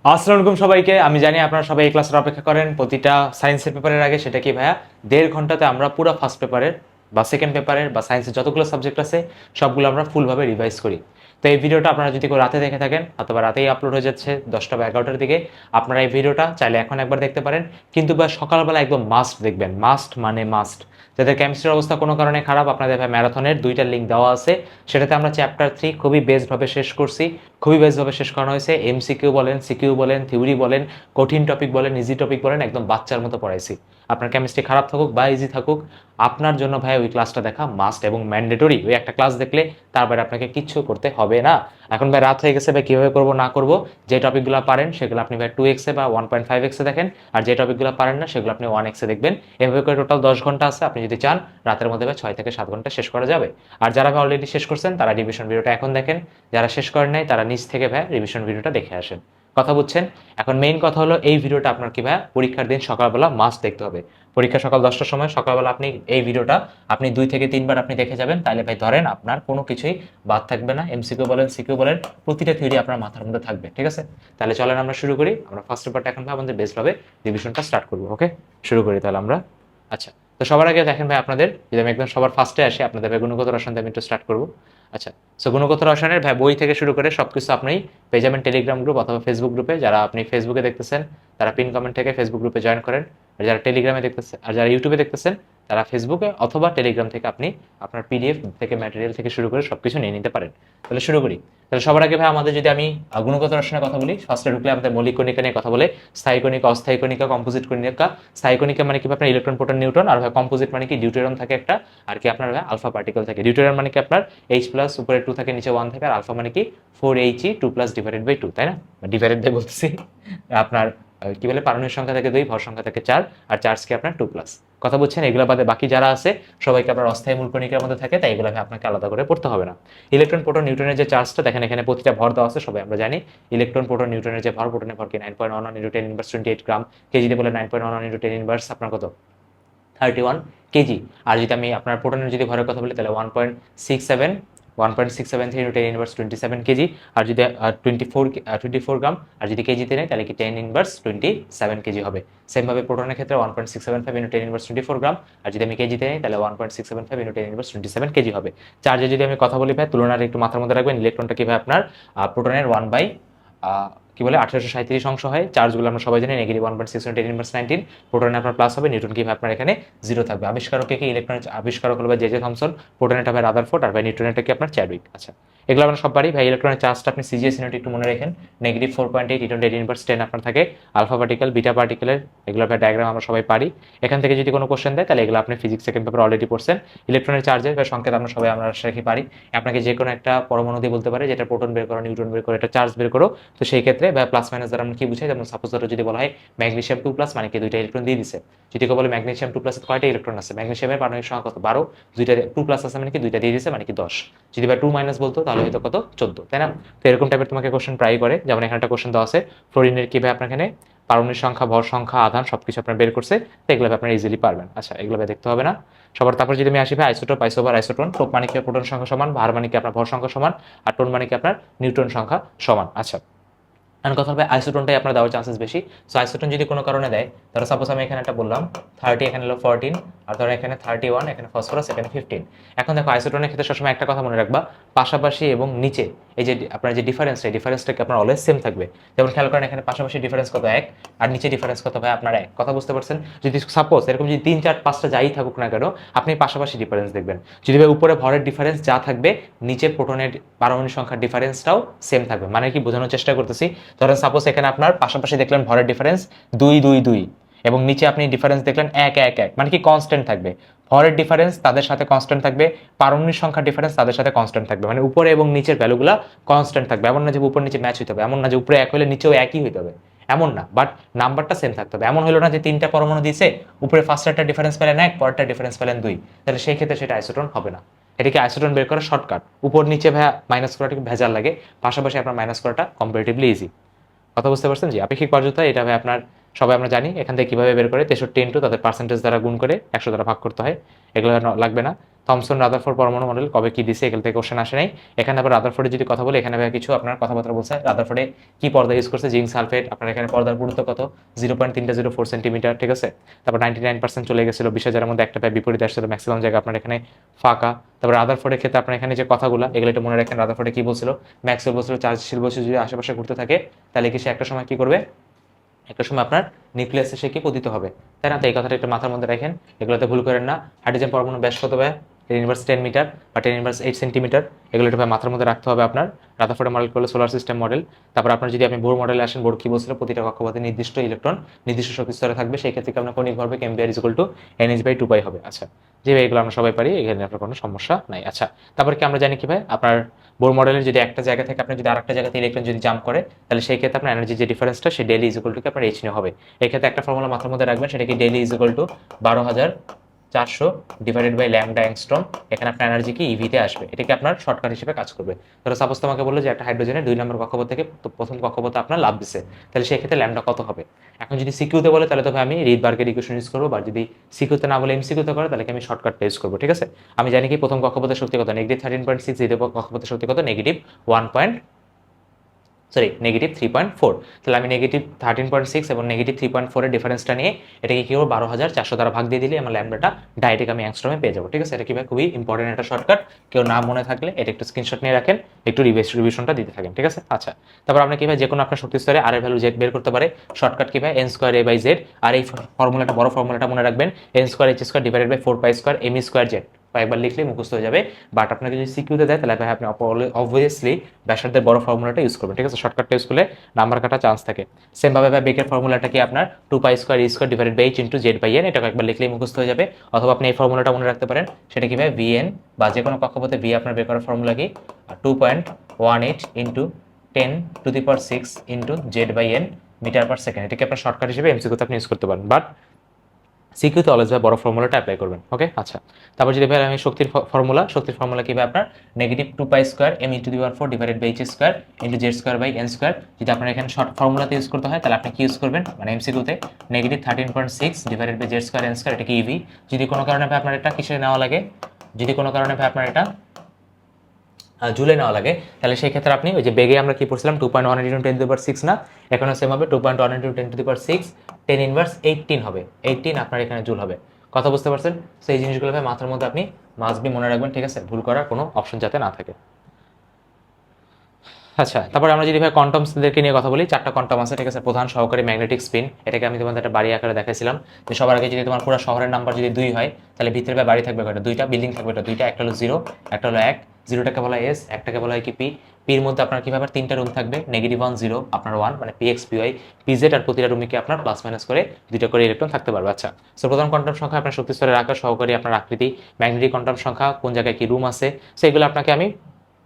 আসসালামু আলাইকুম সবাইকে। আমি জানি আপনারা সবাই এই ক্লাসের অপেক্ষা করেন প্রতিটা সায়েন্সের পেপারের আগে। সেটা কি ভাইয়া, 1.5 ঘন্টাতে আমরা পুরো ফার্স্ট পেপারের বা সেকেন্ড পেপারের বা সায়েন্সের যতগুলো সাবজেক্ট আছে সবগুলো আমরা ফুলভাবে রিভাইজ করি। তো এই ভিডিওটা আপনারা যদি কেউ রাতে দেখে থাকেন অথবা রাতেই আপলোড হয়ে যাচ্ছে 10টা বা 11টার দিকে, আপনারা এই ভিডিওটা চাইলে এখন একবার দেখতে পারেন, কিন্তু বা সকালবেলা একদম মাস্ট দেখবেন। মাস্ট মানে মাস্ট। যাদের কেমিস্ট্রির অবস্থা কোনো কারণে খারাপ, আপনাদের ভাই ম্যারাথনের 2টা লিঙ্ক দেওয়া আছে। সেটাতে আমরা চ্যাপ্টার 3 খুবই বেস্টভাবে শেষ করছি। খুবই বেস্টভাবে শেষ করানো হয়েছে। এমসিকিউ বলেন, সিকিউ বলেন, থিওরি বলেন, কঠিন টপিক বলেন, ইজি টপিক বলেন, একদম বাচ্চার মতো পড়াইছি। আপনার কেমিস্ট্রি খারাপ থাকুক বা ইজি থাকুক, আপনার জন্য ভাই ওই ক্লাসটা দেখা মাস্ট এবং ম্যান্ডেটরি। ওই একটা ক্লাস দেখলে তারপরে আপনাকে কিচ্ছু করতে হবে না। এখন ভাই রাত হয়ে গেছে, ভাই কীভাবে করবো না করবো, যে টপিকগুলো পারেন সেগুলো আপনি ভাই 2x বা 1.5x দেখেন, আর যে টপিকগুলো পারেন না সেগুলো আপনি 1x দেখবেন। এভাবে করে টোটাল 10 ঘন্টা আছে। আপনি যদি চান রাতের মধ্যে ভাই 6 থেকে 7 ঘন্টা শেষ করা যাবে। আর যারা ভাই অলরেডি শেষ করছেন তারা রিভিশন ভিডিওটা এখন দেখেন, যারা শেষ করেন নাই তারা নিচ থেকে ভাই রিভিশন ভিডিওটা দেখে আসেন। কথা বুঝছেন? এখন মেইন কথা হলো, এই ভিডিওটা আপনার কি ভাই পরীক্ষার দিন সকালবেলা মাস্ট দেখতে হবে। পরীক্ষা সকাল 10টার সময় সকালবেলা আপনি এই ভিডিওটা আপনি 2 থেকে 3 বার আপনি দেখে যাবেন, তাহলে ভাই ধরেন আপনার কোনো কিছুই বাদ থাকবে না। এমসিকিউ বলেন, সিকিউ বলেন, প্রতিটা থিওরি আপনার মাথার মধ্যে থাকবে। ঠিক আছে? তাহলে চলেন আমরা শুরু করি। আমরা ফার্স্ট পেপারটা এখন ভাই আমাদের বেস্টভাবে রিভিশনটা স্টার্ট করবো। ওকে, শুরু করি তাহলে আমরা। আচ্ছা, তো সবার আগে দেখেন ভাই, আপনাদের যদি আমি একদম সবার ফার্স্টে আসি, আপনাদের ভাই গুণগত রসায়ন দিয়ে আমি একটু স্টার্ট করবো। আচ্ছা, সো গুণগত রসায়নের ভাই বই থেকে শুরু করে সব কিছু আপনি পেয়ে যাবেন টেলিগ্রাম গ্রুপ অথবা ফেসবুক গ্রুপে। যারা আপনি ফেসবুকে দেখতেছেন তারা পিন কমেন্ট থেকে ফেসবুক গ্রুপে জয়েন করেন, আর যারা টেলিগ্রামে দেখতেছেন আর যারা ইউটিউবে দেখতেছেন তারা ফেসবুকে অথবা টেলিগ্রাম থেকে আপনি আপনার পিডিএফ থেকে ম্যাটেরিয়াল থেকে শুরু করে সব কিছু নিয়ে নিতে পারেন। তাহলে শুরু করি। তাহলে সবার আগে ভাই আমাদের যদি আমি গুণগত রসায়নের কথা বলি, ফার্স্টে ঢুকলে আমাদের মৌলিক কণিকা নিয়ে কথা বলে। স্থায়ী কণিকা, অস্থায়ী কণিকা, কম্পোজিট কণিকা। স্থায়ী কণিকা মানে কি আপনার ইলেকট্রন, প্রোটন, নিউট্রন। আর ভাই কম্পোজিট মানে কি ডিউটেরিয়াম থাকে একটা, আর কি আপনার ভাই আলফা পার্টিকেল থাকে। ডিউটেরিয়াম মানে কি আপনার H প্লাস উপরে 2 থাকে নিচে 1 থাকে, আর আলফা মানে কি 4He 2 প্লাস ডিভাইডেড বাই 2, তাই না? ডিভাইডেড বাই বলতেছি আপনার কি বলে পারমাণবিক সংখ্যা থাকে 2, ভর সংখ্যা থাকে 4, আর চার্জ কি আপনার 2 প্লাস। কথা বুঝছেন? এগুলো বাদে বাকি যারা আছে সবাইকে আপনার অস্থায়ী মূল কণিকার মধ্যে থাকে, তাই এগুলো আপনাকে আলাদা করে পড়তে হবে না। ইলেকট্রন, প্রোটন, নিউট্রনের যে চার্জটা দেখেন, এখানে প্রতিটা ভর দেওয়া আছে, সবাই আমরা জানি। ইলেকট্রন, প্রোটন, নিউট্রনের যে ভর, প্রোটনের ভর কি 9.11 × 10⁻28 গ্রাম, কেজিতে বলে 9.11 × 10⁻, আপনার কত 31 কেজি। আর যদি আমি আপনার প্রোটনের যদি ভরের কথা বলি তাহলে 1.67 × 10⁻27 কেজি। আর যদি 24 গ্রাম, আর যদি কেজিতে নেই তাহলে কি 10⁻27 কেজি হবে। সেমভাবে প্রোটনের ক্ষেত্রে 1.675 × 10⁻24 গ্রাম, আর যদি আমি কেজিতে নেই তাহলে 1.675 × 10⁻27 কেজি হবে। চার্জে যদি আমি কথা বলি ভাই, তুলনার একটু মাথার মধ্যে রাখবেন, ইলেকট্রনটা কি ভাই আপনার প্রোটনের 1837 অংশ হয়। চার্জগুলো আমরা সবাই জানি, -1.6 × 10⁻19। প্রোটনে আপনার প্লাস হবে, নিউটন কি ভাই আপনার এখানে 0 থাকবে। আবিষ্কারকে কি ইলেকট্রনের আবিষ্কারক হলো জে জে থমসন, প্রোটনেটা ভাই রাদারফোর্ড, আর ভাই নিউট্রনেটা কি আপনার চ্যাডউইক। আচ্ছা, এগুলো আমরা সব পারি ভাই। ইলেকট্রনের চার্জটা আপনি সিজিএস ইউনিট একটু মনে রাখেন, -4.8 × 10⁻10 আপনার থাকে। আলফা পার্টিকেল, বিটা পার্টিকেলের এগুলো ভাই ডায়াগ্রাম আমরা সবাই পারি। এখান থেকে যদি কোনো কোশ্চেন দেয় তাহলে এগুলো আপনি ফিজিক্স সেকেন্ড পেপার অলরেডি পড়ছেন। ইলেকট্রনের চার্জের বা সংকেত আমরা সবাই আমরা রেখে পারি। আপনাকে যে কোনো একটা পরমাণু দিয়ে বলতে পারে যেটা প্রোটন বের করো, নিউট্রন বের করো, এটা চার্জ বের করো। তো সেই ক্ষেত্রে বা প্লাস মাইনাস দ্বারা আমরা কি বুঝাই, যেমন সাপোজ ধরো যদি বলা হয় ম্যাগনেসিয়াম 2+ মানে কি 2টা ইলেকট্রন দিয়ে দিছে। যদি কেউ বলে ম্যাগনেসিয়াম 2+ কয়টা ইলেকট্রন আছে, ম্যাগনেসিয়ামের পারমাণবিক সংখ্যা কত 12, 2টা 2+ আছে মানে কি 2টা দিয়ে দিছে মানে কি 10। যদি বা 2- বলতো তাহলে হয়তো কত 14, তাই না? তো এরকম টাইপের তোমাকে কোশ্চেন প্রায় করে। যেমন এখানে একটা কোশ্চেন দেওয়া আছে, ফ্লোরিনের কি ভাই আপনার এখানে পারমাণবিক সংখ্যা, ভর সংখ্যা, আধান সবকিছু আপনার বের করছে। তো এগুলো আপনারা ইজিলি পারবেন। আচ্ছা, এগুলো দেখতে হবে না সবার। তারপর যদি আমি আসি ভাই আইসোটোপ, আইসোবার, আইসোটোন। টোপ মানে কি প্রোটন সংখ্যা সমান, ভার মানে কি আপনার ভর সংখ্যা সমান, আর টোন মানে কি আপনার নিউট্রন সংখ্যা সমান। আচ্ছা, এখন কথা হবে আইসোটোনটাই আপনার দেওয়ার চান্সেস বেশি। সো আইসোটোন যদি কোনো কারণে দেয়, ধরো সাপোজ আমি এখানে একটা বললাম 30, এখানে হলো 14, আর ধরো এখানে 31, এখানে ফসফরাস, এখানে 15। এখন দেখো আইসোটোনের ক্ষেত্রে সবসময় একটা কথা মনে রাখবা, পাশাপাশি এবং নিচে এই যে আপনার যে ডিফারেন্সটা, এই ডিফারেন্সটা কি আপনার অলওয়েজ সেম থাকবে। যেমন খেয়াল করেন এখানে পাশাপাশি ডিফারেন্স কত 1, আর নিচে ডিফারেন্স কত ভাই আপনার 1। কথা বুঝতে পারছেন? যদি সাপোজ এরকম যদি 3, 4, 5টা যাই থাকুক না কেন, আপনি পাশাপাশি ডিফারেন্স দেখবেন। যদি ভাই উপরে ভরের ডিফারেন্স যা থাকবে, নিচে প্রোটনের পারমাণবিক সংখ্যার ডিফারেন্সটাও সেম থাকবে। মানে কি বোঝানোর চেষ্টা করতেছি, ধরেন সাপোজ এখানে আপনার পাশাপাশি দেখলেন ভরের ডিফারেন্স 2, 2, 2, এবং নিচে আপনি ডিফারেন্স দেখলেন 1, 1, 1, মানে কি কনস্ট্যান্ট থাকবে। ভরের ডিফারেন্স তাদের সাথে কনস্ট্যান্ট থাকবে, পারমাণবিক সংখ্যার ডিফারেন্স তাদের সাথে কনস্ট্যান্ট থাকবে। মানে উপরে এবং নিচের ভ্যালুগুলো কনস্ট্যান্ট থাকবে। এমন না যে উপর নিচে ম্যাচ হইতে হবে, এমন না যে উপরে 1 হলে নিচেও একই হইতে হবে, এমন না। বাট নাম্বারটা সেম থাকতে হবে। এমন হলো না যে 3টা পরমাণু দিয়েছে, উপরে ফার্স্টটা ডিফারেন্স পেলেন 1, পরেরটা ডিফারেন্স পেলেন 2, তাহলে সেই ক্ষেত্রে সেটা আইসোটোন হবে না। এটাকে আইসোটোন বের করার শর্টকাট। উপর নিচে মাইনাস করাটা একটু ভেজাল লাগে, পাশাপাশি আপনার মাইনাস করাটা কম্পারেটিভলি ইজি। কথা বুঝতে পারছেন? জি, আপেক্ষিক পর্যায়তা এটা ভাই আপনার সবাই আমরা জানি। এখান থেকে কিভাবে বের করে 63 তাদের পার্সেন্টেজ দ্বারা গুণ করে 100 দ্বারা ভাগ করতে হয়, এগুলো লাগবে না। থমসন রাদারফোর্ড পরমাণু মডেল কবে কি দিছে এগুলো থেকে কোশ্চেন আসে নাই। এখানে আবার রাদারফোর্ডের যদি কথা বলি, এখানে ভাই কিছু আপনার কথাবার্তা বলছে। রাদারফোর্ডে কি পর্দা ইউজ করছে, জিঙ্ক সালফেট। আপনার এখানে পর্দার পুরুত্ব কত, 0.304 সেন্টিমিটার, ঠিক আছে। তারপর 99% চলে গেছিল, 20,000-এর মধ্যে একটা প্রায় বিপরীত আসছিল, ম্যাক্সিমাম জায়গা আপনার এখানে ফাঁকা। তারপর রাদারফোর্ডের ক্ষেত্রে আপনার এখানে যে কথাগুলো এগুলো একটু মনে রাখেন। রাদারফোর্ডে কি বলছিল, ম্যাক্সওয়েল বলছিল চার্জশীল বস্তু যদি আশেপাশে ঘুরতে থাকে তাহলে কি সে একটা সময় কি করবে, একটা সময় আপনার নিউক্লিয়াসে সে কি পতিত হবে, তাই না? তো এই কথাটা একটু মাথার মধ্যে রাখেন, এগুলোতে ভুল করেন না। হাইড্রোজেন পরমাণু ব্যাস কত ভাই, 10^10 মিটার বা 10^8 সেন্টিমিটার, এগুলো একটু ভাই মাথার মধ্যে রাখতে হবে আপনার। রাদারফোর্ডের মডেল করলে সোলার সিস্টেম মডেল। তারপর আপনার যদি আপনি বোর মডেলে আসেন, বোর কি বলছিল, প্রতিটা কক্ষপথে নির্দিষ্ট ইলেকট্রন নির্দিষ্ট শক্তি স্তরে থাকবে, সেই ক্ষেত্রে আপনার কৌণিক ভরবেগ mvr=nh/2π হবে। আচ্ছা, যে ভাই এগুলো আমরা সবাই পারি, এখানে আপনার কোনো সমস্যা নাই। আচ্ছা, তারপর কি আমরা জানি কি ভাই, আপনার বোর মডেলের যদি একটা জায়গা থেকে আপনি যদি আরেকটা জায়গাতে ইলেকট্রন যদি জাম্প করে, তাহলে সেই ক্ষেত্রে আপনার এনার্জি যে ডিফারেন্সটা সে ডেলি ইজ ইকুয়াল টু আপনার এইচ নিয়ে হবে। এই ক্ষেত্রে একটা ফর্মুলা মাথার মধ্যে রাখবেন, সেটা কি del E is equal to 12,400 divided by lambda angstrom. এখানে আপনার এনার্জি কি ইভিতে আসবে, এটা কি আপনার শর্টকাট হিসেবে কাজ করবে। ধরো সাপোজ তোমাকে বললো যে একটা হাইড্রোজেনের 2 নম্বর কক্ষপথ থেকে প্রথম কক্ষপথে আপনার লাভ দিচ্ছে, তাহলে সেই ক্ষেত্রে ল্যামডা কত হবে। এখন যদি সিকিউতে বলে তাহলে তবে আমি রিডবার্গের ইকুয়েশন ইউজ করবো, বা যদি সিকিউতে না বলে এমসিকিউতে করে তাহলে আমি শর্টকাটটা ইউজ করবো, ঠিক আছে। আমি জানি কি প্রথম কক্ষপথের শক্তি কত, -13.6, দ্বিতীয় কক্ষপথের শক্তি কত, -3.4। তাহলে আমি -13.6 এবং -3.4 এর ডিফারেন্সটা নিয়ে এটাকে কি করবো, 12,400 দ্বারা ভাগ দিয়ে দিলে আমার ল্যামডাটা ডাইরেক্ট আমি অ্যাংস্ট্রমে পেয়ে যাবো, ঠিক আছে। এটা কি ভাই খুবই ইম্পর্টেন্ট একটা শর্টকাট, কেউ না মনে থাকলে এটা একটু স্ক্রিনশট নিয়ে রাখেন, একটু রিভিশনটা দিতে থাকেন, ঠিক আছে। আচ্ছা, তারপর আমরা কি ভাই যে কোনো আপনার শক্তি স্তরে আর এর ভ্যালু জেড বের করতে পারে, শর্টকাট কি ভাই n²a/z। আর এই ফর্মুলাটা, বড় ফর্মুলাটা মনে রাখবেন, n²h² ডিভাইডেড বাই 4π² m²z। কয়েকবার লিখলে মুখস্থ হয়ে যাবে। বাট আপনাকে যদি সিকিউতে দেয় তাহলে ভাই আপনি অবভিয়াসলি ব্যাসার্ধের বড় ফর্মুলাটা ইউজ করবেন, ঠিক আছে। শর্টকাটটা ইউজ করলে নাম্বার কাটার চান্স থাকে। সেম ভাবে ভাই বেকের ফর্মুলাটা কি আপনার 2π² ডিভাইডেড বাই h/z/n, এটা কয়েকবার লিখলেই মুখস্থ হয়ে যাবে। অথবা আপনি এই ফর্মুলাটা মনে রাখতে পারেন, সেটা কি ভাই vn, বা যে কোনো কক্ষপথে v আপনার বের করার ফর্মুলা কি 2.18 × 10⁶ z/n মিটার/সেকেন্ড। এটাকে আপনার শর্টকাট হিসেবে এমসিকিউতে আপনি ইউজ করতে পারেন, বাট সিকিউতে অলওয়েজ ভাই বড় ফর্মুলাটা অ্যাপ্লাই করবেন, ওকে। আচ্ছা, তারপর যদি ভাই আমি শক্তির ফর্মুলা কি ভাই আপনার -2π² m⁴ divided by h² z²/n²। যদি আপনার এখানে শর্ট ফর্মুলাতে ইউজ করতে হয় তাহলে আপনি কি ইউজ করবেন, মানে এমসিকিউতে -13.6 ডিভাইডেড বাই z²n², এটা কি ইভি। যদি কোনো কারণে ভাই আপনার এটা কিসে নেওয়া লাগে, যদি কোনো কারণে ভাই আপনার এটা জুলে নেওয়া লাগে, তাহলে সেই ক্ষেত্রে আপনি ওই যে বেগে আমরা কি পড়ছিলাম 2.1 × 10⁶ না, এখানে সেম হবে 2.1 × 10⁶ 10⁻18 হবে, 18 আপনার এখানে জুল হবে। কথা বুঝতে পারছেন? সেই জিনিসগুলো ভাই মাথার মধ্যে আপনি মাস্ট বি মনে রাখবেন, ঠিক আছে, ভুল করার কোনো অপশন যাতে না থাকে। আচ্ছা, তারপরে আমরা যদি ভাই কোয়ান্টামসদেরকে নিয়ে কথা বলি, 4টা কোয়ান্টাম আছে, ঠিক আছে। প্রধান, সহকারী, ম্যাগনেটিক, স্পিন। এটাকে আমি তোমাদের একটা বাড়ি আকারে দেখাইছিলাম যে সবার আগে যদি তোমার পুরো শহরের নাম্বার যদি 2 হয় তাহলে ভিতরে ভাই বাড়ি থাকবে কয়টা, 2টা, বিল্ডিং থাকবে এটা 2টা, একটা হলো 0, একটা হলো 1। 0টাকে বলা হয় এস, একটাকে বলা হয় কি পি। পির মধ্যে আপনার কিভাবে 3টা রুম থাকবে, -1 0 আপনার 1 মানে px py pz, আর প্রতিটা রুমে কি আপনার প্লাস মাইনাস করে 2টা করে ইলেকট্রন থাকতে পারবে। আচ্ছা, সো প্রধান কোয়ান্টাম সংখ্যা আপনার শক্তি স্তরের আকার, সহকারী আপনার আকৃতি, ম্যাগনেটিক কোয়ান্টাম সংখ্যা কোন জায়গায় কি রুম আছে, সেগুলো আপনাকে আমি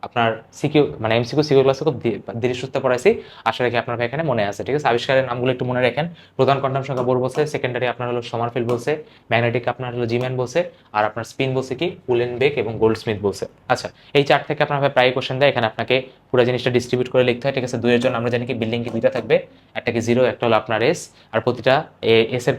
আপনার সিকিউ মানে এমসিকিউ সিকিউ ক্লাসে খুব ধীরে সুস্থে পড়াইছি, আশা রাখি আপনার এখানে মনে আছে, ঠিক আছে। আবিষ্কারের নামগুলো একটু মনে রাখেন। প্রধান কোয়ান্টাম সংখ্যা বোর বলছে, সেকেন্ডারি আপনার হলো সমারফিল্ড বলছে, ম্যাগনেটিক আপনার হলো জিম্যান বলছে, আর আপনার স্পিন বলছে কি উলেনবেক এবং গোল্ডস্মিথ বলছে। আচ্ছা, এই 4 থেকে আপনার প্রায় কোশ্চেন দেয়, এখানে আপনাকে পুরো জিনিসটা ডিস্ট্রিবিউট করে লিখতে হয়, ঠিক আছে। 2 এর জন্য আমরা জানি কি বিল্ডিং কি 2টা থাকবে, একটা কি 0, একটা হলো আপনার এস, আর প্রতিটা এস এর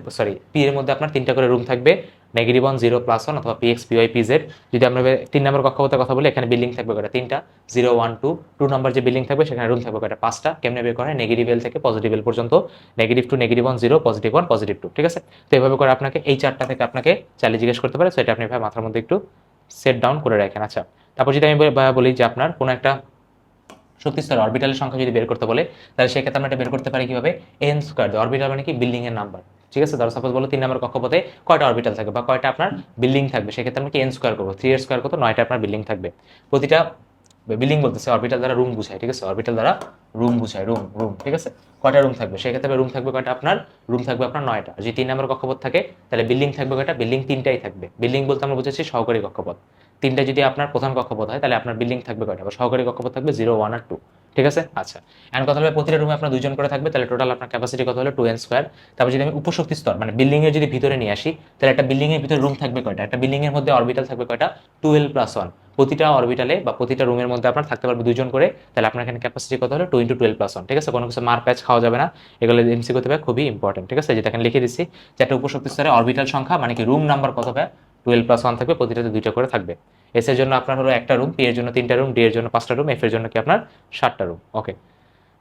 পি এর মধ্যে আপনার 3টা করে রুম থাকবে, -1 0 +1 অথবা px py pz। যদি আমরা 3 নম্বর কক্ষপথের কথা বলি, এখানে বিল্ডিং থাকবে কয়টা, 3টা, 0 1 2। 2 নম্বর যে বিল্ডিং থাকবে সেখানে রুম থাকবে কয়টা, 5টা। কেমনে বের করা হয়, নেগেটিভ এল থেকে পজিটিভ এল পর্যন্ত, -2 -1 0 +1 +2, ঠিক আছে। তো এইভাবে করে আপনাকে এই 4টা থেকে আপনাকে চালিয়ে জিজ্ঞেস করতে পারে, সো এটা আপনি ভাই মাথার মধ্যে একটু সেট ডাউন করে রাখেন। আচ্ছা, তারপর যদি আমি বলি যে আপনার কোনো একটা শক্তি স্তর অরবিটালের সংখ্যা যদি বের করতে বলে, তাহলে সেক্ষেত্রে আমরা এটা বের করতে পারি কিভাবে, n²। অরবিটাল মানে কি বিল্ডিং এর নাম্বার, ঠিক আছে। ধরো সাপোজ বলো 3 নম্বর কক্ষপথে কয়টা অরবিটাল থাকবে বা কয়টা আপনার বিল্ডিং থাকবে, সেক্ষেত্রে আমরা কি n² করবো, 3 এর স্কয়ার কত, 9টা আপনার বিল্ডিং থাকবে। প্রতিটা বিল্ডিং বলতেছে, অরবিটাল দ্বারা রুম বুঝায়, ঠিক আছে। অরবিটাল দ্বারা রুম বুঝায়, রুম, ঠিক আছে। কয়টা রুম থাকবে, সেক্ষেত্রে রুম থাকবে কয়টা আপনার, রুম থাকবে আপনার 9টা। যদি 3 নম্বর কক্ষপথ থাকে তাহলে বিল্ডিং থাকবে কয়টা, বিল্ডিং 3টাই থাকবে। বিল্ডিং বলতে আমরা বুঝেছি সহকারী কক্ষপথ। 3টা যদি আপনার প্রধান কক্ষপথ হয় তাহলে আপনার বিল্ডিং থাকবে কয়টা, বা সহকারী কক্ষপথ থাকবে 0 1 আর 2, ঠিক আছে। আচ্ছা, এখন কথা হলো প্রতিটা রুমে আপনার 2জন করে থাকবে, তাহলে টোটাল আপনার ক্যাপাসিটি কত হলো 2n²। তারপর যদি আমি উপশক্তি স্তর মানে বিল্ডিং এর যদি ভিতরে নিয়ে আসি, তাহলে একটা বিল্ডিং এর ভিতরে রুম থাকবে কয়টা, একটা বিল্ডিং এর মধ্যে অরবিটাল থাকবে কয়টা, 12 + 1। প্রতিটা অরবিটালে বা প্রতিটা রুমের মধ্যে আপনার থাকতে পারবে 2জন করে, তাহলে আপনার এখানে ক্যাপাসিটি কত হলো 2 × 12 + 1, ঠিক আছে। কোনো কিছু মার প্যাচ খাওয়া যাবে না, এগুলো এমসিকিউ করতে হবে, খুবই ইম্পর্টেন্ট, ঠিক আছে। যেটা এখানে লিখে দিচ্ছি যে একটা উপশক্তি স্তরে অরবিটাল সংখ্যা মানে কি রুম নাম্বার কত হবে 12+1 থাকবে, প্রতিটাতে 2টা করে থাকবে। এস এর জন্য আপনার হলো একটা রুম, পি এর জন্য 3টা রুম, ডি এর জন্য 5টা রুম, এফ এর জন্য কি আপনার 7টা রুম। ওকে,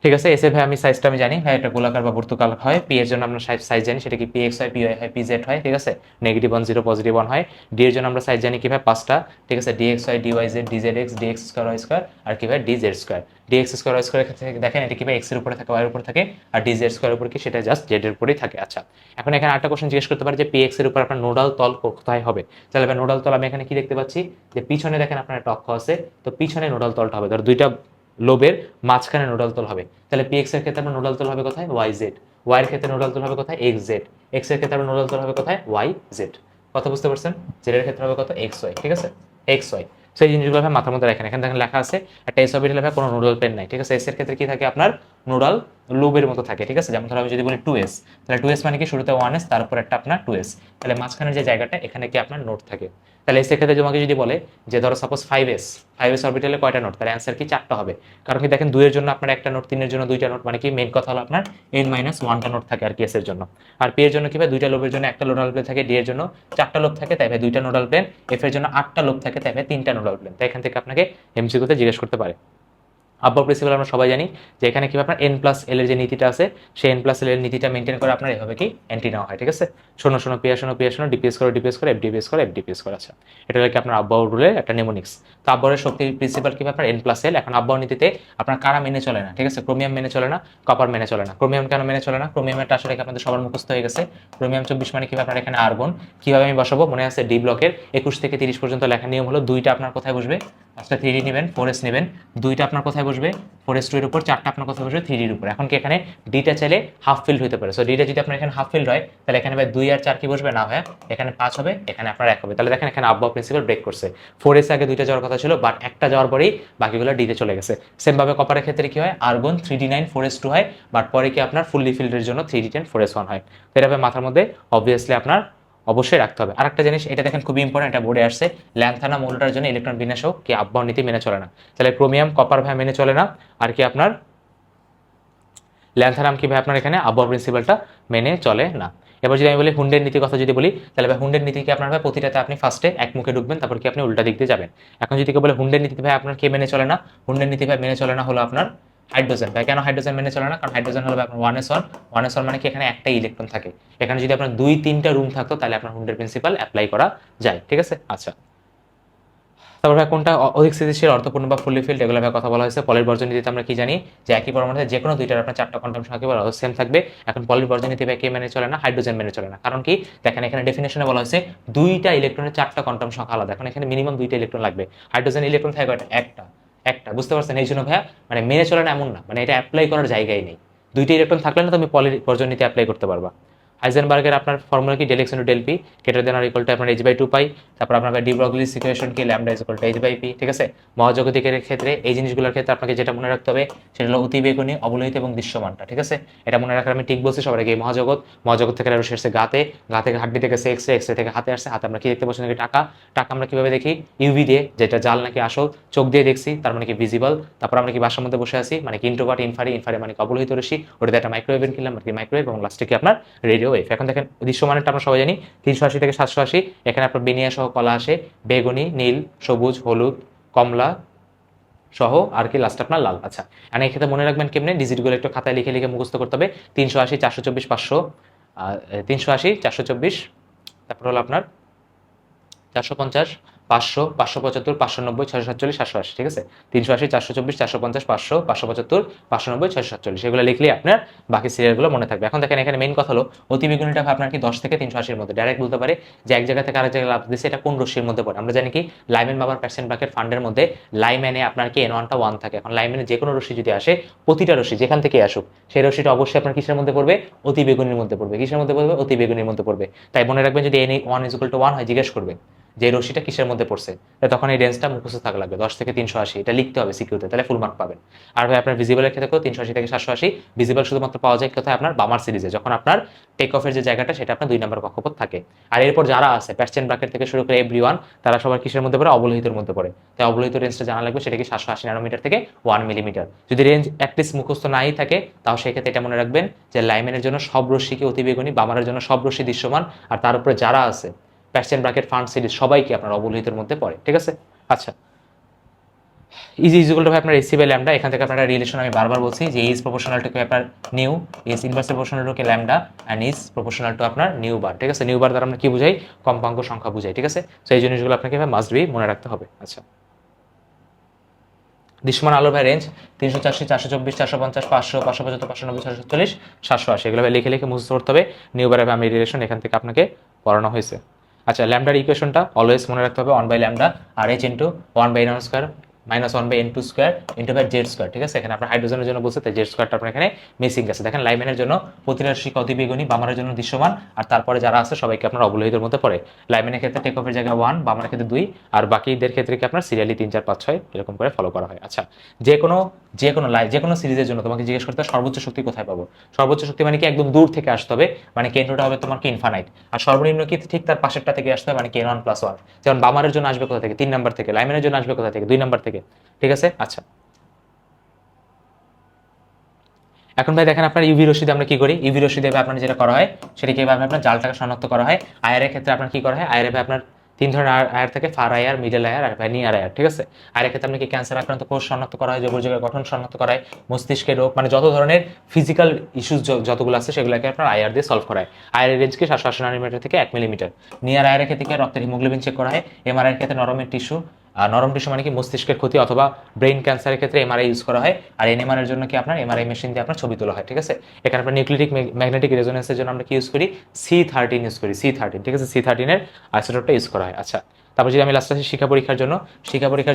ঠিক আছে। এস এর ভাই আমি সাইজটা আমি জানি, ভাই এটা গোলাকার বা বর্তুকার হয়। পি এর জন্য আমরা সাইজ জানি, সেটা কি পি এক্স হয়, পি ওয়াই হয়, পি জেড হয়, ঠিক আছে। -1 0 +1 হয়। ডি এর জন্য আমরা সাইজ জানি কি ভাই 5টা, ঠিক আছে। ডি এক্স হয়, D Y Z, D Z X, D X square Y square, আর কি ভাই D Z square. D X square Y square দেখেন এটা কি ভাই এক্স এর উপরে থাকে, ওয়াই এর উপরে থাকে, আর ডি জেড স্কোয়ার উপরে কি সেটা জাস্ট জেড এর উপরেই থাকে। আচ্ছা, এখন এখানে একটা কোশ্চেন জিজ্ঞেস করতে পারে যে পি এক্স এর উপর আপনার নোডাল তল কোথায় হবে। তাহলে ভাই নোডাল তল আমি এখানে কি দেখতে পাচ্ছি, যে পিছনে দেখেন আপনার একটা অক্ষ আছে, তো পিছনে নোডাল তলটা হবে, ধর দুইটা লোবের মাঝখানে নোডাল তল হবে। তাহলে পি এক্স এর ক্ষেত্রে আপনার নোডাল তল হবে কোথায়, ওয়াই জেড। ওয়াই এর ক্ষেত্রে নোডাল তল হবে কোথায়, এক্স জেড। এক্স এর ক্ষেত্রে আপনার নোডাল তল হবে কোথায়, ওয়াই জেড। কথা বুঝতে পারছেন? জেড এর ক্ষেত্রে হবে কত, এক্স ওয়াই, ঠিক আছে, এক্স ওয়াই। সেই জিনিসগুলো ভাই মাথার মধ্যে রাখেন। এখানে দেখেন লেখা আছে একটা এস অরবিটালে ভাই কোনো নোডাল প্লেন নাই, ঠিক আছে। এস এর ক্ষেত্রে কি থাকে আপনার নোডাল লোবের মতো থাকে, ঠিক আছে। যেমন ধরো আমি যদি বলি 2s, তাহলে 2s মানে কি শুরুতে 1s, তারপর একটা আপনার 2s, তাহলে মাঝখানের যে জায়গাটা এখানে কি আপনার নোড থাকে। তাহলে এস এর ক্ষেত্রে তোমাকে যদি বলে যে ধরো সাপোজ 5s অরবিটালে কয়টা নোড, তাহলে অ্যান্সার কি 4টা হবে। কারণ কি দেখেন 2 এর জন্য আপনার একটা নোড, 3 এর জন্য 2টা নোড, মানে কি মেইন কথা হলো আপনার n-1টা নোড থাকে আর কি এস এর জন্য। আর পি এর জন্য কি ভাই 2টা লোবের জন্য একটা নোডাল প্লেন থাকে, ডি এর জন্য 4টা লোব থাকে, তাই ভাই 2টা নোডাল প্লেন, এফ এর জন্য 8টা লোব থাকে, তাই ভাই 3টা নোডাল প্লেন। তাই এখান থেকে আপনাকে এমসিকিউতে জিজ্ঞেস করতে পারে। আব্বা প্রিন্সিপাল আমরা সবাই জানি যে এখানে কি আপনার n+l এর যে নীতিটা আছে, সেই n+l এর নীতিটা মেনটেন করে আপনার এভাবে কি এন্ট্রি নেওয়া হয়, ঠিক আছে। শোনো শোনো পিয়া শোনো পিয়া শোনো, ডিপিএস করো ডিপিএস করো, এফডিপিএস করো এফডিপিএস করো। আচ্ছা, এটা হলো কি আপনার আব্বাউ রুলের একটা নেমোনিক্স। তো আব্বাউরের শক্তি প্রিন্সিপাল কি আপনার n+l। এখন আব্বাউ নীতিতে আপনার কারা মেনে চলে না, ঠিক আছে। ক্রোমিয়াম মেনে চলে না, কপার মেনে চলে না। ক্রোমিয়াম কেন মেনে চলে না, ক্রোমিয়ামের আসলে আপনাদের সবার মুখস্থ হয়ে গেছে। ক্রোমিয়াম 24 মানে কি আপনার এখানে আর্গন। কিভাবে আমি বসাবো মনে আছে, ডি ব্লকের 21 থেকে 30 পর্যন্ত লেখার নিয়ম হলো 2টা আপনার কোথায় বসবে, 5টা 3D নেবেন, 4s নেবেন, 2টা আপনার কোথায় বসবে 4s2 এর উপর, 4টা আপনার কোথায় বসবে 3D এর উপর। এখন কি এখানে ডিটা চাইলে হাফ ফিল্ড হতে পারে, সো ডিটা যদি আপনার এখানে হাফ ফিল্ড হয়, তাহলে এখানে ভাই 2 আর 4 কি বসবে না ভাই, এখানে 5 হবে, এখানে আপনার 1 হবে। তাহলে দেখেন এখানে আব্বাউ প্রিন্সিপাল ব্রেক করছে। 4s আগে 2টা যাওয়ার কথা ছিল, বাট একটা যাওয়ার পরেই বাকিগুলো ডিতে চলে গেছে। সেম ভাবে কপারের ক্ষেত্রে কি হয়, আর্গন 3D9 4s2 হয়, বাট পরে কি আপনার ফুললি ফিল্ডের জন্য 3D10 4s1 হয়। তো এটা মাথার মধ্যে অবভিয়াসলি আপনার অবশ্যই রাখতে হবে। আরেকটা জিনিস এটা দেখেন খুবই ইম্পর্টেন্ট, এটা বোর্ডে আসছে, ল্যান্থানা মৌলটার জন্য ইলেকট্রন বিন্যাসও কি আব্বাউ নীতি মেনে চলে না। তাহলে ক্রোমিয়াম কপার ভাই মেনে চলে না, আর কি আপনার ল্যান্থানাম কি ভাই আপনার এখানে আব্বাউ প্রিন্সিপালটা মেনে চলে না। এবার যদি আমি বলি হুন্ডের নীতির কথা যদি বলি, তাহলে ভাই হুন্ডের নীতি কি আপনার ভাই প্রতিটাতে আপনি ফার্স্টে এক মুখে ঢুকবেন, তারপর কি আপনি উল্টা দিক দিয়ে যাবেন। এখন যদি কেউ বলে হুন্ডের নীতি ভাই আপনার কে মেনে চলে না, হুন্ডের নীতি ভাই মেনে চলে না হলো আপনার হাইড্রোজেন। ভাই কেন হাইড্রোজেন মেনে চলে না, কারণ হাইড্রোজেন হলো আপনার 1s1, 1s1 মানে কি এখানে একটাই ইলেকট্রন থাকে। এখানে যদি আপনার 2-3টা রুম থাকতো তাহলে আপনার হুন্ডের প্রিন্সিপাল অ্যাপ্লাই করা যায়, ঠিক আছে। আচ্ছা, তারপর ভাই কোনটা অধিক স্থিতিশীল, অর্থপূর্ণ বা ফুললি ফিল্ড, এগুলো ভাই কথা বলা হয়েছে। পলির বর্জন নীতিতে আমরা কি জানি যে একই পরমাণুতে যে কোনো দুইটার আপনার 4টা কোয়ান্টাম সংখ্যা বলা সেম থাকবে। এখন পলির বর্জন নীতি ভাই কে মেনে চলে না, হাইড্রোজেন মেনে চলে না। কারণ কি দেখেন এখানে ডেফিনেশনে বলা হয়েছে 2টা ইলেকট্রনের 4টা কোয়ান্টাম সংখ্যা আলাদা। এখন এখানে মিনিমাম 2টা ইলেকট্রন লাগবে, হাইড্রোজেন ইলেকট্রন থাকে কয়টা, একটা একটা, বুঝতে পারছেন। এই জন্য ভাইয়া মানে মেনে চলে না এমন না, মানে এটা অ্যাপ্লাই করার জায়গায় নেই। 2টা ইলেকট্রন থাকলে না তুমি পলির বর্জন নীতি অ্যাপ্লাই করতে পারবা। হাইজেনবার্গের আপনার ফর্মুলা কি, del x into del p greater than or equal to আপনার h/2 পাই। তারপর আপনার ডি ব্রগলির ইকুয়েশন কি, lambda is equal to h/p, ঠিক আছে। মহাজাগতিকের ক্ষেত্রে এই জিনিসগুলোর ক্ষেত্রে আপনাকে যেটা মনে রাখতে হবে সেটা হলো অতিবেগুনি, অবলোহিত এবং দৃশ্যমানটা, ঠিক আছে। এটা মনে রাখার আমি ঠিক বলছি সবার আগে। মহাজগৎ, মহাজগৎ থেকে আরো শেষে গাতে, গা থেকে হাড্ডি থেকে এক্স রে, এক্স রে থেকে হাতে আসছে, হাতে আমরা কি দেখতে পাচ্ছি নাকি টাকা। টাকা আমরা কিভাবে দেখি, ইউভি দিয়ে, যেটা জাল নাকি আসল, চোখ দিয়ে দেখছি, তার মানে কি ভিজিবল। তারপর আমরা কি বাসার মধ্যে বসে আছি, মানে কি ইন্ট্রোভার্ট, ইনফারি, ইনফারি মানে অবলোহিত রশ্মি, ওটাতে একটা মাইক্রোওয়েভ কিনলাম আর কি মাইক্রোওয়েভ, এবং লাস্টে কি আপনার রেডিও ওয়েভ। এখন দেখেন দৃশ্যমানটা আমরা সবাই জানি 380 থেকে 780, এখানে আপনার বেনিয়া সহ কলা আসে, বেগুনি, নীল, সবুজ, হলুদ, কমলা সহ আর কি লাস্ট আপনার লাল। আচ্ছা, আর এই ক্ষেত্রে মনে রাখবেন কেমনে, ডিজিটগুলো একটু খাতায় লিখে লিখে মুখস্থ করতে হবে। 380, 424, 500, 380, 424, তারপর হলো আপনার 450, 500, 575, 590, 647, 780, ঠিক আছে। 380, 424, 450, 500, 575, 590, 647, সেগুলো লিখলে আপনার বাকি সিরিয়ালগুলো মনে থাকবে। এখন দেখেন এখানে মেইন কথা হলো অতিবেগুনিটা আপনার কি 10 থেকে 380-র মধ্যে ডাইরেক্ট বলতে পারে যে এক জায়গা থেকে আরেক জায়গায় লাভ দিচ্ছে, এটা কোন রশ্মির মধ্যে পড়ে। আমরা জানি কি লাইমেন বাবার প্যাসেনবার্গের ফান্ডের মধ্যে লাইমেনে আপনার কি n1টা 1 থাকে। এখন লাইমেনে যে কোনো রশ্মি যদি আসে, প্রতিটা রশ্মি যেখান থেকে আসুক, সেই রশ্মিটা অবশ্যই আপনার কিসের মধ্যে পড়বে, অতিবেগুনির মধ্যে পড়বে। কিসের মধ্যে পড়বে, অতিবেগুনির মধ্যে পড়বে। তাই মনে রাখবেন যদি n1 = 1 হয়, জিজ্ঞেস করবে যে রশিটা কিসের মধ্যে পড়ছে, তখন এই রেঞ্জটা মুখস্থ থাকা লাগবে 10 থেকে 380, এটা লিখতে হবে সিকিউতে, তাহলে ফুল মার্ক পাবেন। আর ভাই আপনার ভিজিবলের ক্ষেত্রে 380 থেকে 780, ভিজিবল শুধুমাত্র পাওয়া যায় কোথায়, আপনার বামার সিরিজে, যখন আপনার টেক অফের যে জায়গাটা সেটা আপনার 2 নম্বর কক্ষপথ থাকে। আর এরপর যারা আছে প্যাসচেন ব্র্যাকেট থেকে শুরু করে এভরিওয়ান, তারা সবার কিসের মধ্যে পড়ে, অবলোহিতের মধ্যে পড়ে। তাই অবলোহিত রেঞ্জটা জানা লাগবে, সেটা কি 780 ন্যানোমিটার থেকে 1 মিলিমিটার। যদি রেঞ্জ অ্যাটলিস্ট মুখস্থ নাই থাকে, তাও সেক্ষেত্রে এটা মনে রাখবেন যে লাইমেনের জন্য সব রশ্মি কি অতিবেগুনি, বামারের জন্য সব রশ্মি দৃশ্যমান, আর তার উপরে যারা আছে প্যাটসেন ব্র্যাকেট ফান্ড সিরিজ সবাই কি আপনার অবলোহিতের মধ্যে পড়ে, ঠিক আছে। আচ্ছা, ইজ ইকুয়াল টু আপনার এসি বাই ল্যামডা, এখান থেকে আপনার রিলেশন আমি বারবার বলছি যে ইজ প্রপোর্শনাল টু আপনার new, is inverse proportional to lambda and is proportional to আপনার নিউ বার, ঠিক আছে। নিউ বার দ্বারা আমরা কি বুঝাই, কম্পাঙ্ক সংখ্যা বুঝাই, ঠিক আছে। তো এই জিনিসগুলো আপনাকে মাস্ট বি মনে রাখতে হবে। আচ্ছা, দৃশ্যমান আলোর ভাই রেঞ্জ 384, 424, 450, 500, 575, 590, 640, 780, এগুলো লিখে লিখে মুখস্থ করতে হবে। নিউ বারে আমি রিলেশন এখান থেকে আপনাকে পড়ানো হয়েছে। আচ্ছা, ল্যামডার ইকুয়েশনটা অলওয়েজ মনে রাখতে হবে 1 by lambda R H into 1 by n square minus 1 by N2 square into by Z square, ঠিক আছে। এখানে আপনার হাইড্রোজেনের জন্য বলছে, তাই জেড স্কোয়ারটা আপনার এখানে মিসিং আছে। দেখেন লাইমেনের জন্য প্রতিরাশিক অতিবেগুনি, বামারের জন্য দৃশ্যমান, আর তারপরে যারা আছে সবাইকে আপনার অবলোহিতের মধ্যে পড়ে। লাইমেনের ক্ষেত্রে টেক অফের জায়গায় 1, বামারের ক্ষেত্রে 2, আর বাকিদের ক্ষেত্রে কি আপনার সিরিয়ালি 3, 4, 5, 6 এরকম করে ফলো করা হয়। আচ্ছা, যে কোনো সিরিজের জন্য তোমাকে জিজ্ঞেস করতে হবে সর্বোচ্চ শক্তি কোথায় পাবো। সর্বোচ্চ শক্তি মানে কি একদম দূর থেকে আসতে হবে, মানে কেন্দ্রটা হবে তোমার কি ইনফানাইট, আর সর্বনিম্ন কি ঠিক তার পাশেরটা থেকে আসতে হবে, মানে কি n1 + 1। যেমন বামারের জন্য আসবে কোথা থেকে, 3 নাম্বার থেকে, লাইমেনের জন্য আসবে কোথা থেকে, 2 নাম্বার থেকে, ঠিক আছে। আচ্ছা, এখন ভাই দেখেন আপনার ইউভি রশ্মিতে আমরা কি করি, ইউভি রশ্মিতে আপনার যেটা করা হয় সেটা কিভাবে আপনার জালটাকে শনাক্ত করা হয়। আয়ারের ক্ষেত্রে আপনার কি করা হয়, আয়ারে ভাই আপনার 3 ধরনের আয়ার থাকে, ফার আয়ার, মিডল আয়ার আর ভাই নিয়ার আয়ার, ঠিক আছে। আয়ারের ক্ষেত্রে আপনি কি ক্যান্সার আক্রান্ত কোষ শনাক্ত করা হয়, জৈব গঠন শনাক্ত করা হয়, মস্তিষ্কের রোগ, মানে যত ধরনের ফিজিক্যাল ইস্যুস যতগুলো আছে সেগুলোকে আপনার আয়ার দিয়ে সলভ করা হয়। আয়ারের রেঞ্জ কি 780 নানোমিটার থেকে 1 মিলিমিটার। নিয়ার আয়ারের ক্ষেত্রে কি রক্তের হিমোগ্লোবিন চেক করা হয়। এমআরআই এর ক্ষেত্রে নরমের টিস্যু, আর নরম টিস্যু মানে কি মস্তিষ্কের ক্ষতি অথবা ব্রেইন ক্যান্সারের ক্ষেত্রে এমআরআই ইউজ করা হয়। আর এনএমআর এর জন্য কি আপনার এমআরআই মেশিন দিয়ে আপনার ছবি তোলা হয়, ঠিক আছে। এখানে আপনার নিউক্লিয়িক ম্যাগনেটিক রেজোনেন্সের জন্য আমরা কি ইউজ করি, C13 ইউজ করি, C13, ঠিক আছে। C13 এর আইসোটোপটা ইউজ করা হয়। আচ্ছা, তারপর যদি আমি লাস্ট আসি শিক্ষা পরীক্ষার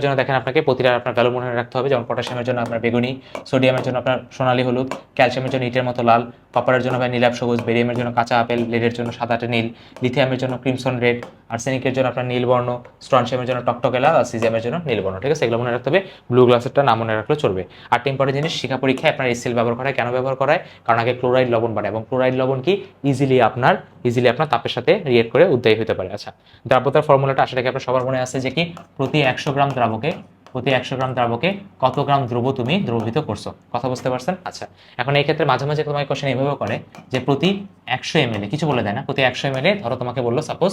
জন্য দেখেন আপনাকে প্রতিটা আপনার ভ্যালু মনে রাখতে হবে। যেমন পটাশিয়ামের জন্য আপনার বেগুনি, সোডিয়ামের জন্য আপনার সোনালী হলুদ, ক্যালসিয়ামের জন্য ইটের মতো লাল, কপারের জন্য ভাই নীলাভ সবুজ, বেরিয়ামের জন্য কাঁচা আপেল, লেডের জন্য সাদাটে নীল, লিথিয়ামের জন্য ক্রিমসন রেড, আর্সেনিকের জন্য আপনার নীলবর্ণ, স্ট্রনশিয়ামের জন্য টকটকে লাল, আর সিজিয়ামের জন্য নীলবর্ণ, ঠিক আছে। এগুলো মনে রাখতে হবে, ব্লু গ্লাসেরটা নাম মনে রাখলে চলবে। আর ইম্পর্টেন্ট জিনিস, শিক্ষা পরীক্ষায় আপনার এসিএল ব্যবহার করা হয়, কেন ব্যবহার করা হয়, কারণ আগে ক্লোরাইড লবণ বানায়, এবং ক্লোরাইড লবণ কি ইজিলি আপনার তাপের সাথে রিয়েক্ট করে উদ্দায়ী হতে পারে। আচ্ছা, দ্রাব্যতার ফর্মুলাটা আসলে কি আপনার সবার মনে আছে যে কি প্রতি 100 গ্রাম দ্রাবকে কত গ্রাম দ্রব্য তুমি দ্রবীভূত করছো, কথা বুঝতে পারছেন। আচ্ছা, এখন এই ক্ষেত্রে মাঝে মাঝে তোমাকে কোশ্চেন এইভাবে করে যে প্রতি 100 ml কিছু বলে দেয় না, প্রতি 100 ml ধরো তোমাকে বললো সাপোজ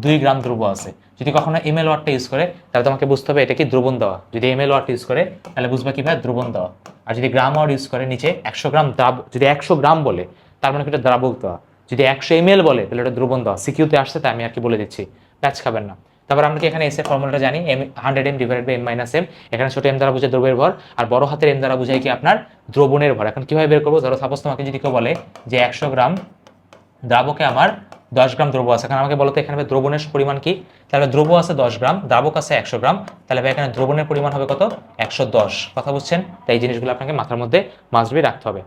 2 গ্রাম দ্রব্য আছে। যদি কখনো ml ওয়াটটা ইউজ করে তাহলে তোমাকে বুঝতে হবে এটা কি দ্রবণ দেওয়া। যদি ml ওয়াট ইউজ করে তাহলে বুঝবা কি ভাই দ্রবণ দেওয়া। আর যদি গ্রাম ওয়াট ইউজ করে নিচে 100 গ্রাম যদি 100 গ্রাম বলে তার মানে এটা দ্রাবক দেওয়া। যদি 100 ml বলে তাহলে এটা দ্রবণ দেওয়া। সিকিউতে আসছে তাই আমি আর কি বলে দিচ্ছি, প্যাচ খাবেন না। তারপর আমরা কি এখানে এস এর ফর্মুলাটা জানি, 100m divided by m - m। এখানে ছোট m দ্বারা বোঝায় দ্রব্যের ভর, আর বড় হাতের m দ্বারা বোঝায় কি আপনার দ্রবণের ভর। এখন কিভাবে বের করবো, ধরো সাপোজ তোমাকে যদি কেউ বলে যে 100 গ্রাম দ্রাবকে আমার 10 গ্রাম দ্রব্য আছে, এখন আমাকে বলতো এখানে দ্রবণের পরিমাণ কি, তাহলে দ্রব্য আছে 10 গ্রাম, দ্রাবক আছে 100 গ্রাম, তাহলে এখানে দ্রবণের পরিমাণ হবে কত, 110, কথা বুঝছেন। তাই এই জিনিসগুলো আপনাকে মাথার মধ্যে মাস্ট বি রাখতে হবে।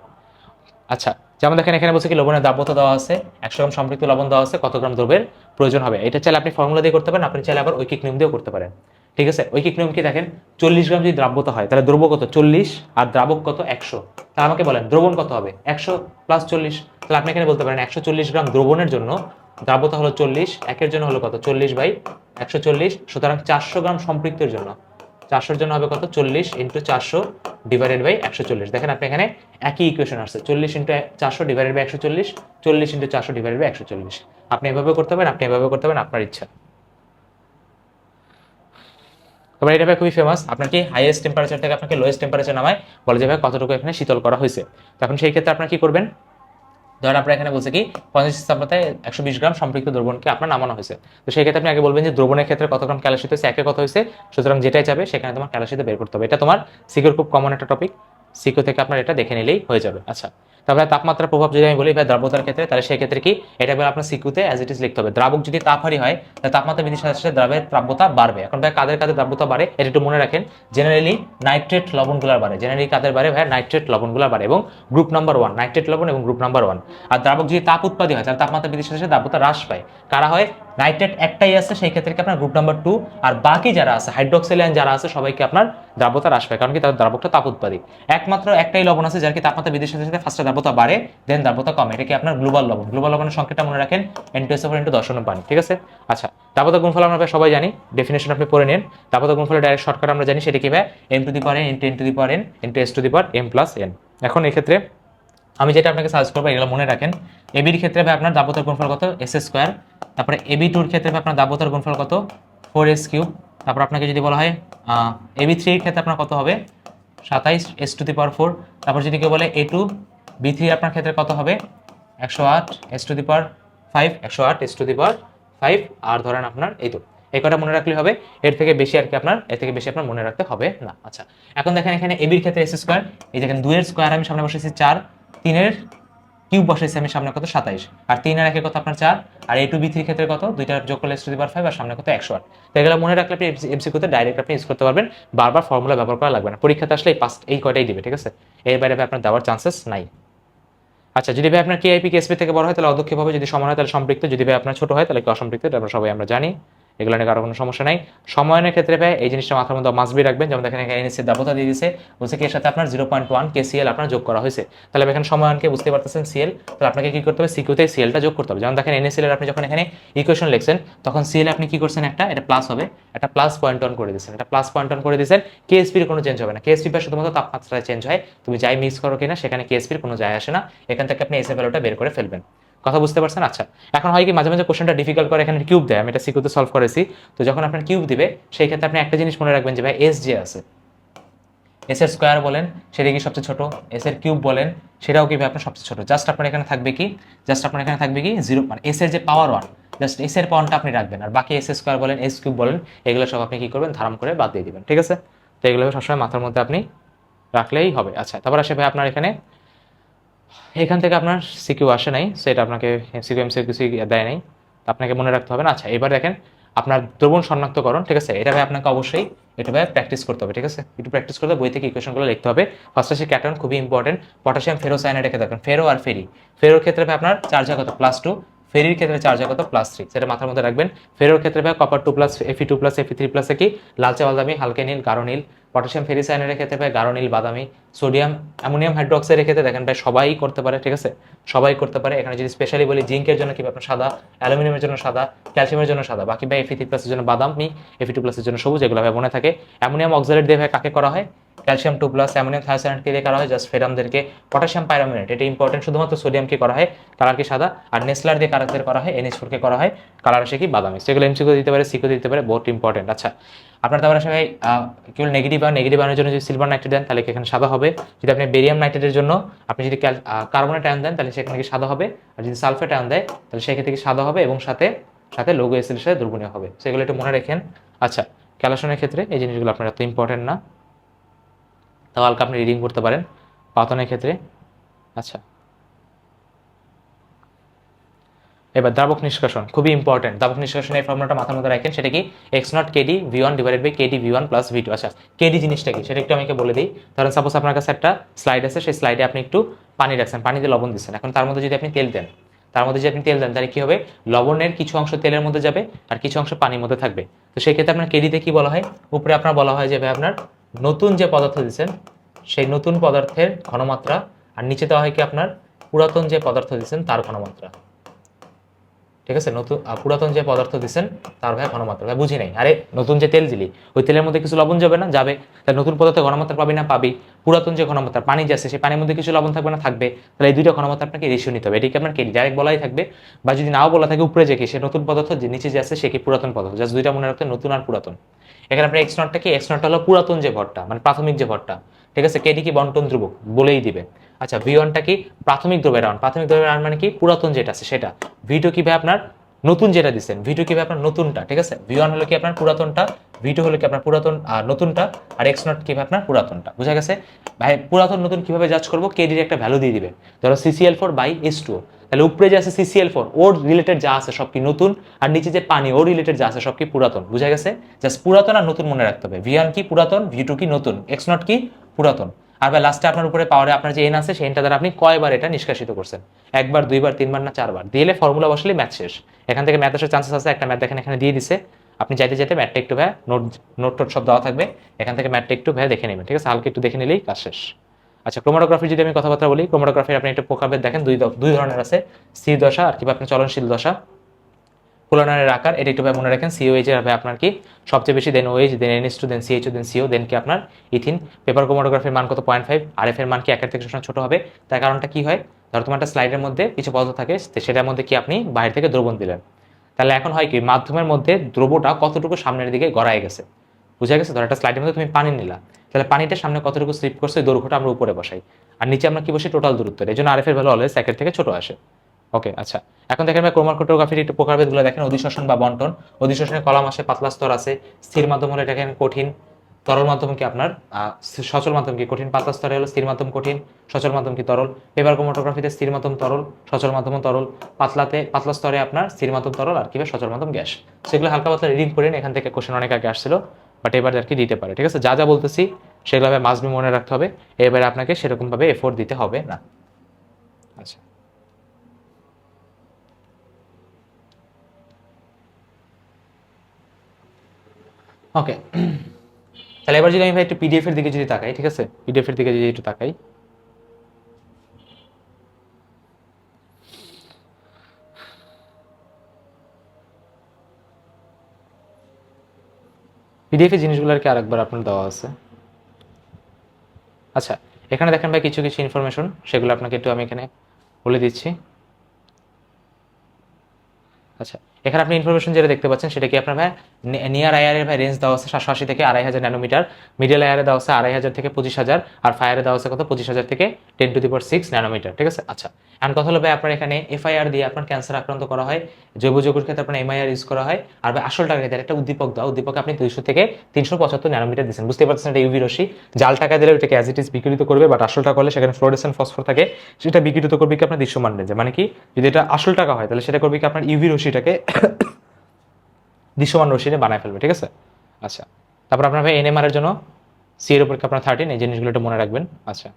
আচ্ছা, যেমন দেখেন এখানে বলছে কি লবণের দ্রাব্যতা দেওয়া আছে, 100 গ্রাম সম্পৃক্ত লবণ দেওয়া আছে, কত গ্রাম দ্রব্যের প্রয়োজন হবে। এটা চাইলে আপনি ফর্মুলা দিয়ে করতে পারেন, আপনি চাইলে আবার ঐকিক নিয়ম দিয়েও করতে পারেন, ঠিক আছে। ঐকিক নিয়ম কি দেখেন, 40 গ্রাম যদি দ্রাব্যতা হয় তাহলে দ্রব্য কত 40 আর দ্রাবক কত 100, তাহলে আমাকে বলেন দ্রবণ কত হবে 100 + 40। তাহলে আপনি এখানে বলতে পারেন 140 গ্রাম দ্রবণের জন্য দ্রাব্যতা হলো 40, একের জন্য হলো কত 40/140, সুতরাং 400 গ্রাম সম্পৃক্তের জন্য 400 জন্য হবে কত 40 × 400 ডিভাইডেড বাই 140। দেখেন আপনি এখানে একই ইকুয়েশন আসছে, 40 × 400 ডিভাইডেড বাই 140, 40 × 400 ডিভাইডেড বাই 140। আপনি এভাবে করতে পারেন, আপনার ইচ্ছা। তবে এটা ভাই খুবই ফেমাস, আপনার কি হাইয়েস্ট টেম্পারেচার থেকে আপনাকে লোয়েস্ট টেম্পারেচার নামায় বলে যে ভাই কতটুকু এখানে শীতল করা হয়েছে। তখন সেই ক্ষেত্রে আপনার কি করবেন, ধরেন আপনার এখানে বলছে কি 85 তাপমাত্রায় 120 গ্রাম সম্পৃক্ত দ্রবণকে আপনার নামানো হয়েছে। তো সেই ক্ষেত্রে আপনি আগে বলবেন যে দ্রবণের ক্ষেত্রে কত গ্রাম ক্যালসিয়াম হয়েছে, একে কত হয়েছে, সুতরাং যেটাই যাবে সেখানে তোমার ক্যালসিয়াম বের করতে হবে। এটা তোমার সিকিউর খুব কমন একটা টপিক, সিকিউ থেকে আপনার এটা দেখে নিলেই হয়ে যাবে। আচ্ছা, তারপরে তাপমাত্রার প্রভাব যদি আমি বলি ভাই দ্রাব্যতার ক্ষেত্রে, তাহলে সেই ক্ষেত্রে কি এটা আপনার সিকিউতে অ্যাজ ইট ইজ লিখতে হবে। দ্রাবক যদি তাপহারী হয় তাহলে তাপমাত্রা বৃদ্ধির সাথে সাথে দ্রাবের দ্রাব্যতা বাড়বে। এখন ভাই কাদের দ্রাব্যতা বাড়ে এটা একটু মনে রাখেন, জেনারেলি নাইট্রেট লবণগুলোর বাড়ে। জেনারেলি কাদের বাড়ে ভাই, নাইট্রেট লবণগুলোর বাড়ে, এবং গ্রুপ নাম্বার 1 নাইট্রেট লবণ এবং গ্রুপ নাম্বার 1। আর দ্রাবক যদি তাপ উৎপাদী হয় তাহলে তাপমাত্রা বৃদ্ধির সাথে সাথে দ্রাব্যতা হ্রাস পায়। কারা হয়, নাইট্রেট একটাই আছে, সেই ক্ষেত্রে কি আপনার গ্রুপ নাম্বার 2, আর বাকি যারা আছে হাইড্রোক্সিল আয়ন যারা আছে সবাইকে আপনার দ্রাব্যতা হ্রাস পায়, কারণ কি তার দ্রাবকটা তাপ উৎপাদী। একমাত্র একটাই লবণ আছে যার কি তাপমাত্রা বৃদ্ধির সাথে সাথে ফার্স্টে দ্রাব্যতা বাড়ে দেন দ্রাব্যতা কমে, এটা কি আপনার গ্লোবাল লবণ। গ্লোবাল লবণের সংকেতটা মনে রাখেন N2SO4 × 10 পানি, ঠিক আছে। আচ্ছা, দ্রাব্যতা গুণফল আমরা সবাই জানি, ডেফিনেশন আপনি পড়ে নিন। দ্রাব্যতা গুণফলের ডাইরেক্ট শর্টকাট আমরা জানি, সেটা কি ভাই m⁴ n × n × s⁴ m + n। এখন এই ক্ষেত্রে আমি যেটা আপনাকে সাজেস্ট করবো এগুলো মনে রাখেন। এবির ক্ষেত্রে ভাই আপনার দাবতার গুণফল কত, এস স্কোয়ার। তারপরে এবি টুর ক্ষেত্রে ভাই আপনার দাবতার গুণফল কত, 4s কিউব। তারপর আপনাকে যদি বলা হয় এবি থ্রির ক্ষেত্রে আপনার কত হবে, 27s⁴। তারপর যদি কেউ বলে এ টু বি থ্রি আপনার ক্ষেত্রে কত হবে, 108s⁵, 108s⁵। আর ধরেন আপনার এই তো এই কটা মনে রাখলে হবে, এর থেকে বেশি আর কি আপনার, এর থেকে বেশি আপনার মনে রাখতে হবে না। আচ্ছা, এখন দেখেন এখানে এবির ক্ষেত্রে এস স্কোয়ার, এই দেখেন 2 এর স্কোয়ার আমি সামনে বসেছি 4, 3 এর কিউব বসাইছি আমি সামনে কত 27, আর 3 আর 1 কত আপনার 4, আর এ টু বি থ্রির ক্ষেত্রে কত, দুইটা যোগ করলে s⁵, আর সামনে কত 108। তো এগুলো মনে রাখলে আপনি এমসিকিউতে ডাইরেক্ট আপনি ইউজ করতে পারবেন, বারবার ফর্মুলা ব্যবহার করা লাগবে না। পরীক্ষাতে আসলে এই কয়টাই দিবে, ঠিক আছে, এর বাইরে আপনার দেওয়ার চান্সেস নাই। আচ্ছা, যদি ভাই আপনার কেআইপি কেএসপি থেকে বড় হয় তাহলে অদক্ষেপ হবে, যদি সমান হয় তাহলে সম্পৃক্ত, যদি ভাই আপনার ছোট হয় তাহলে কি অসম্পৃক্ত, এটা আমরা সবাই জানি, এগুলো নিয়ে কারো কোনো সমস্যা নাই। সময়ের ক্ষেত্রে ভাই এই জিনিসটা মাথার মধ্যে মাসবি রাখবেন, যেমন দেখেন এখানে এনএসসি দাবতা দিয়ে দিয়েছে, বলছে কি এর সাথে আপনার 0.1 কেসিএল আপনার যোগ করা হয়েছে, তাহলে এখানে সময়নকে বুঝতে পারতেছেন সিএল, তাহলে আপনাকে কি করতে হবে, সিকিউতে সিএলটা যোগ করতে হবে। যেমন দেখেন এনএসসিএল আপনি যখন এখানে ইকুয়েশন লিখছেন তখন সিএল আপনি কি করছেন, একটা এটা প্লাস হবে, একটা প্লাস পয়েন্ট অন করে দিয়েছেন, এটা প্লাস পয়েন্ট অন করে দিয়েছেন। কেএসপির কোনো চেঞ্জ হবে না, কেএসপি শুধুমাত্র তাপমাত্রায় চেঞ্জ হয়, তুমি যাই মিক্স করো কিনা সেখানে কেএসপির কোনো যায় আসে না, এখান থেকে আপনি এসএ ভ্যালুটা বের করে ফেলবেন। কথা বুঝতে পারছেন? আচ্ছা, এখন হয় কি মাঝে মাঝে কোশ্চেনটা ডিফিকাল্ট করে, এখানে কিউব দেয়, আমি এটা সিকিউতে সলভ করেছি। তো যখন আপনার কিউব দিবে সেই ক্ষেত্রে আপনি একটা জিনিস মনে রাখবেন যে ভাই এস যে আছে, এস এর স্কোয়ার বলেন সেটা কি সবচেয়ে ছোট, এস এর কিউব বলেন সেটাও কি আপনার সবচেয়ে ছোট, জাস্ট আপনার এখানে থাকবে কি, জাস্ট আপনার এখানে থাকবে কি 0, মানে এস এর যে পাওয়ার 1, জাস্ট এস এর পাওয়ারটা আপনি রাখবেন, আর বাকি এস স্কোয়ার বলেন এস কিউব বলেন এগুলো সব আপনি কি করবেন, ধারণ করে বাদ দিয়ে দিবেন, ঠিক আছে। তো এগুলো সবসময় মাথার মধ্যে আপনি রাখলেই হবে। আচ্ছা, তারপর আসে ভাই আপনার এখান থেকে আপনার সিকিউ আসে নাই, সেটা আপনাকে সিকিউ এমসিকিউ কিছু দেয় নাই, আপনাকে মনে রাখতে হবে না। আচ্ছা, এবার দেখেন আপনার দ্রবণ শনাক্তকরণ, ঠিক আছে, এটা ভাই আপনাকে অবশ্যই এটা ভাই প্র্যাকটিস করতে হবে, ঠিক আছে, একটু প্র্যাকটিস করতে বই থেকে ইকুয়েশনগুলো লিখতে হবে। ফার্স্ট আসে ক্যাটায়ন, খুবই ইম্পর্টেন্ট, পটাশিয়াম ফেরোসায়ানাইড রেখে দেখেন, ফেরো আর ফেরি, ফেরোর ক্ষেত্রে ভাই আপনার চার্জ হয় কত, +2, ফেরির ক্ষেত্রে চার্জ হয় কত, +3, সেটা মাথার মধ্যে রাখবেন। ফেরোর ক্ষেত্রে ভাই copper 2 plus Fe2 plus Fe3 plus কি লালচে বাদামি হালকা নীল গাঢ় নীল, পটাশিয়াম ফেরিসায়ানাইডের ক্ষেত্রে ভাই গাঢ় নীল বাদামি, সোডিয়াম অ্যামোনিয়াম হাইড্রোক্সাইডের ক্ষেত্রে দেখেন ভাই সবাই করতে পারে, ঠিক আছে, সবাই করতে পারে। এখানে যদি স্পেশালি বলি জিঙ্কের জন্য কি আপনার সাদা, অ্যালুমিনিয়ামের জন্য সাদা, ক্যালসিয়ামের জন্য সাদা, বাকি ভাই Fe3+ জন্য বাদামি, Fe2+ জন্য সবুজ, এগুলো ভাই মনে থাকে। অ্যামোনিয়াম অক্সালেট দিয়ে ভাই কাকে করা হয়, ক্যালসিয়াম 2+, অ্যামোনিয়াম থায়োসায়ানেটকে দিয়ে করা হয় জাস্ট ফেরামদেরকে, পটাশিয়াম পাইরামিনেট এটা ইম্পর্টেন্ট, শুধুমাত্র সোডিয়ামকে করা হয় কালার কি সাদা, আর নেসলার দিয়ে কারাকদের করা হয় NH4 কে করা হয় কালার আসে কি বাদামি। সেগুলো এমসিকিউ দিতে পারে, সিকিউ দিতে পারে, বহুত ইম্পর্টেন্ট। আচ্ছা, আপনার তারপর আসে ভাই কেবল নেগেটিভ আর নেগেটিভ আয়নের জন্য যদি সিলভার নাইট্রেট দেন তাহলে এখানে সাদা হবে, যদি আপনি বেরিয়াম নাইট্রেটের জন্য আপনি যদি কার্বনেট আয়ন দেন তাহলে সেখানে কি সাদা হবে, আর যদি সালফেট আয়ন দেয় তাহলে সেক্ষেত্রে কি সাদা হবে, এবং সাথে সাথে লোগো এসিডের সাথে দ্রবণীয় হবে, সেগুলো একটু মনে রাখেন। আচ্ছা, ক্যালসিয়ামের ক্ষেত্রে এই জিনিসগুলো আপনার এত ইম্পর্টেন্ট না, তাও হালকা আপনি রিডিং করতে পারেন পাতনের ক্ষেত্রে। আচ্ছা, এবার দ্রাবক নিষ্কাশন খুবই ইম্পর্টেন্ট, দ্রাবক নিষ্কাশনের এই ফর্মুলাটা মাথার মধ্যে রাখেন, সেটা কি x0 KD V1 divided by KD V1 plus V2। আচ্ছা, KD জিনিসটা কি সেটা একটু আমাকে বলে দিই। ধরেন সাপোজ আপনার কাছে একটা স্লাইড আছে, সেই স্লাইডে আপনি একটু পানি রাখছেন, পানিতে লবণ দিচ্ছেন, এখন তার মধ্যে যদি আপনি তেল দেন, তার মধ্যে যদি আপনি তেল দেন তাহলে কি হবে, লবণের কিছু অংশ তেলের মধ্যে যাবে আর কিছু অংশ পানির মধ্যে থাকবে। তো সেই ক্ষেত্রে আপনার কেডিতে কি বলা হয়, উপরে আপনার বলা হয় যে ভাই আপনার নতুন যে পদার্থ দিচ্ছেন সেই নতুন পদার্থের ঘনমাত্রা, আর নিচে দেওয়া হয় কি আপনার পুরাতন যে পদার্থ দিচ্ছেন তার ঘনমাত্রা, ঠিক আছে, নতুন পুরাতন যে পদার্থ দিচ্ছেন তার ভাই ঘনমাত্রা। ভাই বুঝি নাই, আরে নতুন যে তেল দিলি ওই তেলের মধ্যে কিছু লবণ যাবে না, যাবে, তাহলে নতুন পদার্থ ঘনমাত্রা পাবি না, পাবি। পুরাতন যে ঘনমাত্রা পানি যাচ্ছে সেই পানির মধ্যে কিছু লবণ থাকবে না, থাকবে, তাহলে এই দুইটা ঘনমাত্রা আপনাকে রেশিও নিতে হবে, এটিকে আপনার কি ডাইরেক্ট বলাই থাকবে, বা যদি নাও বলা থাকে উপরে যে কি সে নতুন পদার্থ, যে নিচে যে আছে সে কি পুরাতন পদার্থ, জাস্ট দুইটা মনে রাখতে, নতুন আর পুরাতন। এখানে আপনার x0টা কি, x0টা হলো পুরাতন যে ভরটা, মানে প্রাথমিক যে ভরটা, ঠিক আছে, কেডি কি বন্টন ধ্রুবক বলেই দিবে। আচ্ছা, V1টা কি প্রাথমিক দ্রব্যের আয়ন, প্রাথমিক দ্রব্যের আয়ন মানে কি পুরাতন যেটা আছে সেটা। V2 কি ভাই আপনার নতুন যেটা দিচ্ছেন, V2 কি ভাই আপনার নতুনটা, ঠিক আছে, V1 হলো কি আপনার পুরাতনটা, V2 হলো কি আপনার পুরাতন নতুনটা, আর x0 কি ভাই আপনার পুরাতনটা। বুঝা গেছে ভাই? পুরাতন নতুন কিভাবে জাজ করবো, কেডির একটা ভ্যালু দিয়ে দিবে, ধরো CCl4/H2O, তাহলে উপরে যে আছে CCl4 ওর রিলেটেড যা আছে সব কি নতুন, আর নিচে যে পানি ওর রিলেটেড যা আছে সব কি পুরাতন। বুঝা গেছে? জাস্ট পুরাতন আর নতুন মনে রাখতে হবে, V1 কি পুরাতন, V2 কি নতুন, x0 কি পুরাতন। আর ভাই লাস্টে আপনার উপরে পাওয়ারে আপনার যে এন আছে সেই এনটা দ্বারা আপনি কয়বার এটা নিষ্কাশিত করছেন, একবার, দুইবার, তিনবার না চারবার, দিলে ফর্মুলা বসলে ম্যাথ শেষ। এখান থেকে ম্যাথ আসার চান্সেস আছে, একটা ম্যাথ দেখেন এখানে দিয়ে দিছে, আপনি যাইতে যেতে ম্যাথটা একটু ভাই নোট টোট সব দেওয়া থাকবে, এখান থেকে ম্যাথটা একটু ভাই দেখে নেবেন, ঠিক আছে, হালকা একটু দেখে নিলেই কাজ শেষ। আচ্ছা, ক্রোমাটোগ্রাফি যদি আমি কথাবার্তা বলি, ক্রোমাটোগ্রাফির আপনি একটা প্রকারভেদ দেখেন, দুই ধরনের আছে, স্থির দশা আর কিংবা আপনি চলনশীল দশা। পোলার আকার, এটা একটু ভাই মনে রাখেন। সিওএইচ এর হবে আপনার কি সবচেয়ে বেশি, দেন ওএইচ, দেন NH2, দেন CH2, দেন CO, দেন কি আপনার ইথিন। পেপার ক্রোমাটোগ্রাফির মান কত 0.5, RF এর মান কি 1 থেকে সবসময় ছোট হবে। তার কারণটা কি হয়, ধরো তোমার একটা স্লাইডের মধ্যে কিছু পদার্থ থাকে, সেটার মধ্যে কি আপনি বাইরে থেকে দ্রবণ দিলেন, তাহলে এখন হয় কি মাধ্যমের মধ্যে দ্রবটা কতটুকু সামনের দিকে গড়ায় গেছে, বুঝা গেছে। ধরো একটা স্লাইডের মধ্যে তুমি পানি নিলা, তাহলে পানিটা সামনে কতটুকু স্লিপ করছে ওই দৈর্ঘ্যটা আমরা উপরে বসাই, আর নিচে আমরা কি বসি টোটাল দূরত্ব। এই জন্য RF এর ভ্যালু অলওয়েজ 1 থেকে ছোট আসে। ওকে, আচ্ছা, এখন দেখেন ক্রোমাটোগ্রাফির একটু প্রকারভেদগুলো দেখেন। অধিশোষণ বা বন্টন, অধিশোষণের কলাম আসে, পাতলা স্তর আছে, স্থির মাধ্যম হলে দেখেন কঠিন, তরল মাধ্যম কি আপনার সচল মাধ্যম কি কঠিন, পাতলা স্তরে হলো স্থির মাধ্যম কঠিন, সচল মাধ্যম কি তরল। পেপার ক্রোমাটোগ্রাফিতে স্থির মাধ্যম তরল, সচল মাধ্যম তরল, পাতলা স্তরে আপনার স্থির মাধ্যম তরল, আর কি সচল মাধ্যম গ্যাস। সেগুলো হালকা পাতলা রিডিং করেন, এখান থেকে কোশ্চেন অনেক আগে আসছিল, বাট এবার আর কি দিতে পারে। ঠিক আছে, যা যা বলতেছি সেগুলো মাস্ট বি মনে রাখতে হবে, এবারে আপনাকে সেরকমভাবে এফোর্ট দিতে হবে না। আচ্ছা, ওকে, তাহলে এবার যদি আমি ভাই একটু পিডিএফ এর দিকে যদি তাকাই, ঠিক আছে, পিডিএফ এর দিকে যদি একটু তাকাই, পিডিএফ এর জিনিসগুলো আর কি আরেকবার আপনার দেওয়া আছে। আচ্ছা, এখানে দেখেন ভাই কিছু কিছু ইনফরমেশন, সেগুলো আপনাকে একটু আমি এখানে বলে দিচ্ছি। আচ্ছা, এখানে আপনি ইনফরমেশন যেটা দেখতে পাচ্ছেন সেটা কি আপনার ভাই নিয়ার আইআর এর ভাই রেঞ্জ দেওয়া আছে 780 থেকে 2500 ন্যানোমিটার, মিডল আইআরে দেওয়া আছে 2500 থেকে 25000, আর ফায়ারে দেওয়া আছে কত 25000 থেকে 10⁶ ন্যানোমিটার। ঠিক আছে, আচ্ছা, এখন কথা হলো ভাই আপনার এখানে এফআইআর দিয়ে আপনার ক্যান্সার আক্রান্ত করা হয়, জৈব যৌগের ক্ষেত্রে আপনার এমআইআর ইউজ করা হয়, আর ভাই আসল টাকা দিয়ে একটা উদ্দীপক দাও, উদ্দীপক আপনি 200 থেকে 375 ন্যানোমিটার দিচ্ছেন, বুঝতে পারছেন এটা ইউভি রশ্মি, জাল টাকা দিলে ওটাকে অ্যাজ ইট ইজ বিকৃত করবে, বাট আসল টাকা হলে সেখানে ফ্লোরেসেন্ট ফসফর থাকে, সেটা বিকৃত করবে কি আপনার দৃশ্যমান রেঞ্জে। মানে কি যদি এটা আসল টাকা হয় তাহলে সেটা করবে কি আপনার ইউভি রশ্মিটাকে দৃশ্যমান রশ্মিতে বানায় ফেলবে। ঠিক আছে, আচ্ছা, তারপর আপনার ভাই এনএমআর এর জন্য সি এর উপর আপনার 13, এই জিনিসগুলো একটু মনে রাখবেন। আচ্ছা,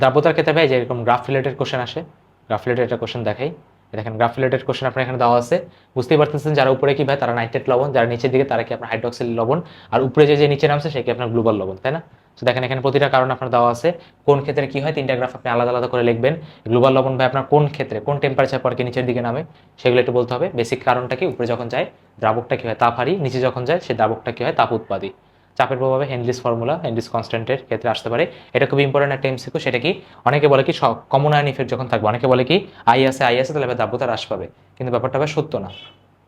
দ্রাব্যতার ক্ষেত্রে ভাই যেরকম গ্রাফ রিলেটেড কোশ্চেন আসে, গ্রাফ রিলেটেড একটা কোশ্চেন দেখাই, দেখেন গ্রাফ রিলেটেড কোশ্চেন আপনার এখানে দেওয়া আছে, বুঝতেই পারতেছেন যারা উপরে কি ভাই তারা নাইট্রেট লবণ, যারা নিচের দিকে তারা কি আপনার হাইড্রোক্সিল লবণ, আর উপরে যে নিচে নামছে সে কি আপনার গ্লোবাল লবণ, তাই না। তো দেখেন এখানে প্রতিটা কারণ আপনার দেওয়া আছে, কোন ক্ষেত্রে কি হয় 3টা গ্রাফ আপনি আলাদা আলাদা করে লিখবেন। গ্লোবাল লবণ ভাই আপনার কোন ক্ষেত্রে কোন টেম্পারেচার পর কি নিচের দিকে নামে সেগুলো একটু বলতে হবে। বেসিক কারণটা কি, উপরে যখন যায় দ্রাবকটা কি হয় তাপ হারি, নিচে যখন যায় সেই দ্রাবকটা কি হয় তাপ উৎপাদী। চাপের প্রভাবে হেনরিস ফর্মুলা, হেনরিস কনস্ট্যান্টের ক্ষেত্রে আসতে পারে, এটা খুব ইম্পর্টেন্ট একটা এমসিকিউ। সেটা কি অনেকে বলে কি কমন আয়ন ইফেক্ট যখন থাকবে, অনেকে বলে কি আই আছে তাহলে দ্রাব্যতা হ্রাস পাবে, কিন্তু ব্যাপারটা ভাই সত্য না,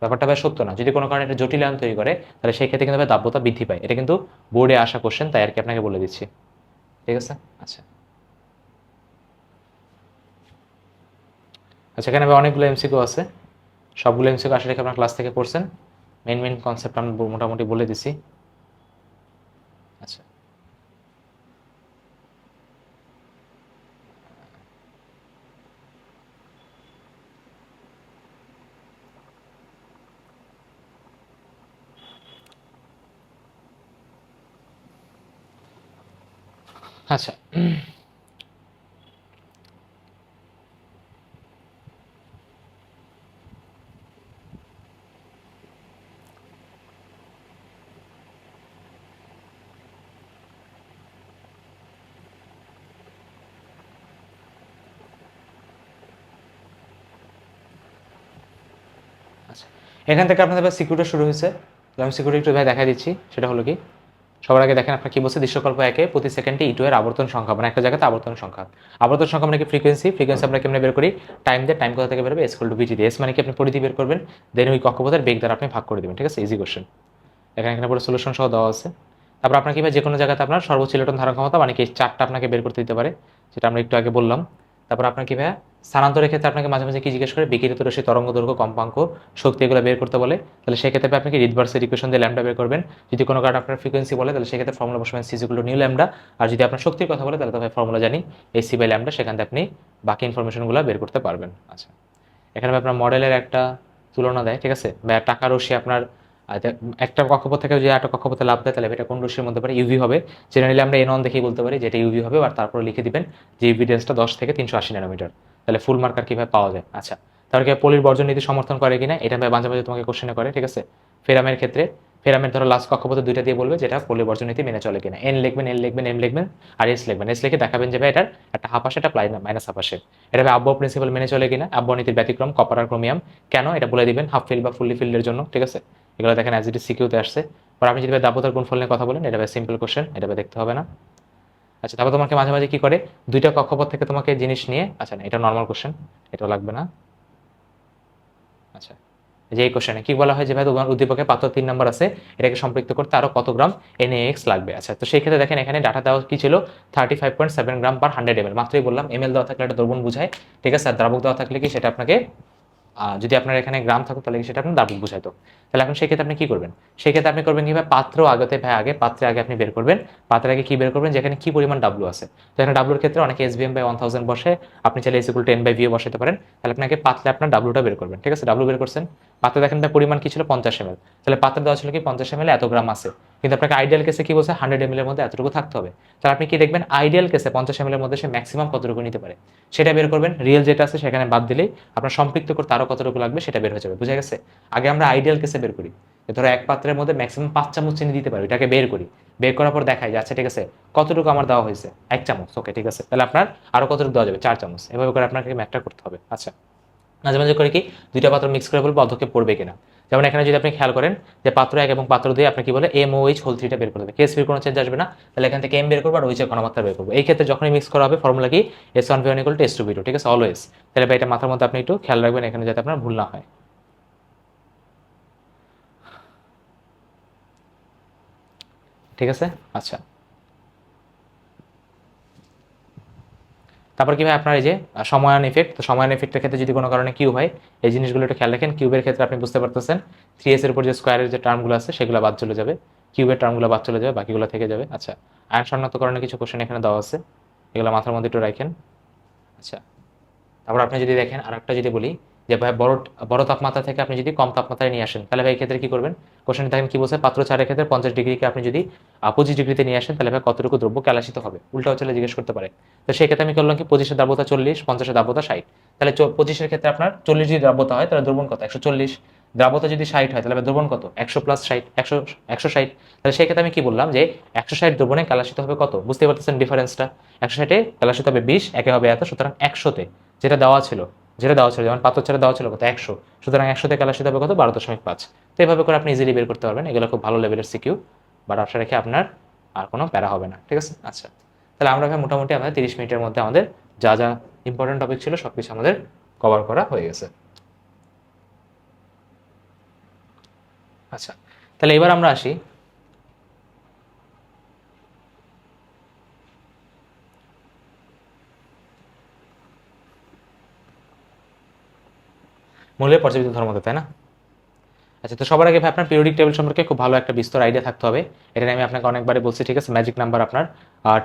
ব্যাপারটা ভাই সত্য না। যদি কোনো কারণে একটা জটিল আয়ন তৈরি করে তাহলে সেই ক্ষেত্রে কিন্তু ভাই দ্রাব্যতা বৃদ্ধি পায়, এটা কিন্তু বোর্ডে আসা কোশ্চেন, তাই আর কি আপনাকে বলে দিচ্ছি। ঠিক আছে, আচ্ছা, আচ্ছা, এখানে ভাই অনেকগুলো এমসিকিউ আছে, সবগুলো এমসিকিউ আসলে আপনার ক্লাস থেকে পড়ছেন, মেন মেন কনসেপ্ট আমি মোটামুটি বলে দিছি। আচ্ছা, আচ্ছা, আচ্ছা, এখান থেকে আপনাদের ভাই সিকিউরিটি শুরু হয়েছে, তো আমি সিকিউরিটি একটু ভাই দেখা দিচ্ছি। সেটা হলো কি, সবার আগে দেখেন আপনার কি বলছে, দৃশ্যকল্প একে প্রতি সেকেন্ডে ইটু এর আবর্তন সংখ্যা, মানে একটা জায়গাতে আবর্তন সংখ্যা, আবর্তন সংখ্যা মানে কি ফ্রিকোয়েন্সি, ফ্রিকোয়েন্সি আমরা কেমনে বের করি, টাইম দিয়ে, টাইম কোথা থেকে বেরোবে, এস ইকুয়াল টু ভিটি দিয়ে, এস মানে কি আপনি পরিধি বের করবেন, দেন ওই কক্ষপথের বেগ দ্বারা আপনি ভাগ করে দেবেন। ঠিক আছে, ইজি কোশ্চেন, এখানে এখানে পুরো সলিউশন সহ দেওয়া আছে। তারপর আপনার কি ভাই যে কোনো জায়গাতে আপনার সর্বোচ্চ ইলেকট্রন ধারণ ক্ষমতা মানে কি চারটা আপনাকে বের করতে দিতে পারে, যেটা আমরা একটু আগে বললাম। তারপর আপনার কি ভাইয়া স্থানান্তরের ক্ষেত্রে আপনাকে মাঝে মাঝে কি জিজ্ঞেস করে, বিকিরিত রশ্মি তরঙ্গ দৈর্ঘ্য কম্পাঙ্ক শক্তি এগুলো বের করতে বলে, তাহলে সেক্ষেত্রে আপনি কি রিডবার্সের ইকুয়েশন দিয়ে ল্যাম্ডা বের করবেন। যদি কোনো কারণে আপনার ফ্রিকোয়েন্সি বলে তাহলে সেক্ষেত্রে ফর্মুলা বসাবেন C equal to new lambda, আর যদি আপনার শক্তির কথা বলে তাহলে তো ভাই ফর্মুলা জানি এই সি বাই ল্যাম্ডা, সেখান থেকে আপনি বাকি ইনফরমেশনগুলো বের করতে পারবেন। আচ্ছা, এখানে আপনার মডেলের একটা তুলনা দেয়, ঠিক আছে, বা টাকা রশ্মি আপনার একটা কক্ষপথ থেকে যদি একটা কক্ষপথে লাভ দেয় তাহলে এটা কোন রশ্মির মধ্যে পারে, ইউভি হবে। জেনারেলি আমরা এন দেখেই বলতে পারি যেটা ইউভি হবে, আর তারপরে লিখে দিবেন যে ইভিডেন্সটা 10 থেকে 380 ন্যানোমিটার, তাহলে ফুল মার্কার কিভাবে পাওয়া যায়। আচ্ছা, তাহলে কি পলির বর্জন নীতি সমর্থন করে কিনা, এটা ভাই মাঝে মাঝে তোমাকে কোশ্চেনে করে। ঠিক আছে, ফেরামের ক্ষেত্রে ফেরামের ধরো লাস্ট কক্ষপথে দুইটা দিয়ে বলবে যেটা পলির বর্জন নীতি মেনে চলে কিনা, এন লিখবেন, এল লিখবেন, এম লিখবেন, আর এস লিখবেন, এস লিখে দেখাবেন যে ভাই এটার একটা হাফ আসে, একটা মাইনাস হাফ আসে। এটা আবহাওয়া প্রিন্সিপাল মেনে চলে কিনা, আবহাওয়া নীতির ব্যতিক্রম কপার আর ক্রোমিয়াম কেন এটা বলে দিবেন, হাফ ফিল বা ফুললি ফিল্ডের জন্য, ঠিক আছে। এগুলো দেখেন অ্যাজ ইট ইজ সিকিউতে আসছে। পর আপনি যদি দাব্যতার গুণফল নিয়ে কথা বলেন, এটা সিম্পল কোশ্চেন, এটা দেখতে হবে না। আচ্ছা, তারপর তোমাকে মাঝে মাঝে কি করে, দুইটা কক্ষপথ থেকে তোমাকে জিনিস নিয়ে, আচ্ছা না এটা নর্মাল কোশ্চেন, এটাও লাগবে না। আচ্ছা, যে এই কোশ্চেনে কি বলা হয় যে ভাই তোমার উদ্দীপকে পাত্র 3 নম্বর আছে, এটাকে সম্পৃক্ত করতে আরো কত গ্রাম NaOH লাগবে। আচ্ছা, তো সেই ক্ষেত্রে দেখেন এখানে ডাটা দেওয়া কি ছিল, 35.7 গ্রাম পার 100 ml। মাত্রই বললাম ml দেওয়া থাকলে এটা দ্রবণ বুঝায়, ঠিক আছে। আর দ্রাবক দেওয়া থাকলে কি সেটা আপনাকে যদি আপনার এখানে গ্রাম থাকতো তাহলে সেটা আপনার দ্রাবক বুঝাইতো। তাহলে এখন সেক্ষেত্রে আপনি কি করবেন, সেক্ষেত্রে আপনি করবেন কিভাবে, পাত্র আগতে ভাই আগে পাত্রে আগে আপনি বের করবেন, পাত্রের আগে কি বের করবেন, যেখানে কি পরিমাণ ডাব্লু আছে। তো এখানে ডাব্লুর ক্ষেত্রে অনেকে SVM/1000 বসে, আপনি চাইলে S=10/V বসাতে পারেন। তাহলে আপনাকে পাত্রে আপনার ডাব্লুটা বের করবেন, ঠিক আছে। ডাব্লু বের করছেন, পাত্রে দেখেন ভাই পরিমাণ কি ছিল 50 ml, তাহলে পাত্রে দেওয়া ছিল কি 50 ml এত গ্রাম আছে, কিন্তু আপনাকে আইডিয়াল কেসে কি বলছে 100 ml এর মধ্যে এতটুকু থাকতে হবে। তাহলে আপনি কি দেখবেন আইডিয়াল কেসে 50 ml এর মধ্যে সে ম্যাক্সিমাম কতটুকু নিতে পারে সেটা বের করবেন, রিয়েল যেটা আছে সেখানে বাদ দিলেই আপনার সম্পৃক্ত করতে আরো কতটুকু লাগবে সেটা বের হয়ে যাবে, বুঝা গেছে। আগে আমরা আইডিয়াল কেসে বের করি, ধরো এক পাত্রের মধ্যে ম্যাক্সিমাম 5 চামচ চিনি দিতে পারি, এটাকে বের করি, বের করার পর দেখাই যে আচ্ছা ঠিক আছে কতটুকু আমার দেওয়া হয়েছে 1 চামচ, ওকে ঠিক আছে, তাহলে আপনার আরো কতটুকু দেওয়া যাবে 4 চামচ, এভাবে করে আপনাকে ম্যাথটা করতে হবে। আচ্ছা, মাঝে মাঝে করে কি দুইটা পাত্র মিক্স করে বলবো অধ্যক্ষে পড়বে কিনা। যেমন এখানে যদি আপনি খেয়াল করেন যে পাত্র 1 এবং পাত্র 2 আপনি কি বলে MOH3 বের করে দেবে, কেস ফির কোনো চেঞ্জ আসবে না, তাহলে এখান থেকে M বের করবো আর OH এর ঘনমাত্রা বের করবো। এই ক্ষেত্রে যখনই মিক্স করা হবে ফর্মুলা কি S1V1 = S2V2, ঠিক আছে, অলওয়েজ। তাহলে ভাই এটা মাথার মধ্যে আপনি একটু খেয়াল রাখবেন এখানে যাতে আপনার ভুল না হয়, ঠিক আছে। আচ্ছা, তারপর কি ভাই আপনার এই যে সমায়ন ইফেক্ট, তো সমায়ন ইফেক্টের ক্ষেত্রে যদি কোনো কারণে কিউব হয়, এই জিনিসগুলো একটু খেয়াল রাখেন। কিউবের ক্ষেত্রে আপনি বুঝতে পারতেছেন 3s এর উপর যে স্কোয়ারের যে টার্মগুলো আছে সেগুলো বাদ চলে যাবে, কিউবের টার্মগুলো বাদ চলে যাবে, বাকিগুলো থেকে যাবে। আচ্ছা, আয়ন শনাক্তকরণের কিছু কোশ্চেন এখানে দেওয়া আছে, এগুলো মাথার মধ্যে একটু রাখেন। আচ্ছা, তারপর আপনি যদি দেখেন আরেকটা যদি বলি যে ভাই বড় বড় তাপমাত্রা থেকে আপনি যদি কম তাপমাত্রায় নিয়ে আসেন, তাহলে ভাই এই ক্ষেত্রে কি করবেন, কোশ্চেন দেখেন কি বলছে, পাত্র 4 এর ক্ষেত্রে 50 ডিগ্রিকে আপনি যদি 25 ডিগ্রিতে নিয়ে আসেন তাহলে ভাই কতটুকু দ্রব্য কালাসিত হবে, উল্টাও চলে জিজ্ঞেস করতে পারে। তো সেই ক্ষেত্রে আমি করলাম কি 25 এর দ্রাব্যতা 40, 50 এর দ্রাব্যতা 60, তাহলে 25 এর ক্ষেত্রে আপনার 40 যদি দ্রাব্যতা হয় তাহলে দ্রবণ কত 140, দ্রাব্যতা যদি 60 হয় তাহলে দ্রবণ কত 100 + 60, 160। তাহলে সেই ক্ষেত্রে আমি কি বললাম যে 160 দ্রবণে কালাসিত হবে কত, বুঝতে পারতেছেন ডিফারেন্সটা, 160 এ কালাসিত হবে 20, একে হবে এত, সুতরাং 100তে যেটা দেওয়া ছিল, যেমন পাত্র ছেড়ে দেওয়া ছিল কত 100, সুতরাং 100তে কালাসিত হবে কত 12.5। তো এইভাবে করে আপনি ইজিলি বের করতে পারবেন, এগুলো খুব ভালো লেভেলের সিকিউ, বাট আশা রেখে আপনার আর কোনো প্যারা হবে না, ঠিক আছে। আচ্ছা, তাহলে আমরা মোটামুটি আমাদের 30 মিনিটের মধ্যে আমাদের যা যা ইম্পর্টেন্ট টপিক ছিল সবকিছু আমাদের কভার করা হয়ে গেছে। আচ্ছা, তাহলে এবার আমরা আসি মৌলের পর্যাবৃত্ত ধর্মতে, তাই না। আচ্ছা, তো সবার আগে ভাই আপনার পিরিয়ডিক টেবিল সম্পর্কে খুব ভালো একটা বিস্তর আইডিয়া থাকতে হবে, এটা আমি আপনাকে অনেকবারই বলছি, ঠিক আছে। ম্যাজিক নাম্বার আপনার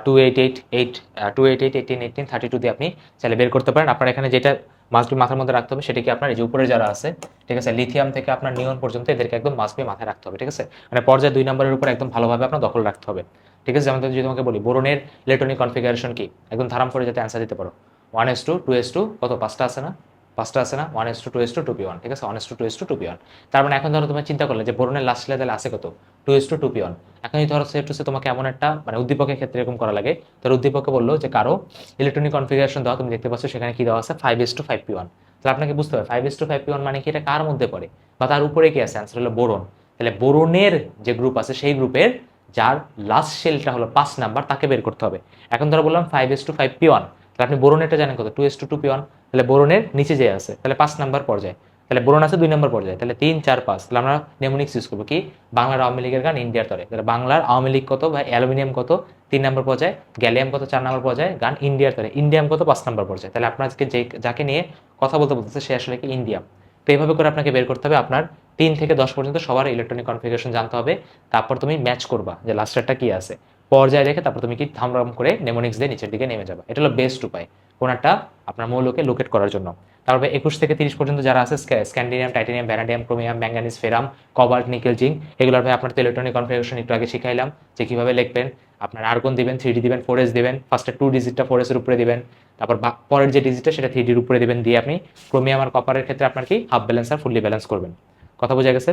288 দিয়ে আপনি চাইলে বের করতে পারেন। আপনার এখানে যেটা মাস্ট বি মাথার মধ্যে রাখতে হবে সেটা কি আপনার এই যে উপরে যারা আছে, ঠিক আছে, লিথিয়াম থেকে আপনার নিয়ন পর্যন্ত এদেরকে একদম মাস্ট বি মাথায় রাখতে হবে, ঠিক আছে। মানে পর্যায়ে 2 নম্বরের উপর একদম ভালোভাবে আপনার দখল রাখতে হবে, ঠিক আছে। যেমন যদি তোমাকে বলি বোরনের ইলেকট্রনিক কনফিগারেশন কি, একদম ধারাম করে যাতে অ্যান্সার দিতে পারো, 1s2 2s2 কত 5টা আছে না, 5টা আছে না, 1s2 2s2 2p1, ঠিক আছে, 1s2 2s2 2p1। তার মানে এখন ধরো তুমি চিন্তা করলে যে বোরনের লাস্ট লেভেল আছে কত 2s2 2p1। এখন যদি ধরো সেট হচ্ছে তোমাকে এমন একটা মানে উদ্দীপকের ক্ষেত্রে এরকম করা লাগে, তার উদ্দীপকে বললো যে কারো ইলেকট্রনিক কনফিগারেশন দেওয়া, তুমি দেখতে পাচ্ছ সেখানে কি দেওয়া আছে 5s2 5p1। তাহলে আপনাকে বুঝতে হবে 5s2 5p1 মানে কি, এটা কার মধ্যে পড়ে বা তার উপরে কি আছে, অ্যান্সার হলো বোরন। তাহলে বোরনের যে গ্রুপ আছে সেই গ্রুপের যার লাস্ট শেলটা হলো 5 নাম্বার তাকে বের করতে হবে। এখন ধরো বললাম 5s2 5p1, তাহলে আপনি বোরনেরটা জানেন কত 2s2 2p1, তাহলে বোরনের নিচে যে আছে তাহলে 5 নাম্বার পর্যায়ে, তাহলে বোরন আছে 2 নম্বর পর্যায়ে, তাহলে 3 4 5, তাহলে আমরা নেমোনিক্স ইউজ করবো কি বাংলার আওয়ামী লীগের গান ইন্ডিয়ার তরে, তাহলে বাংলার আওয়ামী লীগ কত বা অ্যালুমিনিয়াম কত 3 নম্বর পর্যায়ে, গ্যালিয়াম কত 4 নম্বর পর্যায়ে, গান ইন্ডিয়ার তরে, ইন্ডিয়াম কত 5 নম্বর পর্যায়ে। তাহলে আপনার আজকে যে যাকে নিয়ে কথা বলতেছে সে আসলে কি ইন্ডিয়াম। তো এইভাবে করে আপনাকে বের করতে হবে, আপনার 3 থেকে 10 পর্যন্ত সবার ইলেকট্রনিক কনফিগারেশন জানতে হবে, তারপর তুমি ম্যাচ করবা যে লাস্টেরটা কি আছে পর্যায়ে রেখে, তারপর তুমি কি থামরাম করে নেমোনিক্স দিয়ে নিচের দিকে নেমে যাবে। এটা হলো বেস্ট উপায় কোন একটা আপনার মৌলকে লোকেট করার জন্য। তারপরে 21 থেকে 30 পর্যন্ত যারা আছে scandium, titanium, vanadium, chromium, manganese, ferrum, cobalt, nickel, zinc, এগুলোর ভাই আপনার তো ইলেকট্রনিক কনফিগারেশন একটু আগে শিখাইলাম যে কিভাবে লিখবেন। আপনার আর্গন দিবেন, 3D দিবেন, 4s দিবেন, ফার্স্টে 2 ডিজিটটা 4s এর উপরে দিবেন, তারপর পরের যে ডিজিটটা সেটা 3D এর উপরে দিবেন, দিয়ে আপনি ক্রোমিয়াম আর কপারের ক্ষেত্রে আপনার কি হাফ ব্যালেন্স আর ফুললি ব্যালেন্স করবেন। কথা বোঝা গেছে?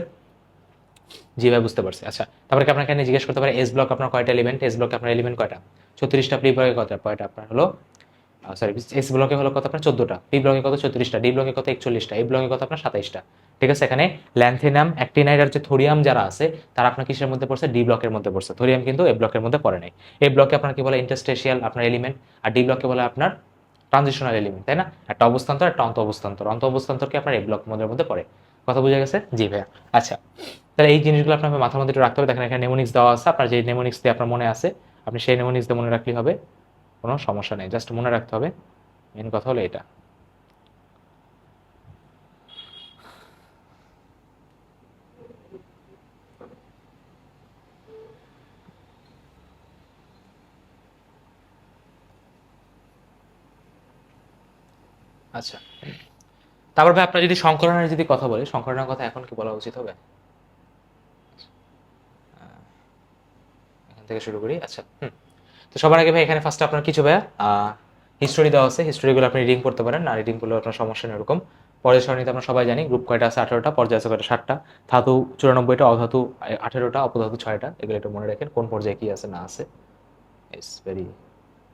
জি ভাই বুঝতে পারছি। আচ্ছা, তারপরে কি আপনাকে এখানে জিজ্ঞেস করতে পারে এস ব্লক আপনার কয়টা এলিমেন্ট, এস ব্লকে আপনার এলিমেন্ট কয়টা, 36টা, প্রি ব্লকে কয়টা আপনার হলো সরি এস ব্লকে হলো কত আপনার 14টা, পি ব্লকে কত 34টা, ডি ব্লকে কত 41টা, এই ব্লকে কত আপনার 27টা। ঠিক আছে, এখানে ল্যান্থেনাম অ্যাক্টিনাইড আর যে থোরিয়াম যারা আছে তারা আপনার কিসের মধ্যে পড়ছে, ডি ব্লকের মধ্যে পড়ছে। থোরিয়াম কিন্তু এ ব্লকের মধ্যে পড়ে নাই। এই ব্লকে আপনার কি বলে ইন্টারস্টেশিয়াল আপনার এলিমেন্ট, আর ডি ব্লকে বলে আপনার ট্রানজিশনাল এলিমেন্ট, তাই না? একটা অবস্থান্তর একটা অন্ত অবস্থান্তর, অন্ত অবস্থান্তরকে আপনার এই ব্লক মধ্যে পড়ে। কথা বোঝা গেছে? জি ভাইয়া। আচ্ছা, তাহলে এই জিনিসগুলো আপনার মাথার মধ্যে একটু রাখতে হবে। দেখেন এখানে নেমোনিক্স দেওয়া আছে, আপনার যে নেমোনিক্স দিয়ে আপনার মনে আছে আপনি সেই নেমোনিক্স দিয়ে মনে রাখলেই হবে, কোনো সমস্যা নেই, জাস্ট মনে রাখতে হবে। মেন কথা হলো এটা। আচ্ছা, তারপর ভাই আপনার যদি সংকলনের যদি কথা বলি, সংকলনের কথা এখন কি বলা উচিত হবে? এখান থেকে শুরু করি। আচ্ছা, তো সবার আগে ভাই এখানে ফার্স্টে আপনার কিছু ভাইয়া হিস্টোরি দেওয়া আছে, হিস্টোরিগুলো আপনি রিডিং করতে পারেন, না রিডিং করলে আপনার সমস্যা নেই এরকম। পর্যায় সারণীতে আমরা সবাই জানি গ্রুপ কয়টা আছে 18টা, পর্যায় আছে কয়টা 7টা, ধাতু 94টা, অধাতু 18টা, অপধাতু 6টা, এগুলো একটু মনে রাখেন কোন পর্যায়ে কি আছে না আছে। It's very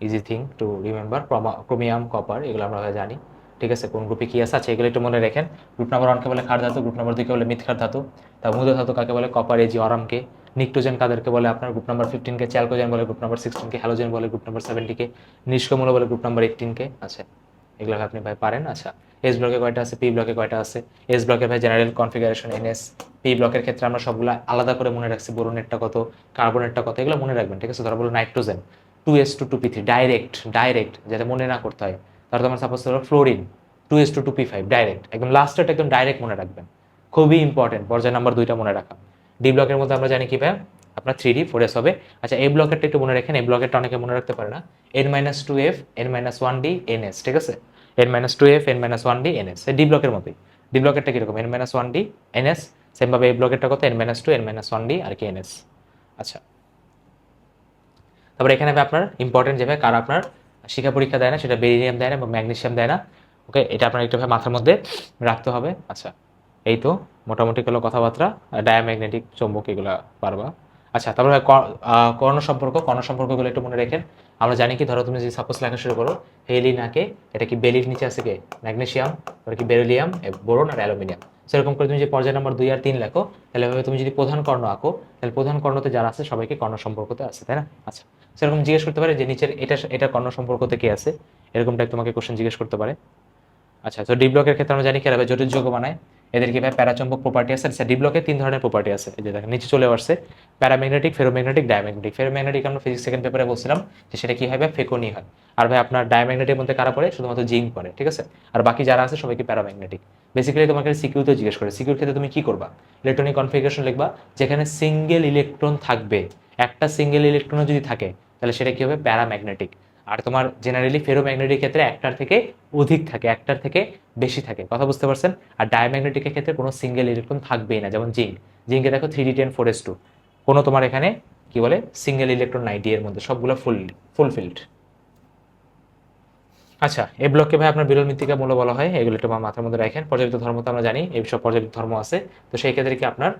easy thing to remember. Chromium, copper এগুলো আমরা জানি। ঠিক আছে, কোন গ্রুপে কি আছে, আচ্ছা এগুলো একটু মনে রাখেন। গ্রুপ নাম্বার 1কে বলে ক্ষার ধাতু, গ্রুপ নাম্বার 2কে বলে মৃৎক্ষার ধাতু, তার মূল ধাতু কাকে বলে, কপার, এজি, অরামকে। নিক্টোজেন কাদেরকে বলে আপনার, গ্রুপ নাম্বার 15কে চ্যালকোজেন বলে, গ্রুপ নাম্বার 16কে হ্যালোজেন বলে, গ্রুপ নাম্বার 17কে নিষ্ক্রিয়মূল বলে, গ্রুপ নাম্বার 18কে। আচ্ছা, এগুলো আপনি ভাই পারেন। আচ্ছা, এস ব্লকে কয়টা আছে, পি ব্লকে কয়টা আছে? এস ব্লকে ভাই জেনারেল কনফিগারেশন এনএস। পি ব্লকের ক্ষেত্রে আমরা সবগুলো আলাদা করে মনে রাখছি, বোরনেরটা কত, কার্বনেরটা কত, এগুলো মনে রাখবেন। ঠিক আছে, ধরো বলো nitrogen 2s2 2p3, direct direct, যাতে মনে না করতে হয়। তাহলে তোমার সাপোজ হলো ফ্লোরিন 2s2 2p5, ডাইরেক্ট, একদম লাস্টেরটা একদম ডাইরেক্ট মনে রাখবেন। খুবই ইম্পর্টেন্ট পর্যায় নাম্বার 2টা মনে রাখা। ডি ব্লকের মধ্যে আমরা জানি কি ভাই আপনার 3d4s হবে। আচ্ছা, এই ব্লকেরটা একটু মনে রাখেন, এই ব্লকেরটা অনেকে মনে রাখতে পারে না। n-2f n-1d ns, ঠিক আছে, n-2f n-1d ns, ডি ব্লকের মতোই। ডি ব্লকেরটা কিরকম, n-1d ns, সেম ভাবে এই ব্লকেরটা কত, n-2 n-1d আর কি ns। আচ্ছা, তারপরে এখানে আপনার ইম্পর্টেন্ট যেভাবে কার আপনার শিক্ষা পরীক্ষা দেয় না, সেটা বেরিলিয়াম দেয় না এবং ম্যাগনেসিয়াম দেয় না। ওকে, এটা আপনার একটু মাথার মধ্যে রাখতে হবে। আচ্ছা, এই তো মোটামুটি হলো কথাবার্তা। ডায়াম্যাগনেটিক চৌম্বক এগুলো পারবা। আচ্ছা, তারপরে কর্ণ সম্পর্ক, কর্ণ সম্পর্কগুলো একটু মনে রাখেন। আমরা জানি কি, ধরো তুমি যদি সাপোজ লেখা শুরু করো হেলিনাকে, এটা কি বেলির নিচে আছে কে, ম্যাগনেসিয়াম, তারপরে কি বেরিলিয়াম, বোরন আর অ্যালুমিনিয়াম। সেরকম করে তুমি যে পর্যায় নাম্বার 2 আর 3 লেখো, তাহলে এভাবে তুমি যদি প্রধান কর্ণ আঁকো, তাহলে প্রধান কর্ণতে যারা আছে সবাইকে কর্ণ সম্পর্কতে আছে, তাই না? আচ্ছা, সেরকম জিজ্ঞেস করতে পারে যে নিচের এটা এটা কর্ণ সম্পর্কতে কে আছে, এরকমটা তোমাকে কোশ্চেন জিজ্ঞেস করতে পারে। আচ্ছা, তো ডি ব্লকের ক্ষেত্রে আমরা জানি কি হবে, জটিল যৌগ বানায়, এদের কি ভাই প্যারাচম্বক প্রপার্টি আছে। আচ্ছা, ডি ব্লকে 3 ধরনের প্রপার্টি আছে, এই যে দেখেন নিচে চলে আসছে, প্যারাম্যাগনেটিক, ফেরোম্যাগনেটিক, ডায়াম্যাগনেটিক। ফেরোম্যাগনেটিক আমরা ফিজিক্স সেকেন্ড পেপারে বলছিলাম যে সেটা কি হয়, ফেকোনি হয়। আর ভাই আপনার ডায়াম্যাগনেটিক মধ্যে কারা পড়ে, শুধুমাত্র জিঙ্ক পড়ে। ঠিক আছে, আর বাকি যারা আছে সবাইকে প্যারাম্যাগনেটিক। বেসিক্যালি তোমাকে সিকিউতে জিজ্ঞেস করে, সিকিউর ক্ষেত্রে তুমি কি করবা, ইলেকট্রনিক কনফিগারেশন লিখবা, যেখানে সিঙ্গেল ইলেকট্রন থাকবে, একটা সিঙ্গেল ইলেকট্রন যদি থাকে তাহলে সেটা কি হবে, প্যারাম্যাগনেটিক। আর তোমার জেনারেলি ফেরোম্যাগনেটিক ক্ষেত্রে একটার থেকে অধিক থাকে, একটার থেকে বেশি থাকে, কথা বুঝতে পারছেন? আর ডায়াম্যাগনেটিকের ক্ষেত্রে কোনো সিঙ্গেল ইলেকট্রন থাকবেই না, যেমন জিঙ্ক, জিঙ্কে দেখো 3d10 4s2, কোনো তোমার এখানে কি বলে সিঙ্গেল ইলেকট্রন নাই ডি এর মধ্যে, সবগুলো ফুলফিল্ড। আচ্ছা, এই ব্লককে ভাই আপনার বিরল মৃত্তিকা মূল্য বলা হয়, এগুলো একটু মাথার মধ্যে রাখেন। পর্যাপ্ত ধর্ম তো আমরা জানি, এই সব পর্যাপ্ত ধর্ম আছে। তো সেই ক্ষেত্রে কি আপনার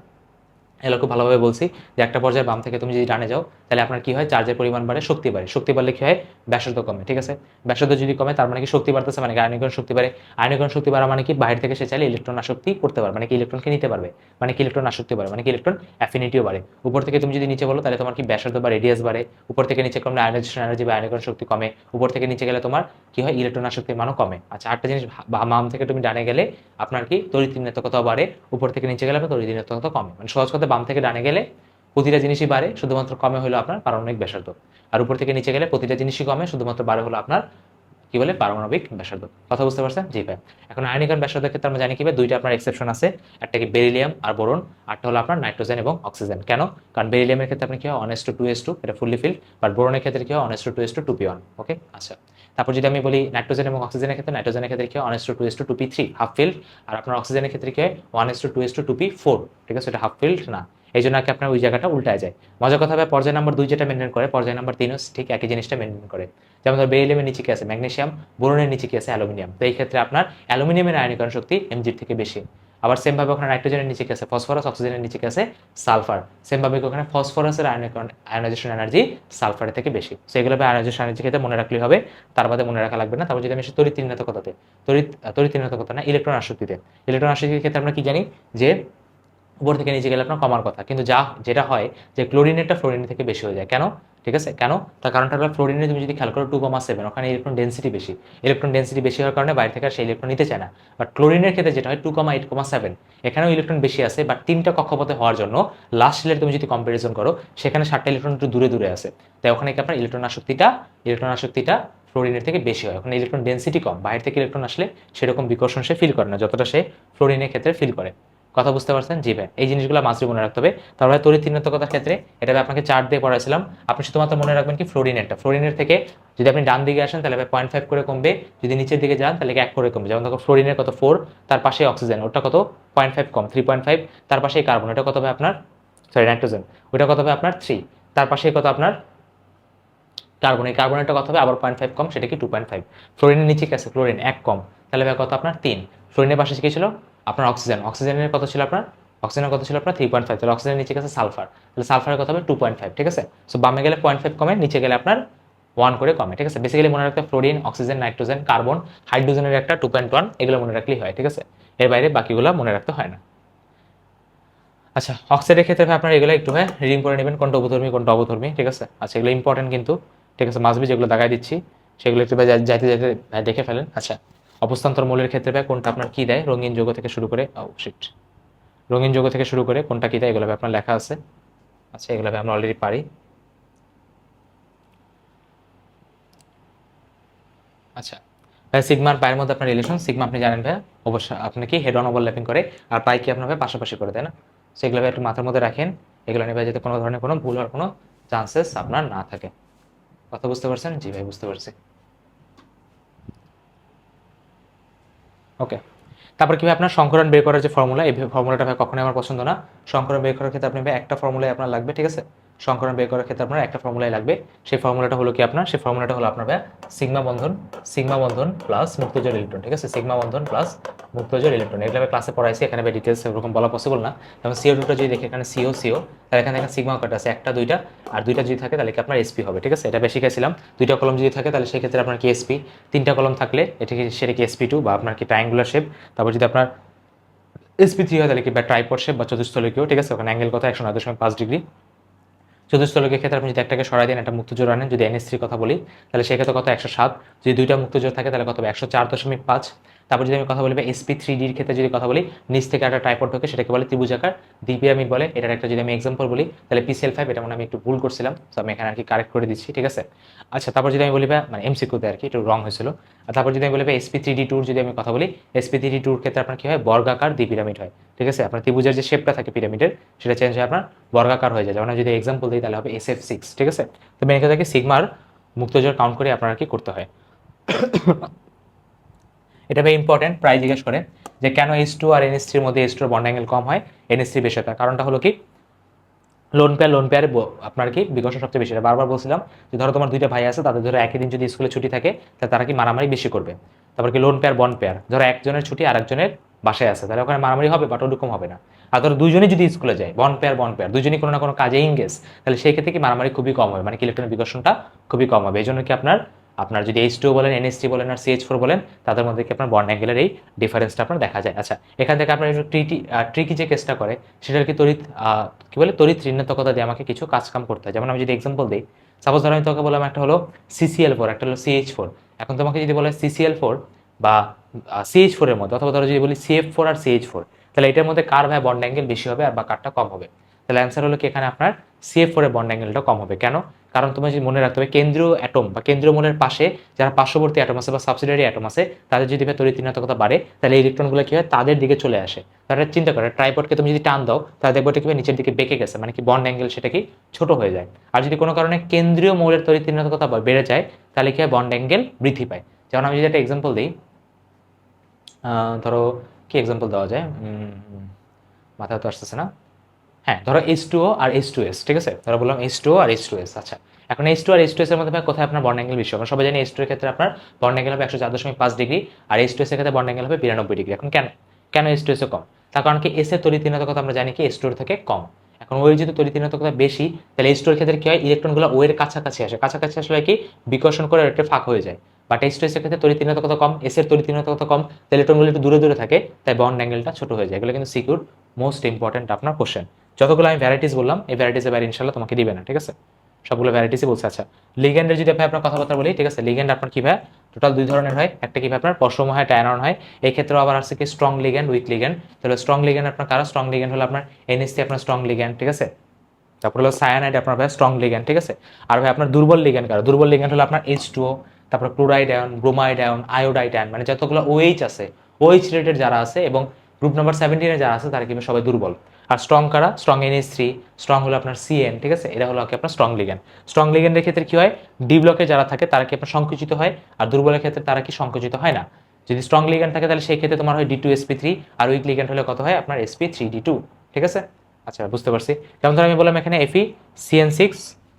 এগুলো খুব ভালোভাবে বলছি যে একটা পর্যায়ে বাম থেকে তুমি যদি ডানে যাও তাহলে আপনার কি হয়, চার্জের পরিমাণ বাড়ে, শক্তি বাড়ে, শক্তি বাড়লে কি হয়, ব্যাসার্ধ কমে। ঠিক আছে, ব্যাসার্ধ যদি কমে তার মানে কি শক্তি বাড়তেছে, মানে কি আয়নীকরণ শক্তি বাড়ে। আয়নীকরণ শক্তি বাড়া মানে কি, বাইরে থেকে সে চাইলে ইলেকট্রন আসক্তি করতে পারবে, মানে কি ইলেকট্রনকে নিতে পারবে, মানে কি ইলেকট্রন আসক্তি বাড়ে, মানে কি ইলেকট্রন অ্যাফিনিটিও বাড়ে। উপর থেকে তুমি যদি নিচে বলো তাহলে তোমার কি ব্যাসার্ধ বা রেডিয়াস বাড়ে, উপর থেকে নিচে কমলে আয়নাইজেশন এনার্জি বা আয়নীকরণ শক্তি কমে, উপর থেকে নিচে গেলে তোমার কি হয়, ইলেকট্রন আসক্তির মানও কমে। আচ্ছা, আরেকটা জিনিস, বাম থেকে তুমি ডানে গেলে আপনার কি তড়িৎ ঋণাত্মকতাও বাড়ে, উপর থেকে নিচে গেলে আপনার তড়িৎ ঋণাত্মকতা কমে। মানে সহজ কথা, বাম থেকে ডানে গেলে প্রতিটা জিনিসই বাড়ে, শুধুমাত্র কমে হলো আপনার পারমাণবিক ব্যাসার্ধ। আর উপর থেকে নিচে গেলে প্রতিটা জিনিসই কমে, শুধুমাত্র বাড়ে হলো আপনার কি বলে পারমাণবিক ব্যাসার্ধ। কথা বুঝতে পারছেন? জি ভাই। এখন আয়নিকরণ ব্যাসার্ধের ক্ষেত্রে আমরা জানি কি ভাই, দুইটা আপনার এক্সেপশন আছে, একটা কি বেরিলিয়াম আর বোরন, আরটা হলো আপনার নাইট্রোজেন এবং অক্সিজেন। কেন? কারণ বেরিলিয়ামের ক্ষেত্রে আপনি কি হয় 1:2s2, এটা ফুললি ফিল্ড, বাট বোরনের ক্ষেত্রে কি হয় 1:2s2 2p1। ওকে, আচ্ছা, তারপর যদি আমি বলি নাইট্রোজেন এবং অক্সিজেনের ক্ষেত্রে, নাইট্রোজেনের ক্ষেত্রে কি হয় 1:2s2 2p3 হাফ ফিল্ড, আর আপনার অক্সিজেনের ক্ষেত্রে কি হয় 1:2s2 2p4। ঠিক আছে, এটা হাফ ফিল্ড না, এই জন্য কি আপনার ওই জায়গাটা উল্টায় যায়। মজার কথা হবে, পর্যায় নাম্বার 2 যেটা মেনটেন করে, পর্যায় নাম্বার 3ও ঠিক একই জিনিসটা মেনটেন করে। যেমন ধর বেরিলিয়ামের নিচে কি আছে, ম্যাগনেসিয়াম, বোরনের নিচে কি আছে, অ্যালুমিনিয়াম। তো এই ক্ষেত্রে আপনার অ্যালুমিনিয়ামের আয়নীকরণ শক্তি এমজির থেকে বেশি। আবার সেম ভাবে ওখানে নাইট্রোজেনের নিচে কি আছে ফসফরাস, অক্সিজেনের নিচে কি আছে সালফার। সেম ভাবে ওখানে ফসফরাসের আয়নাইজেশন এনার্জি সালফারের থেকে বেশি। সো এগুলো আয়নাইজেশন এনার্জি ক্ষেত্রে মনে রাখলেই হবে, তার বাদে মনে রাখা লাগবে না। তারপর যদি আমি আসি তড়িৎ ঋণাত্মকতাতে, তড়িৎ ঋণাত্মকতা না, ইলেকট্রন আসক্তিতে। ইলেকট্রন আসক্তির ক্ষেত্রে আমরা কি জানি যে উপর থেকে নিচে গেলে আপনার কমার কথা, কিন্তু যেটা হয় যে ক্লোরিনেরটা ফ্লোরিনের থেকে বেশি হয়ে যায়। কেন? ঠিক আছে, কেন? তার কারণটা হলো ফ্লোরিনে তুমি যদি খেয়াল করো 2,7, ওখানে ইলেকট্রন ডেন্সিটি বেশি। ইলেকট্রন ডেন্সিটি বেশি হওয়ার কারণে বাইরে থেকে সেই ইলেকট্রন নিতে চায় না। বাট ক্লোরিনের ক্ষেত্রে যেটা হয় 2,8,7, এখানেও ইলেকট্রন বেশি আছে, বাট 3টা কক্ষপথে হওয়ার জন্য লাস্ট শেলের তুমি যদি কম্পারিজন করো সেখানে 7টা ইলেকট্রন একটু দূরে দূরে আছে। তাই ওখানে কি আপনার ইলেকট্রন আসক্তিটা ফ্লোরিনের থেকে বেশি হয়। ওখানে ইলেকট্রন ডেন্সিটি কম, বাইরে থেকে ইলেকট্রন আসলে সেরকম বিকর্ষণ সে ফিল করে না যতটা সে ফ্লোরিনের ক্ষেত্রে ফিল করে। কথা বুঝতে পারছেন? জি ভাই, এই জিনিসগুলো মাস্ট মনে রাখতে হবে। তারপরে তড়িৎ ঋণাত্মকতার ক্ষেত্রে এটা আপনাকে চার্ট দিয়ে পড়াইছিলাম, আপনি শুধুমাত্র মনে রাখবেন কি ফ্লোরিনের থেকে যদি আপনি ডান দিকে আসেন তাহলে 0.5 করে কমবে, যদি নিচের দিকে যান তাহলে 1 করে কমবে। যেমন দেখো ফ্লোরিনের কত 4, তার পাশে অক্সিজেন ওটা কত 0.5 কম 3.5, তার পাশে কার্বন এটা কত হবে আপনার, সরি নাইট্রোজেন ওটা কত হবে আপনার 3, তার পাশে কত আপনার কার্বন, এই কার্বনেরটা কত হবে আবার 0.5 কম, সেটা কি 2.5। ফ্লোরিনের নিচে কি আছে ফ্লোরিন 1 কম, তাহলে কত আপনার 3। ফ্লোরিনের পাশে কি ছিল আপনার অক্সিজেনের কত ছিল আপনার 3.5, তাহলে অক্সিজেনের নিচে গেছে সালফার, তাহলে সালফারের কত হবে 2.5। ঠিক আছে, সো বামে গেলে 0.5 কমে, নিচে গেলে আপনার 1 করে কমে। ঠিক আছে, বেসিক্যালি মনে রাখতে ফ্লোরিন, অক্সিজেন, নাইট্রোজেন, কার্বন, হাইড্রোজেনের একটা 2.1, এগুলো মনে রাখলেই হয়। ঠিক আছে, এর বাইরে বাকিগুলো মনে রাখতে হয় না। আচ্ছা, অক্সাইডের ক্ষেত্রে আপনার এগুলো একটু রিডিং করে নেবেন, কোনটা অবধর্মী কোনটা অবধর্মী। ঠিক আছে, আচ্ছা এগুলো ইম্পর্টেন্ট কিন্তু। ঠিক আছে, মাসবি যেগুলো দাগাই দিচ্ছি সেগুলো একটু যাইতে যাইতে দেখে ফেলেন। আচ্ছা, অবস্থান্তর মৌলের ক্ষেত্রে কোনটা আপনার কি দেয়, রঙিন যৌগ থেকে শুরু করে রঙিন যৌগ থেকে শুরু করে কোনটা কি দেয় এগুলো আপনার লেখা আছে। আচ্ছা, এগুলো আমরা অলরেডি পারি। আচ্ছা ভাই, সিগমার পায়ের মধ্যে আপনার রিলেশন, সিগমা আপনি জানেন ভাই অবশ্যই আপনি কি হেড অন ওভারল্যাপিং করে, আর পাই কি আপনার পাশাপাশি করে, তাই না? সেগুলো একটু মাথার মধ্যে রাখেন, এগুলো নিয়ে যাতে কোনো ধরনের কোনো ভুল হওয়ার কোনো চান্সেস আপনার না থাকে। কথা বুঝতে পারছেন? জি ভাই, বুঝতে পারছি। ওকে, তারপর কি আপনার সংকরণ বের করার যে ফর্মুলা, এই ফর্মুলাটা ভাই কখনোই আমার পছন্দ না। সংকরণ বের করার ক্ষেত্রে আপনি ভাই একটা ফর্মুলাই আপনার লাগবে। ঠিক আছে, সংকরণ বের করার ক্ষেত্রে আপনার একটা ফর্মুলাই লাগবে। সেই ফর্মুলাটা হলো কি আপনার, সেই ফর্মুলাটা হলো আপনার ভাই সিগমা বন্ধন প্লাস মুক্তজোড় ইলেকট্রন। ঠিক আছে, সিগমা বন্ধন প্লাস মুক্তজোড় ইলেকট্রন, এগুলো আমি ক্লাসে পড়াইছি, এখানে ভাই ডিটেলস এরকম বলা পসিবল না। যেমন CO2টা যদি দেখে এখানে সিও, তাহলে এখানে সিগমা কয়টা আছে, একটা দুইটা, আর দুইটা যদি থাকে তাহলে কি আপনার SP হবে। ঠিক আছে, এটা বেশি শিখেছিলাম। দুইটা কলম যদি থাকে তাহলে সেক্ষেত্রে আপনার কি SP, তিনটা কলম থাকলে সেটা কি SP2 বা আপনার কি ট্রায়াঙ্গুলার শেপ। তারপর যদি আপনার SP3 হয় তাহলে কি বা ট্রাইপড শেপ বা চতুস্থলকীয়। ঠিক আছে, ওখানে অ্যাঙ্গেল কত 109.5 ডিগ্রি। চতুস্থলকের ক্ষেত্রে আপনি যদি একটাকে সরাই দেন, একটা মুক্তজোড় আনেন, যদি NH3 কথা বলি তাহলে সেক্ষেত্রে কত 107, যদি দুইটা মুক্তজোড় থাকে তাহলে কত 104.5। তারপর যদি আমি কথা বলি SP3Dর ক্ষেত্রে যদি কথা বলি, নিচ থেকে একটা ট্রাইপড ঢোকে সেটাকে বলে ত্রিভুজাকার দ্বিপিরামিড বলে। এটার একটা যদি আমি এক্সাম্পল বলি তাহলে PCl5, এটা মানে আমি একটু ভুল করছিলাম, তো আমি এখানে আর কি কারেক্ট করে দিচ্ছি। ঠিক আছে, আচ্ছা তারপর যদি আমি বলি মানে MCQতে আর কি একটু রং হয়েছিল। আর তারপর যদি আমি বলি SP3D2 যদি আমি কথা বলি, SP3D2 ক্ষেত্রে আপনার কি হয় বর্গাকার দ্বিপিরামিড হয়। ঠিক আছে, আপনার ত্রিভুজের যে শেপটা থাকে পিরামিডের সেটা চেঞ্জ হয়ে আপনার বর্গাকার হয়ে যায়। যেমন যদি এক্সাম্পল দিই তাহলে হবে SF6। ঠিক আছে, তো মেন কথা কি সিগমার মুক্তজোড় কাউন্ট করে আপনার কি করতে হয়। এটা ভাই ইম্পর্টেন্ট, প্রায় জিজ্ঞেস করে যে কেন H2 আর NH3 এর মধ্যে H2 এর বন্ড অ্যাঙ্গেল কম হয়, NH3 বেশি হয়। তার কারণটা হলো কি লোন পেয়ারে আপনার কি বিকর্ষণ সবচেয়ে বেশি। বারবার বলছিলাম যে ধরো তোমার দুইটা ভাই আছে, তাদের ধরো একই দিন যদি স্কুলে ছুটি থাকে তাহলে তারা কি মারামারি বেশি করবে। তারপর কি লোন পেয়ার বন্ড পেয়ার, ধরো একজনের ছুটি আর একজনের বাসায় আছে তাহলে ওখানে মারামারি হবে, বাট ওরকম হবে না। আর ধরো দুইজনই যদি স্কুলে যায় বন্ড পেয়ার দুইজনই কোনো না কোনো কাজে ইংগেজ, তাহলে সেই ক্ষেত্রে কি মারামারি খুবই কম হবে, মানে কি ইলেকট্রনের বিকর্ষণটা খুবই কম হবে। এই জন্য কি আপনার আপনার যদি H2 বলেন, NH3 বলেন আর CH4 বলেন, তাদের মধ্যে কি আপনার বন্ড অ্যাঙ্গেলের এই ডিফারেন্সটা আপনার দেখা যায়। আচ্ছা, এখান থেকে আপনার একটু ট্রিকি যে কেসটা করে সেটা কি তড়িৎ ঋণাত্মকতা দিয়ে আমাকে কিছু কাজ কাম করতে হয়। যেমন আমি যদি এক্সাম্পল দিই, সাপোজ ধরো আমি তোকে বললাম একটা হলো CCl4, একটা হলো CH4। এখন তোমাকে যদি বলে CCl4 বা CH4 এর মধ্যে, অথবা ধরো যদি বলি CF4 আর CH4, তাহলে এটার মধ্যে কার ভাই বন্ড অ্যাঙ্গেল বেশি হবে আর বা কারটা কম হবে। তাহলে অ্যান্সার হলো কি এখানে আপনার CF4 এর বন্ড অ্যাঙ্গেলটা কম হবে। কেন? কারণ তোমার যদি মনে রাখতে হবে কেন্দ্রীয় অ্যাটম বা কেন্দ্রীয় মৌলের পাশে যারা পার্শ্ববর্তী অ্যাটম আছে বা সাবসিডিয়ারি অ্যাটম আছে, তাদের যদি তড়িৎ ঋণাত্মকতা বাড়ে তাহলে ইলেকট্রনগুলো কি হয় তাদের দিকে চলে আসে। তারা চিন্তা করে ট্রাইপডকে তুমি যদি টান দাও তাহলে দেখবো এটা কি নিচের দিকে বেঁকে গেছে, মানে কি বন্ড অ্যাঙ্গেল সেটা কি ছোট হয়ে যায়। আর যদি কোনো কারণে কেন্দ্রীয় মৌলের তড়িৎ ঋণাত্মকতা বেড়ে যায় তাহলে কি হয় বন্ড অ্যাঙ্গেল বৃদ্ধি পায়। যেমন আমি যদি একটা এক্সাম্পল দিই, ধরো কি এক্সাম্পল দেওয়া যায়, মাথায় তো আসতেছে না। হ্যাঁ, ধরো H2O আর H2S। ঠিক আছে, ধরো বললাম H2O আর H2S। আচ্ছা, এখন H2 আর H2S এর মধ্যে কোথায় আপনার বন্ড অ্যাঙ্গেল বেশি হবে? আমরা সবাই জানি H2 এর ক্ষেত্রে আপনার বন্ড অ্যাঙ্গেল হবে 104.5 ডিগ্রি, আর H2S এর ক্ষেত্রে বন্ড অ্যাঙ্গেল হবে 92 ডিগ্রি। এখন কেন H2S কম? তার কারণ কি এস এর তড়িৎ-ঋণাত্মকতা আমরা জানি কি H2 এর থেকে কম। এখন ও এর যেহেতু তড়িৎ-ঋণাত্মকতা বেশি, তাহলে H2 এর ক্ষেত্রে কি হয়, ইলেকট্রনগুলো ও এর কাছাকাছি আসে, কাছাকাছি আসলে কি বিকর্ষণ করে একটা ফাঁক হয়ে যায়। বাট H2 এর ক্ষেত্রে তড়িৎ-ঋণাত্মকতা কম, এস এর তড়িৎ-ঋণাত্মকতা কম, তাহলে ইলেকট্রনগুলো একটু দূরে দূরে থাকে, তাই বন্ড অ্যাঙ্গেলটা ছোট হয়ে যায়। এগুলো কিন্তু সিকিউর মোস্ট ইম্পর্টেন্ট আপনার কোশ্চেন। যতগুলো আমি ভ্যারাইটিস বললাম, এই ভ্যারাইটিসের বাইরে ইনশাআল্লাহ তোমাকে দিবে না, ঠিক আছে? সবগুলো ভ্যারাইটিসই বলছে। আচ্ছা, লিগ্যান্ডের যদি ভাই আপনার কথাবার্তা বলি, ঠিক আছে, লিগ্যান্ড আপনার কি ভাই টোটাল দুই ধরনের হয়। একটা কি ভাই আপনার পশম হয়, একটা অ্যানন হয়। এই ক্ষেত্রেও আবার আছে কি স্ট্রং লিগ্যান্ড, উইক লিগ্যান্ড। তাহলে স্ট্রং লিগ্যান্ড আপনার কারা? স্ট্রং লিগ্যান্ড হলো আপনার এনএসসি আপনার স্ট্রং লিগ্যান্ড, ঠিক আছে? তারপর হলো সায়ানাইড আপনার ভাই স্ট্রং লিগ্যান্ড, ঠিক আছে? আর ভাই আপনার দুর্বল লিগ্যান্ড কারা? দুর্বল লিগ্যান্ড হলো আপনার H2O, তারপর chloride ion, bromide ion, iodide ion, মানে যতগুলো OH আছে, OH রিলেটেড যারা আছে এবং গ্রুপ নাম্বার 17 এ যারা আছে তারা কিন্তু সবাই দুর্বল। আর স্ট্রং কারা? স্ট্রং NH3, স্ট্রং হলো আপনার CN, ঠিক আছে? এটা হলো কি আপনার স্ট্রং লিগ্যান্ড। স্ট্রং লিগ্যান্ডের ক্ষেত্রে কি হয়, ডি ব্লকে যারা থাকে তারা কি আপনার সংকুচিত হয়, আর দুর্বলের ক্ষেত্রে তারা কি সংকুচিত হয় না। যদি স্ট্রং লিগ্যান্ড থাকে তাহলে সেই ক্ষেত্রে তোমার হয় D2sp3, আর উইক লিগ্যান্ড হলে কত হয় আপনার sp3d2, ঠিক আছে? আচ্ছা, বুঝতে পারছি। যেমন ধর আমি বললাম এখানে Fe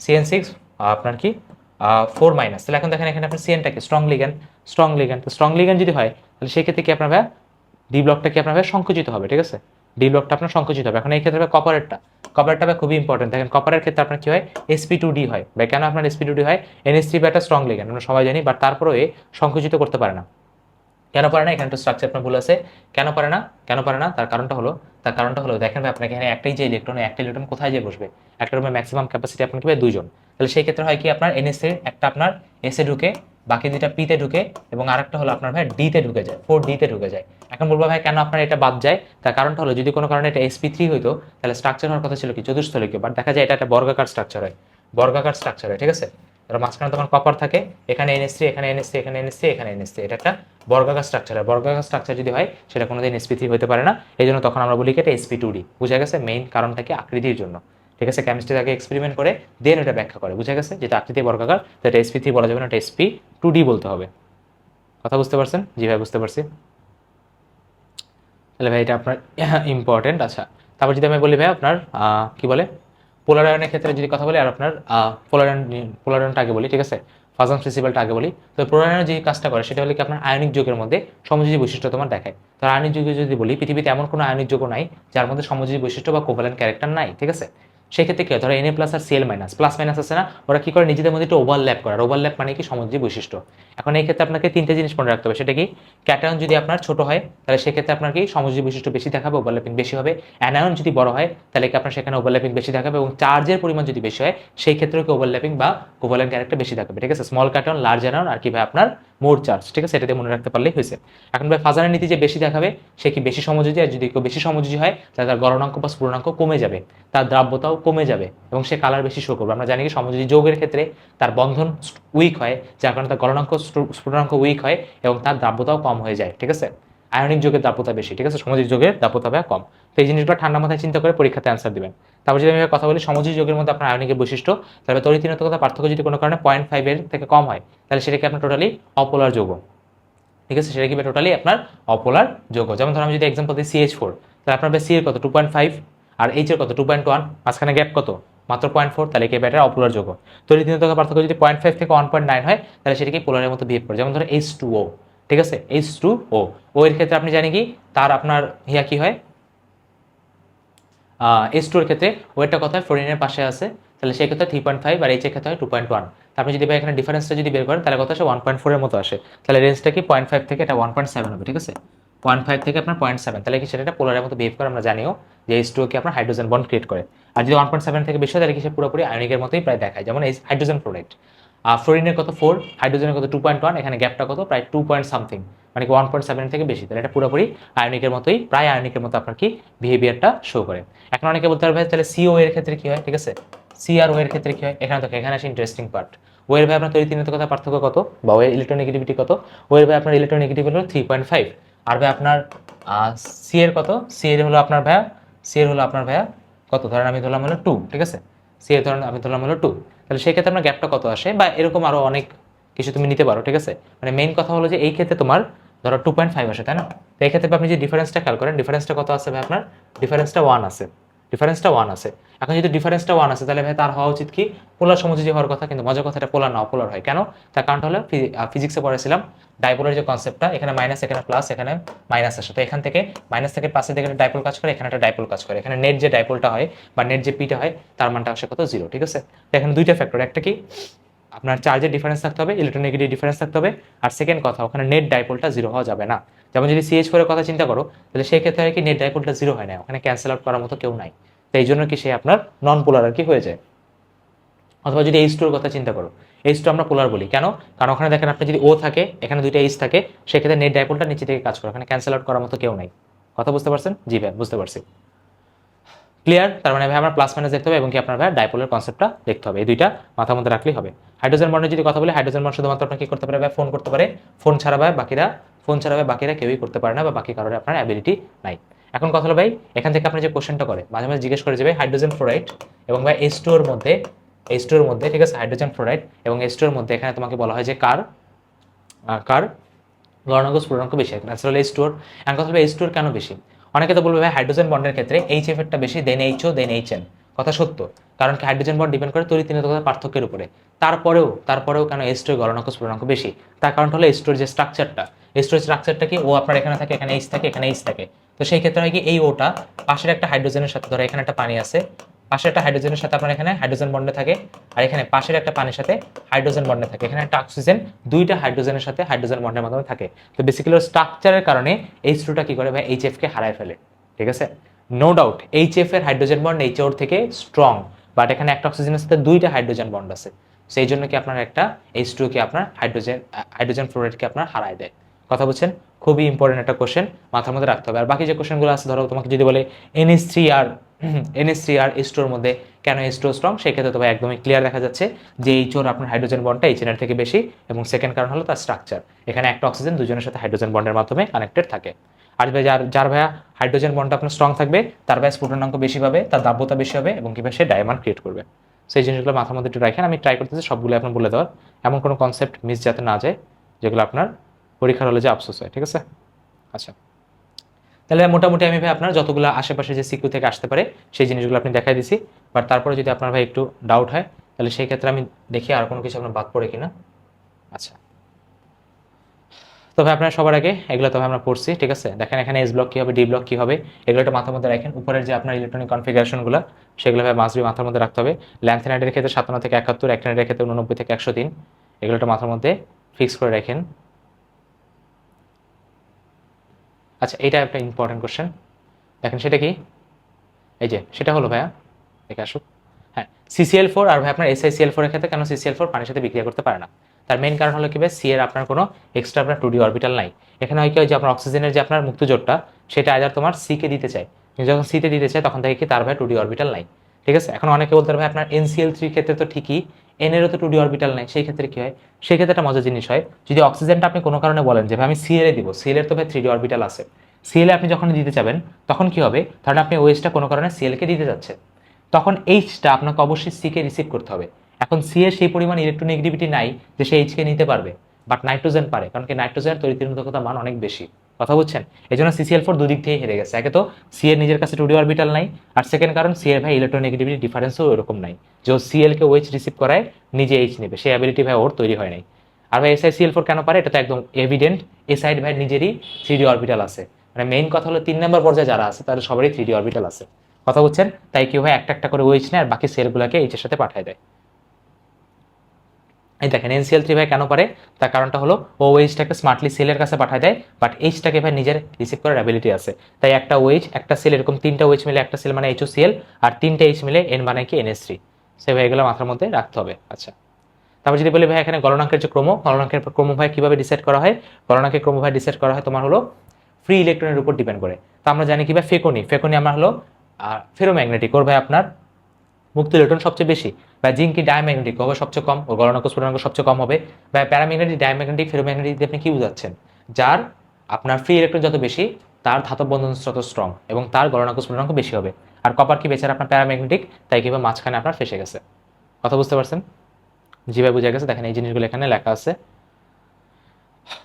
CN6 আপনার কি 4 মাইনাস, তাহলে এখন দেখেন এখানে আপনার সিএনটাকে স্ট্রং লিগ্যান্ড, তো স্ট্রং লিগ্যান্ড যদি হয় তাহলে সেই ক্ষেত্রে কি আপনার ভাই ডি ব্লকটা কি আপনার ভাই সংকুচিত হবে, ঠিক আছে? ডি ব্লকটা আপনার সংকুচিত হবে। এখন এই ক্ষেত্রে কপারেরটা ভাই খুবই ইম্পর্টেন্ট। দেখেন কপারের ক্ষেত্রে আপনার কি হয়, sp2d হয়। ভাই কেন আপনার sp2d হয়? NH3 বা একটা স্ট্রং লিগ্যান্ড আমরা সবাই জানি, বাট তারপরেও এ সংকুচিত করতে পারে না। কেন পারে না? এখানে একটু স্ট্রাকচার আপনার ভুল আছে। কেন পারে না? তার কারণটা হলো দেখেন ভাই আপনাকে এখানে একটাই যে ইলেকট্রন, একটা ইলেকট্রন কোথায় যেয়ে বসবে? একটা রুমের ম্যাক্সিমাম ক্যাপাসিটি আপনার কি ভাই 2 জন। তাহলে সেই ক্ষেত্রে হয় কি আপনার NS এর একটা আপনার S এ ঢুকে, বাকি দুইটা P তে ঢুকে, এবং আরেকটা হলো আপনার ভাই D তে ঢুকে যায়, 4D তে ঢুকে যায়। এখন বলবো ভাই কেন আপনার এটা বাদ যায়? তার কারণটা হলো যদি কোনো কারণে এটা sp3 হইতো তাহলে স্ট্রাকচার হওয়ার কথা ছিল কি চতুস্থলিকীয়, বাট দেখা যায় এটা একটা বর্গাকার স্ট্রাকচার হয়, ঠিক আছে? তার মাঝখানে তখন কপার থাকে, এখানে NH3, এখানে NH3, এখানে NH3, এখানে NH3, এটা একটা বর্গাকার স্ট্রাকচার। বর্গাকার স্ট্রাকচার যদি হয় সেটা কোনোদিন sp3 হতে পারে না। এই জন্য তখন আমরা বলি কি এটা sp2d। বুঝা গেছে? মেইন কারণটা কি আকৃতির জন্য, ঠিক আছে? কেমিস্ট্রি আগে এক্সপেরিমেন্ট করে দেন এটা ব্যাখ্যা করে। বুঝা গেছে? যেটা আকৃতি বর্গাকার তো এটা sp3 বলা যাবে না, এটা sp2d বলতে হবে। কথা বুঝতে পারছেন? জি ভাই, বুঝতে পারছি। তাহলে ভাই এটা আপনার ইম্পর্টেন্ট। আচ্ছা, তারপর যদি আমি বলি ভাই আপনার কি বলে পোলার আয়নের ক্ষেত্রে যদি কথা বলি, আর আপনার পোলার আয়নটা আগে বলি, ঠিক আছে? ফাজন প্রিন্সিপালটা আগে বলি। তো পোলার আয়ন যে কাজটা করে সেটা হলো কি আপনার আয়নিক যৌগের মধ্যে সমযোজী বৈশিষ্ট্য তোমার দেখায়। তো আয়নিক যৌগ যদি বলি, পৃথিবীতে এমন কোনো আয়নিক যৌগ নাই যার মধ্যে সমযোজী বৈশিষ্ট্য বা কোভ্যালেন্ট ক্যারেক্টার নাই, ঠিক আছে? সেক্ষেত্রে কি হয়, ধরো Na প্লাস আর Cl মাইনাস, প্লাস মাইনাস আছে না, ওরা কি করে নিজেদের মধ্যে একটু ওভারল্যাপ করে। আর ওভারল্যাপ মানে কি সমযোজী বৈশিষ্ট্য। এখন এই ক্ষেত্রে আপনাকে তিনটে জিনিস মনে রাখতে হবে, সেটা কি? ক্যাটায়ন যদি আপনার ছোট হয় তাহলে সেক্ষেত্রে আপনার কি সমযোজী বৈশিষ্ট্য বেশি দেখাবে, ওভারল্যাপিং বেশি হবে। অ্যানায়ন যদি বড় হয় তাহলে কি আপনার সেখানে ওভারল্যাপিং বেশি দেখাবে, এবং চার্জের পরিমাণ যদি বেশি হয় সেই ক্ষেত্রেও কি ওভারল্যাপিং বা কোভ্যালেন্ট ক্যারেক্টার বেশি দেখাবে, ঠিক আছে? স্মল ক্যাটায়ন, লার্জ অ্যানায়ন, আর কি ভাই আপনার মোর চার্জ, ঠিক আছে? এটাতে মনে রাখতে পারলেই হয়েছে। এখন ভাই ফাজানের নীতি যে বেশি দেখাবে সে কি বেশি সমযোজী, আর যদি কেউ বেশি সমযোজী হয় তাহলে তার গলনাঙ্ক বা স্ফুটনাঙ্ক কমে যাবে, তার দ্রাব্যতাও কমে যাবে, এবং সে কালার বেশি শো করবে। আমরা জানি কি সমযোজী যৌগের ক্ষেত্রে তার বন্ধন উইক হয়, যার কারণে তার গলনাঙ্ক স্ফুটনাঙ্ক উইক হয় এবং তার দ্রাব্যতাও কম হয়ে যায়, ঠিক আছে? আয়নিক যৌগের দাপতা বেশি, ঠিক আছে? সমযোজী যৌগের দাপতা কম। তো এই জিনিসগুলো ঠান্ডা মাথায় চিন্তা করে পরীক্ষাতে অ্যান্সার দিবেন। তারপর যদি আমি কথা বলি সমযোজী যৌগের মধ্যে আপনার আয়নিকের বৈশিষ্ট্য, তাহলে তড়িৎ-ঋণাত্মকতা পার্থক্য যদি কোনো কারণে 0.5 এর থেকে কম হয় তাহলে সেটাকে আপনার টোটালি অপোলার যৌগ, ঠিক আছে? সেটা কি টোটালি আপনার অপোলার যৌগ। যেমন ধরো আমি যদি এক্সাম্পল দিই CH4, তাহলে আপনার সি এর কত 2.5 আর এইচ এর কত 2.1, মাঝখানে গ্যাপ কত মাত্র 0.4, তাহলে কি ব্যাটার অপোলার যৌগ। তড়িৎ-ঋণাত্মকতা পার্থক্য যদি 0.5 থেকে 1.9 হয় তাহলে সেটা কি পোলারের মতো বিহেভ করে। যেমন ধরো H2O, ঠিক আছে? H2O ও এর ক্ষেত্রে আপনি জানি কি তার আপনার হিয়া কি হয়, H2 এর ক্ষেত্রে ওয়েটটা কত হয়, ফ্লোরিনের পাশে আছে, তাহলে সেই ক্ষেত্রে 3.5, আর এইচ এর ক্ষেত্রে হয় 2.1। আপনি যদি ভাই এখানে ডিফারেন্সটা যদি বের করেন তাহলে কত আসে 1.4 এর মতো আসে। তাহলে রেঞ্জটা কি 0.5 থেকে এটা 1.7 হবে, ঠিক আছে? 0.5 থেকে আপনার 0.7, তাহলে কি সেটা পোলারের মতো বিহেভ করে। আমরা জানিও যে H2O কি আপনার হাইড্রোজেন বন্ড ক্রিয়েট করে। আর যদি 1.7 থেকে বেশি হয় তাহলে কি সে পুরোপুরি আয়নিকের মতোই প্রায় দেখায়, যেমন এই হাইড্রোজেন ফ্লোরাইড। ফ্লোরিনের কত 4, হাইড্রোজেনের কত 2.1, এখানে গ্যাপটা কত প্রায় 2 পয়েন্ট সামথিং, মানে কি 1.7 থেকে বেশি। তাহলে এটা পুরোপুরি আয়নিকের মতোই, প্রায় আয়নিকের মতো আপনার কি বিহেভিয়ারটা শো করে। এখন অনেকে বলতে পারবে তাহলে CO এর ক্ষেত্রে কি হয়, ঠিক আছে? সি আর ও এর ক্ষেত্রে কি হয়, এখানে দেখো এখানে আসে ইন্টারেস্টিং পার্ট। ও এর ভাই আপনার তড়িৎ-ঋণাত্মকতা পার্থক্য কত, বা ও এর ইলেকট্রোনেগেটিভিটি কত? ও এর ভাই আপনার ইলেকট্রোনেগেটিভ হলো 3.5। আর ভাই আপনার সি এর কত, সি এর হলো আপনার ভাইয়া, সি এর হলো আপনার ভাইয়া কত, ধরেন আমি ধরলাম হলো 2, ঠিক আছে? সি এর ধরেন আমি ধরলাম হলো 2, তাহলে সেই ক্ষেত্রে আপনার গ্যাপটা কত আসে, বা এরকম আরো অনেক কিছু তুমি নিতে পারো, ঠিক আছে? মানে মেইন কথা হলো যে এই ক্ষেত্রে তোমার ধরো 2.5 আসে, তাই না? তো এই ক্ষেত্রে আপনি যে ডিফারেন্সটা খেয়াল করেন, ডিফারেন্সটা কত আছে ভাই আপনার, ডিফারেন্সটা 1 আছে, ডিফারেন্সটা 1 আছে। এখন যদি ডিফারেন্সটা 1 আছে তাহলে ভাই তার হওয়া উচিত কি পোলার সমযোজী হওয়ার কথা, কিন্তু মজার কথা এটা পোলার না অপোলার হয়। কেন? তার কারণটা হলো ফিজিক্সে পড়েছিলাম ডাইপোলের যে কনসেপ্টটা, এখানে মাইনাস, এখানে প্লাস, এখানে মাইনাস আসে, তো এখান থেকে মাইনাস থেকে প্লাসের দিকে একটা ডাইপোল কাজ করে, এখানে একটা ডাইপোল কাজ করে, এখানে নেট যে ডাইপোলটা হয় বা নেট যে পিটা হয় তার মানটা আসে কত, 0। ঠিক আছে, তো এখানে দুইটা ফ্যাক্টর, একটা কি আপনার চার্জের ডিফারেন্স থাকতে হবে, ইলেকট্রোনেগেটিভ ডিফারেন্স থাকতে হবে, আর সেকেন্ড কথা ওখানে নেট ডাইপোলটা 0 হওয়া যাবে না। যেমন যদি CH4 এর কথা চিন্তা করো, তাহলে সেই ক্ষেত্রে হয় কি নেট ডাইপোলটা 0 হয় না, ওখানে ক্যান্সেল আউট করার মতো কেউ নাই, তো এই জন্য কি সে আপনার নন পোলার আর কি হয়ে যায়। অথবা যদি H2 এর কথা চিন্তা করো, H2 আমরা পোলার বলি কেন, কারণ ওখানে দেখেন আপনি যদি O থাকে, এখানে দুইটা H থাকে, সেক্ষেত্রে নেট ডাইপোলটা নিচে থেকে কাজ করে, ওখানে ক্যান্সেল আউট করার মতো কেউ নাই। কথা বুঝতে পারছেন? জি ভাই বুঝতে পারছি। ক্লিয়ার? তার মানে ভাই আমরা প্লাস মাইনাস দেখতে হবে এবং কি আপনার ভাই ডাইপোলের কনসেপ্টটা দেখতে হবে, এই দুইটা মাথার মধ্যে রাখলেই হবে। হাইড্রোজেন বন্ডের যদি কথা বলি, হাইড্রোজেন বন্ড শুধুমাত্র আপনার কি করতে পারে ভাই, ফোন করতে পারে, ফোন ছাড়া ভাই বাকিরা কেউই করতে পারে না, বা বাকি কারণে আপনার অ্যাবিলিটি নাই। এখন কথা হলো ভাই, এখান থেকে আপনি যে কোশ্চেনটা করে মাঝে মাঝে জিজ্ঞেস করে যে ভাই হাইড্রোজেন ফ্লোরাইড এবং ভাই H2 এর মধ্যে, ঠিক আছে, হাইড্রোজেন ফ্লোরাইড এবং H2 এর মধ্যে এখানে তোমাকে বলা হয় যে কার কার গলনাঙ্ক স্ফুটনাঙ্ক বেশি, ন্যাচারাল H2 এর। এখন কথা হবে H2 এর কেন বেশি, অনেকে তো বলবে ভাই হাইড্রোজেন বন্ডের ক্ষেত্রে HF এরটা বেশি, দেন HO দেন HN। কথা সত্য, কারণ কি হাইড্রোজেন বন্ড ডিপেন্ড করে তড়িৎ পার্থক্যের উপরে। তারপরেও কেন H2 এর গলনাঙ্ক স্ফুটনাঙ্ক বেশি, তার কারণটা হলো H2 এর যে স্ট্রাকচারটা, H2 এর স্ট্রাকচারটা কি, ও আপনার এখানে থাকে, এখানে H থাকে, এখানে H থাকে, তো সেই ক্ষেত্রে হয় কি এই ওটা পাশের একটা হাইড্রোজেনের সাথে, ধরো এখানে একটা পানি আছে, পাশের একটা হাইড্রোজেনের সাথে আপনার এখানে হাইড্রোজেন বন্ডে থাকে, আর এখানে পাশের একটা পানির সাথে হাইড্রোজেন বন্ডে থাকে, এখানে একটা অক্সিজেন দুইটা হাইড্রোজেনের সাথে হাইড্রোজেন বন্ডের মাধ্যমে থাকে। তো বেসিক্যালি স্ট্রাকচারের কারণে H2টা কি করে ভাই HF কে হারায় ফেলে। ঠিক আছে, নো ডাউট HF এর হাইড্রোজেন বন্ড HO এর থেকে স্ট্রং, বাট এখানে একটা অক্সিজেনের সাথে দুইটা হাইড্রোজেন বন্ড আছে, সেই জন্য কি আপনার একটা H2 কে আপনার হাইড্রোজেন ফ্লোরাইডকে আপনার হারায় দেয়। কথা বুঝছেন? খুবই ইম্পর্টেন্ট একটা কোশ্চেন, মাথার মধ্যে রাখতে হবে। আর বাকি যে কোশ্চেনগুলো আছে, ধরো তোমাকে যদি বলে NH3 আর H2 এর মধ্যে কেন H2 স্ট্রং, সেই ক্ষেত্রে তো ভাই একদমই ক্লিয়ার দেখা যাচ্ছে যে HO আপনার হাইড্রোজেন বন্ডটা HN এর থেকে বেশি, এবং সেকেন্ড কারণ হলো তার স্ট্রাকচার, এখানে একটা অক্সিজেন দুজনের সাথে হাইড্রোজেন বন্ডের মাধ্যমে কানেক্টেড থাকে। আর ভাই যার ভাইয়া হাইড্রোজেন বন্ডটা আপনার স্ট্রং থাকবে, তার ভাই স্ফুটনাঙ্ক বেশি পাবে, তার দাব্যতা বেশি হবে, এবং কিভাবে সে ডায়মন্ড ক্রিয়েট করবে। সেই জিনিসগুলো মাথার মধ্যে একটু রাখেন, আমি ট্রাই করতেছি সবগুলো আপনার বলে দেওয়ার, এমন কোনো কনসেপ্ট মিস যাতে না যায় যেগুলো আপনার পরীক্ষার হলে যে আফসোস হয়। ঠিক আছে, আচ্ছা তাহলে মোটামুটি আমি ভাই আপনার যতগুলো আশেপাশে যে সিকিউ থেকে আসতে পারে সেই জিনিসগুলো আপনি দেখাই দিছি। বাট তারপরে যদি আপনার ভাই একটু ডাউট হয়, তাহলে সেই ক্ষেত্রে আমি দেখি আর কোনো কিছু আপনার বাদ পড়ে কিনা। আচ্ছা, তবে আপনারা সবার আগে এগুলো তবে আমরা পড়ছি। ঠিক আছে, দেখেন এখানে S ব্লক কী হবে, D ব্লক কী হবে, এগুলো একটা মাথার মধ্যে রাখেন। উপরের যে আপনার ইলেকট্রনিক কনফিগারেশনগুলো, সেগুলো ভাই মাস্ট বি মাথার মধ্যে রাখতে হবে। ল্যান্থেনাইডের ক্ষেত্রে 57 থেকে 71, অ্যাক্টিনাইডের ক্ষেত্রে 89 থেকে 103, এগুলো একটা মাথার মধ্যে ফিক্স করে রাখেন। আচ্ছা, এটা একটা ইম্পর্টেন্ট কোশ্চেন, দেখেন সেটা কি, এই যে সেটা হলো ভাইয়া, দেখে আসুক। হ্যাঁ, CCl4 আর ভাই আপনার SiCl4 এর ক্ষেত্রে কেন CCl4 পানির সাথে বিক্রিয়া করতে পারে না, তার মেইন কারণ হলো কি ভাই, সি এর আপনার কোনো এক্সট্রা আপনার 2D অরবিটাল নাই। এখানে হয় কি, যে আপনার অক্সিজেনের যে আপনার মুক্ত জোটটা, সেটা আজ আর তোমার সি কে দিতে চায়, কিন্তু যখন সিতে দিতে চায় তখন থেকে কি তার ভাই 2D অরবিটাল নাই। ঠিক আছে, এখন অনেকে বলতে ভাই আপনার NCl3 ক্ষেত্রে তো ঠিকই, এন এরও তো 2D অরবিটাল নাই, সেই ক্ষেত্রে কি হয়, সেই ক্ষেত্রে একটা মজার জিনিস হয়, যদি অক্সিজেনটা আপনি কোনো কারণে বলেন যে ভাই আমি Cl এ দিব, Cl এর তো ভাই 3D অরবিটাল আছে, Cl এ আপনি যখন দিতে যাবেন তখন কি হবে, ধরেন আপনি ওএইচটা কোনো কারণে Cl কে দিতে যাচ্ছেন, তখন এইচটা আপনাকে অবশ্যই সি কে রিসিভ করতে হবে। এখন সি এর সেই পরিমাণ ইলেকট্রোনেগেটিভিটি নাই যে সে এইচ কে নিতে পারবে, বাট নাইট্রোজেন পারে, কারণ কি নাইট্রোজেনের তড়িৎ মান অনেক বেশি। কথা বুঝছেন? এই জন্য CCl4 দুদিক থেকে হেরে গেছে, একে তো সি এর নিজের কাছে 2D অরবিটাল নাই, আর সেকেন্ড কারণ সি এর ভাই ইলেকট্রোনেগেটিভিটি ডিফারেন্সও এরকম নাই যে সিএল কে ওএইচ রিসিভ করায় নিজে এইচ নেবে, সেই অ্যাবিলিটি ভাই ওর তৈরি হয় নাই। আর ভাই SiCl4 কেন পারে, এটা তো একদম এভিডেন্ট, এ সাইড ভাই নিজেরই 3D অরবিটাল আছে, মানে মেইন কথা হলো 3 নম্বর পর্যায়ে যারা আছে তাদের সবারই 3D অরবিটাল আছে। কথা বুঝছেন? তাই কি হয়, একটা একটা করে ওএইচ নেয় আর বাকি সেলগুলোকে এইচ এর সাথে পাঠিয়ে দেয়। এই দেখেন NCl3 ভাই কেন পারে, তার কারণটা হলো ও ওএইচটাকে স্মার্টলি সেলের কাছে পাঠিয়ে দেয়, বাট এইচটাকে ভাই নিজের রিসিভ করার অ্যাবিলিটি আছে। তাই একটা ওএইচ একটা সেল, এরকম 3টা ওএইচ মিলে একটা সেল মানে HOCl, আর 3টা এইচ মিলে এন মানে কি NH3। সে ভাই এগুলো মাথার মধ্যে রাখতে হবে। আচ্ছা, তারপর যদি বলি ভাই এখানে গলনাঙ্কের যে গলনাঙ্কের ক্রম ভাই কিভাবে ডিসাইড করা হয়, গলনাঙ্কের ক্রম ভাই ডিসাইড করা হয় তোমার হলো ফ্রি ইলেকট্রনের উপর ডিপেন্ড করে। তো আমরা জানি কি ভাই ফেকনি আমরা হলো ফেরোম্যাগনেটিক, ওর ভাই আপনার মুক্ত ইলেকট্রন সবচেয়ে বেশি, বা জিঙ্ক কি ডায়াম্যাগনেটিক হবে সবচেয়ে কম, ও গলনাঙ্ক স্ফুটনাঙ্ক সবচেয়ে কম হবে। বা প্যারাম্যাগনেটিক, ডায়াম্যাগনেটিক, ফেরোম্যাগনেটিক দিয়ে আপনি কি বুঝাচ্ছেন, যার আপনার ফ্রি ইলেকট্রন যত বেশি তার ধাতব বন্ধন যত স্ট্রং এবং তার গলনাঙ্ক স্ফুটনাঙ্ক বেশি হবে। আর কপার কি বেচারা আপনার প্যারাম্যাগনেটিক, তাই কিভাবে মাঝখানে আপনার ফেসে গেছে। কথা বুঝতে পারছেন? জি ভাই বুঝে গেছে, দেখেন এই জিনিসগুলো এখানে লেখা আছে।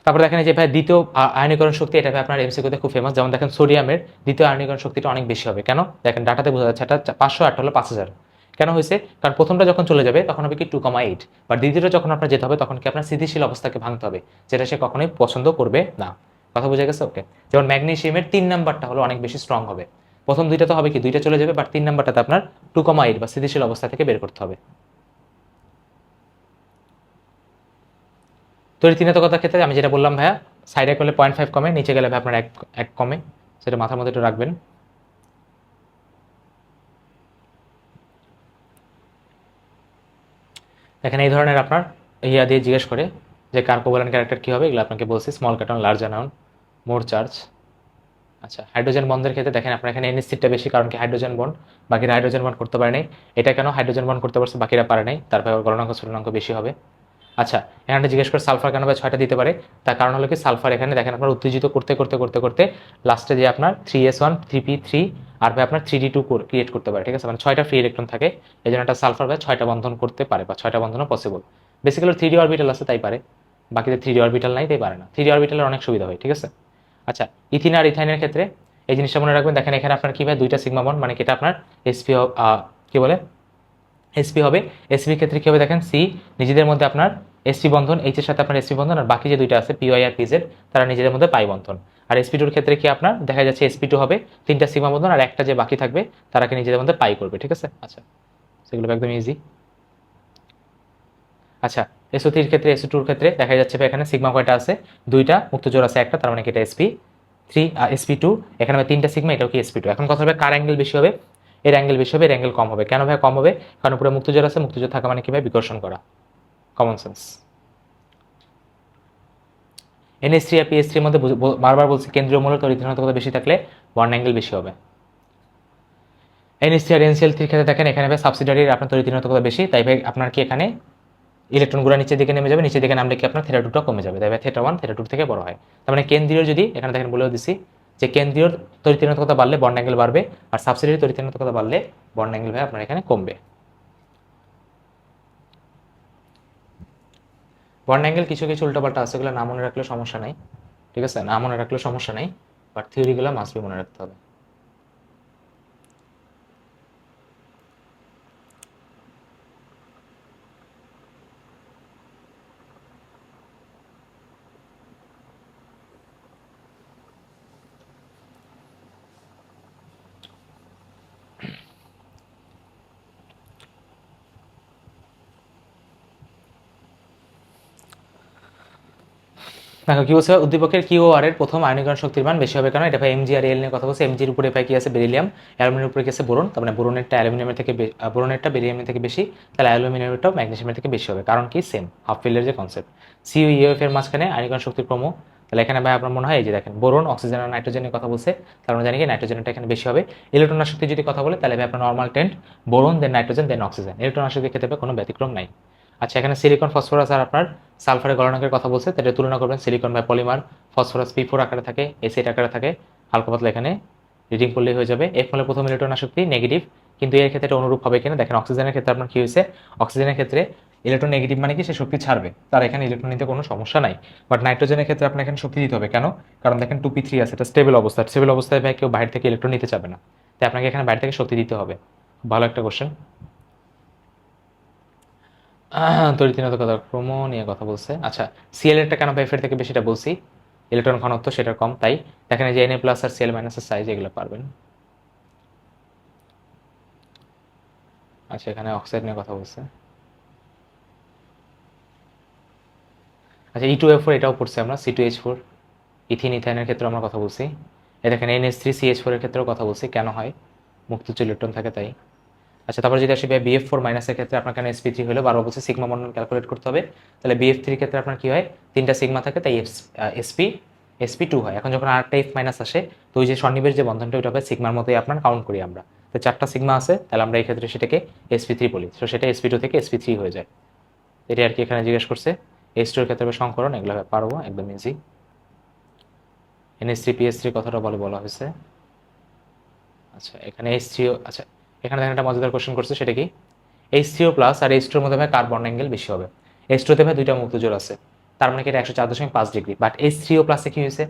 তারপর দেখেন যে ভাই দ্বিতীয় আয়নীকরণ শক্তি, এটা ভাই আপনার এমসিকিউতে খুব ফেমাস। যেমন দেখেন সোডিয়ামের দ্বিতীয় আয়নীকরণ শক্তিটা অনেক বেশি হবে, কেন দেখেন ডাটাতে বোঝা যাচ্ছে, এটা 508 হলো 5000, কেন হয়েছে? কারণ প্রথমটা যখন চলে যাবে তখন হবে কি 2,8, বা দ্বিতীয়টা যখন আপনার যেতে হবে তখন কি আপনার স্থিতিশীল অবস্থাকে ভাঙতে হবে, যেটা সে কখনোই পছন্দ করবে না। কথা বোঝা গেছে? ওকে। যেমন ম্যাগনেসিয়ামের 3 নাম্বারটা হলো অনেক বেশি স্ট্রং হবে, প্রথম দুইটা তো হবে কি দুইটা চলে যাবে, বাট 3 নাম্বারটাতে আপনার 2,8 বা স্থিতিশীল অবস্থা থেকে বের করতে হবে। তড়িৎ-ঋণাত্মকতার ক্ষেত্রে আমি যেটা বললাম ভাইয়া, সাইডে করলে 0.5 কমে, নিচে গেলে ভাই আপনার 1 কমে, সেটা মাথার মধ্যে একটু রাখবেন। এখানে এই ধরনের আপনার ইয়া দিয়ে জিজ্ঞেস করে যে কার কোভালেন্ট ক্যারেক্টার কী হবে, এগুলো আপনাকে বলছি, স্মল কার্টন, লার্জ অ্যানাউন, মোর চার্জ। আচ্ছা, হাইড্রোজেন বন্ডের ক্ষেত্রে দেখেন আপনার এখানে এনএসসিটা বেশি, কারণ কি হাইড্রোজেন বন্ড, বাকিরা হাইড্রোজেন বন্ড করতে পারে নাই। এটা কেন হাইড্রোজেন বন্ড করতে পারছে বাকিরা পারে নাই, তারপরে গলনাঙ্ক ছোটনাঙ্ক বেশি হবে। আচ্ছা, এখানে জিজ্ঞেস করে সালফার কেন ভাই 6টা দিতে পারে, তার কারণ হলো কি সালফার এখানে দেখেন আপনার উত্তেজিত করতে করতে করতে করতে লাস্টে যে আপনার 3s1 3p3 আর ভাই আপনার 3d2 ক্রিয়েট করতে পারে, ঠিক আছে, মানে 6টা ফ্রি ইলেকট্রন থাকে, এই জন্য একটা সালফার ভাই 6টা বন্ধন করতে পারে, বা 6টা বন্ধনও পসিবল। বেসিক্যালি 3d অরবিটাল আছে তাই পারে, বাকিতে 3d অরবিটাল নাই তাই পারে না, 3d অরবিটালের অনেক সুবিধা হয়, ঠিক আছে। আচ্ছা, ইথিন আর ইথাইনের ক্ষেত্রে এই জিনিসটা মনে রাখবেন, দেখেন এখানে আপনার কি ভাই দুইটা সিগমা বন্ড, মানে এটা আপনার এসপি কি বলে এসপি হবে। এসপির ক্ষেত্রে কি হবে দেখেন, সি নিজেদের মধ্যে আপনার এসপি বন্ধন, এইচ এর সাথে আপনার এসপি বন্ধন, আর বাকি যে দুইটা আছে পিওয়াই আর পিজেড তারা নিজেদের মধ্যে পাই বন্ধন। আর এসপি টুর ক্ষেত্রে কি আপনার দেখা যাচ্ছে এসপি টু হবে 3টা সিগমা বন্ধন, আর একটা যে বাকি থাকবে তারাকে নিজেদের মধ্যে পাই করবে, ঠিক আছে। আচ্ছা, সেগুলো একদম ইজি। আচ্ছা, এসও থ্রির ক্ষেত্রে এসও টুর ক্ষেত্রে দেখা যাচ্ছে এখানে সিগমা কয়টা আছে, দুইটা, মুক্তজোর আছে একটা, তার মানে কি এটা এসপি থ্রি এসপি টু, এখানে 3টা সিগমা, এটাও কি এসপি টু। এখন কথা হবে কার অ্যাঙ্গেল বেশি হবে, এর অ্যাঙ্গেল বেশি হবে, এর অ্যাঙ্গেল কম হবে। কেন ভাই কম হবে? কারণ উপরে মুক্তজোর আছে, মুক্তজোর থাকা মানে কি ভাই বিকর্ষণ করা, কমন সেন্স। NH3 আর PS3 এর মধ্যে বারবার বলছি কেন্দ্রীয় মূলের তড়িৎ-ঋণাত্মকতা বেশি থাকলে বন্ড অ্যাঙ্গেল বেশি হবে। NH3 আর NCl3 এর ক্ষেত্রে দেখেন এখানে ভাই সাবসিডিয়ারির আপনার তড়িৎ-ঋণাত্মকতা বেশি, তাই ভাই আপনার কি এখানে ইলেকট্রনগুলো নিচের দিকে নেমে যাবে, নিচের দিকে নামলে কি আপনার থিটা টুটা কমে যাবে, তাই ভাই থিটা ওয়ান থিটা টু থেকে বড় হয়। তার মানে কেন্দ্রীয় যদি এখানে দেখেন বলেও দিছি যে কেন্দ্রীয় তড়িৎ-ঋণাত্মকতা বাড়লে বন্ড অ্যাঙ্গেল বাড়বে, আর সাবসিডিয়ারি তড়িৎ-ঋণাত্মকতা বাড়লে বন্ড অ্যাঙ্গেল ভাই আপনার এখানে কমবে। বন্ড অ্যাঙ্গেল কিছু কিছু উল্টোপাল্টা আছে, ওগুলো না মনে রাখলে সমস্যা নাই, ঠিক আছে, না মনে রাখলে সমস্যা নাই, বাট থিওরিগুলো মাস্ট বি মনে রাখতে হবে। দেখো কি বলছে, উদ্দীপকের কিউ ও আর এর প্রথম আয়নীকরণ শক্তির মান বেশি হবে, কারণ এটা ভাই এমজি আর এল নিয়ে কথা বলছে। এমজির উপরে ভাই কি আছে বেরিলিয়াম, অ্যালুমিনিয়ামের উপরে কি আছে বোরন, তার মানে বোরনেরটা অ্যালুমিনিয়ামের থেকে বোরনেরটা বেরিলিয়ামের থেকে বেশি, তাহলে অ্যালুমিনিয়ামেরটাও ম্যাগনেসিয়ামের থেকে বেশি হবে, কারণ কি সেম হাফ ফিল্ডের যে কনসেপ্ট। সিইউ ইউএফ এর মাঝখানে আয়নীকরণ শক্তির ক্রম, তাহলে এখানে ভাই আপনার মনে হয় এই যে দেখেন বোরন অক্সিজেন আর নাইট্রোজেনের কথা বলছে, তার মানে জানি কি নাইট্রোজেনটা এখানে বেশি হবে। ইলেকট্রন শক্তি যদি কথা বলে তাহলে ভাই আপনার নর্মাল টেন্ট বোরন দেন নাইট্রোজেন দেন অক্সিজেন, ইলেকট্রন শক্তির ক্ষেত্রে কোনো ব্যতিক্রম নাই। আচ্ছা, এখানে সিলিকন ফসফরাস আর আপনার সালফারের গলনাঙ্কের কথা বলছে, তাহলে তুলনা করবেন silicon by polymer, phosphorus P4 আকারে থাকে, এসিড আকারে থাকে, হালকা পাতলা এখানে রিডিং করলেই হয়ে যাবে। এফ মলের প্রথম ইলেকট্রন আসক্তি নেগেটিভ, কিন্তু এর ক্ষেত্রে এটা অনুরূপ হবে কিনা দেখেন, অক্সিজেনের ক্ষেত্রে আপনার কি হয়েছে, অক্সিজেনের ক্ষেত্রে ইলেকট্রন নেগেটিভ মানে কি সে শক্তি ছাড়বে, তার এখানে ইলেকট্রন নিতে কোনো সমস্যা নাই। বাট নাইট্রোজেনের ক্ষেত্রে আপনার এখানে শক্তি দিতে হবে, কেন? কারণ দেখেন 2p3 আছে, এটা স্টেবল অবস্থা, স্টেবল অবস্থায় ভাই কেউ বাইরে থেকে ইলেকট্রন নিতে চাবে না, তাই আপনাকে এখানে বাইরে থেকে শক্তি দিতে হবে। ভালো একটা কোশ্চেন। তড়িৎ-ঋণাত্মকতার ক্রম নিয়ে কথা বলছে। আচ্ছা, সিএল এরটা কেন এফ এর থেকে বেশিটা বলছি, ইলেকট্রন ঘনত্ব সেটা কম, তাই দেখেন যে Na প্লাস আর সিএল মাইনাসের সাইজ এগুলো পারবেন। আচ্ছা, এখানে অক্সাইড নিয়ে কথা বলছে। আচ্ছা, E2F4 এটাও পড়ছে আমরা, C2H4 ইথিন ইথাইনের ক্ষেত্রে আমরা কথা বলছি। এই দেখেন NH3CH4 এর ক্ষেত্রেও কথা বলছি, কেন হয় মুক্তোচ্চ ইলেকট্রন থাকে তাই। আচ্ছা, তারপরে যদি আসি BF4 মাইনাসের ক্ষেত্রে আপনার কেন sp3 হলো, বারবার বলছে সিগমা বন্ডন ক্যালকুলেট করতে হবে, তাহলে BF3 এর ক্ষেত্রে আপনার কি হয় 3টা সিগমা থাকে, তাই sp2 হয়। এখন যখন আরেকটা F মাইনাস আসে, তো ওই যে সন্নিবেশ যে বন্ধনটা ওইটা হবে সিগমার মতোই আপনার কাউন্ট করি আমরা, তো 4টা সিগমা আছে, তাহলে আমরা এই ক্ষেত্রে সেটাকে sp3 বলি, তো সেটা sp2 থেকে sp3 হয়ে যায়। এটা আর কি এখানে জিজ্ঞেস করছে। H2 এর ক্ষেত্রে সংকরণ এগুলো পারবো একদম ইজি। NH3 PS3 কথাটা বলা হয়েছে। আচ্ছা, এখানে H3O, আচ্ছা এখানে দেখেন একটা মজাদার কোশ্চেন করছে, সেটা কি H3O প্লাস আর H2 এর মধ্যে ভাই কার বন্ড অ্যাঙ্গেল বেশি হবে। H2 তে ভাই দুইটা মুক্তজোড় আছে, তার মানে কি এটা 104.5 ডিগ্রি, বাট H3O প্লাসে কি হয়েছে,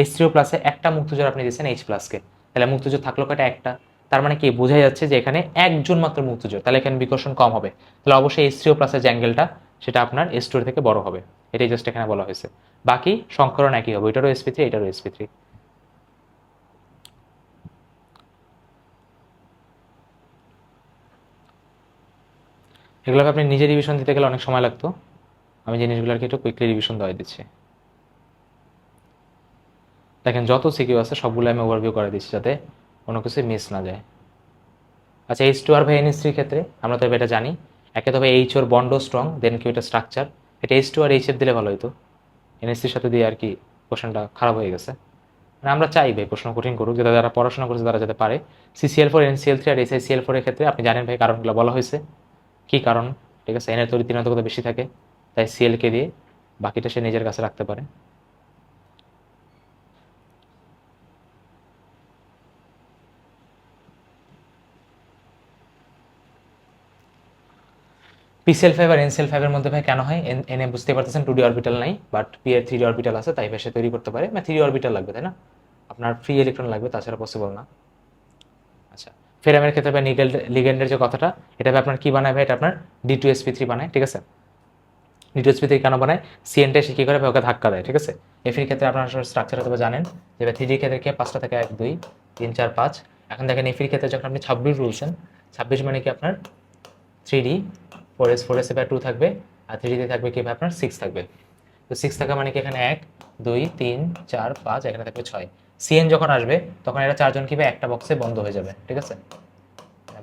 H3O প্লাসে একটা মুক্তজোড় আপনি দিয়েছেন H প্লাসকে, তাহলে মুক্তজোড় থাকলো কয়টা, একটা, তার মানে কি বোঝা যাচ্ছে যে এখানে একজন মাত্র মুক্ত জোড়, তাহলে এখানে বিকর্ষণ কম হবে, তাহলে অবশ্যই H3O প্লাসের যে অ্যাঙ্গেলটা সেটা আপনার H2 থেকে বড় হবে, এটাই জাস্ট এখানে বলা হয়েছে। বাকি সংকরণ একই হবে, এটারও sp3 এটারও sp3। এগুলোকে আপনি নিজে রিভিশন দিতে গেলে অনেক সময় লাগতো, আমি জিনিসগুলোকে একটু কুইকলি রিভিশন দেওয়া দিচ্ছি। দেখেন যত সিকিউ আছে সবগুলো আমি ওভারভিউ করে দিচ্ছি যাতে কোনো কিছু মিস না যায়। আচ্ছা H2 আর NH3 ক্ষেত্রে আমরা তো এটা জানি, একে তবে H ওর বন্ড স্ট্রং, দেন কি এটা স্ট্রাকচার, এটা H2 আর H দিলে ভালো হতো, NH3 সাথে দিয়ে আর কি কোশ্চেনটা খারাপ হয়ে গেছে। মানে আমরা চাই ভাই প্রশ্ন কঠিন করুক, যাতে যারা পড়াশোনা করছে তারা যাতে পারে। CCl4 NCl3 আর SiCl4 এর ক্ষেত্রে আপনি জানেন ভাই কারণগুলো বলা হয়েছে, কি কারণ, ঠিক আছে, এনের তৈরি তিনান্তকতা বেশি থাকে, তাই Cl কে দিয়ে বাকিটা সে নিজের কাছে রাখতে পারে। PCl5 আর NCl5 এর মধ্যে ভাই কেন হয়, এনে বুঝতে পারতেছেন 2D অরবিটাল নাই, বাট পি এর 3D অরবিটাল আছে, তাই ভাই সে তৈরি করতে পারে, মানে 3D অরবিটাল লাগবে তাই না, আপনার ফ্রি ইলেকট্রন লাগবে, তাছাড়া পসিবল না। আচ্ছা ফেরামের ক্ষেত্রে ভাই নিকেল লিগেন্ডের যে কথাটা, এটা ভাই আপনার কি বানায় ভাই, এটা আপনার D2sp3 বানায়, ঠিক আছে। D2sp3 কেন বানায়, সিএনটা এসে কি করে ভাই ওকে ধাক্কা দেয়, ঠিক আছে। এফির ক্ষেত্রে আপনারা স্ট্রাকচার হয়তো জানেন যে ভাই 3D ক্ষেত্রে কি 5টা থেকে 1 2 3 4 5। এখন দেখেন এফির ক্ষেত্রে যখন আপনি 26 বলছেন, 26 মানে কি আপনার 3D 4s 4s এ 2 থাকবে, আর 3D তে থাকবে কি ভাই আপনার 6 থাকবে। তো 6 থাকা মানে কি এখানে 1 2 3 4 5, এখানে থাকবে 6। সিএন যখন আসবে তখন এরা চারজন কি ভাই একটা বক্সে বন্ধ হয়ে যাবে, ঠিক আছে।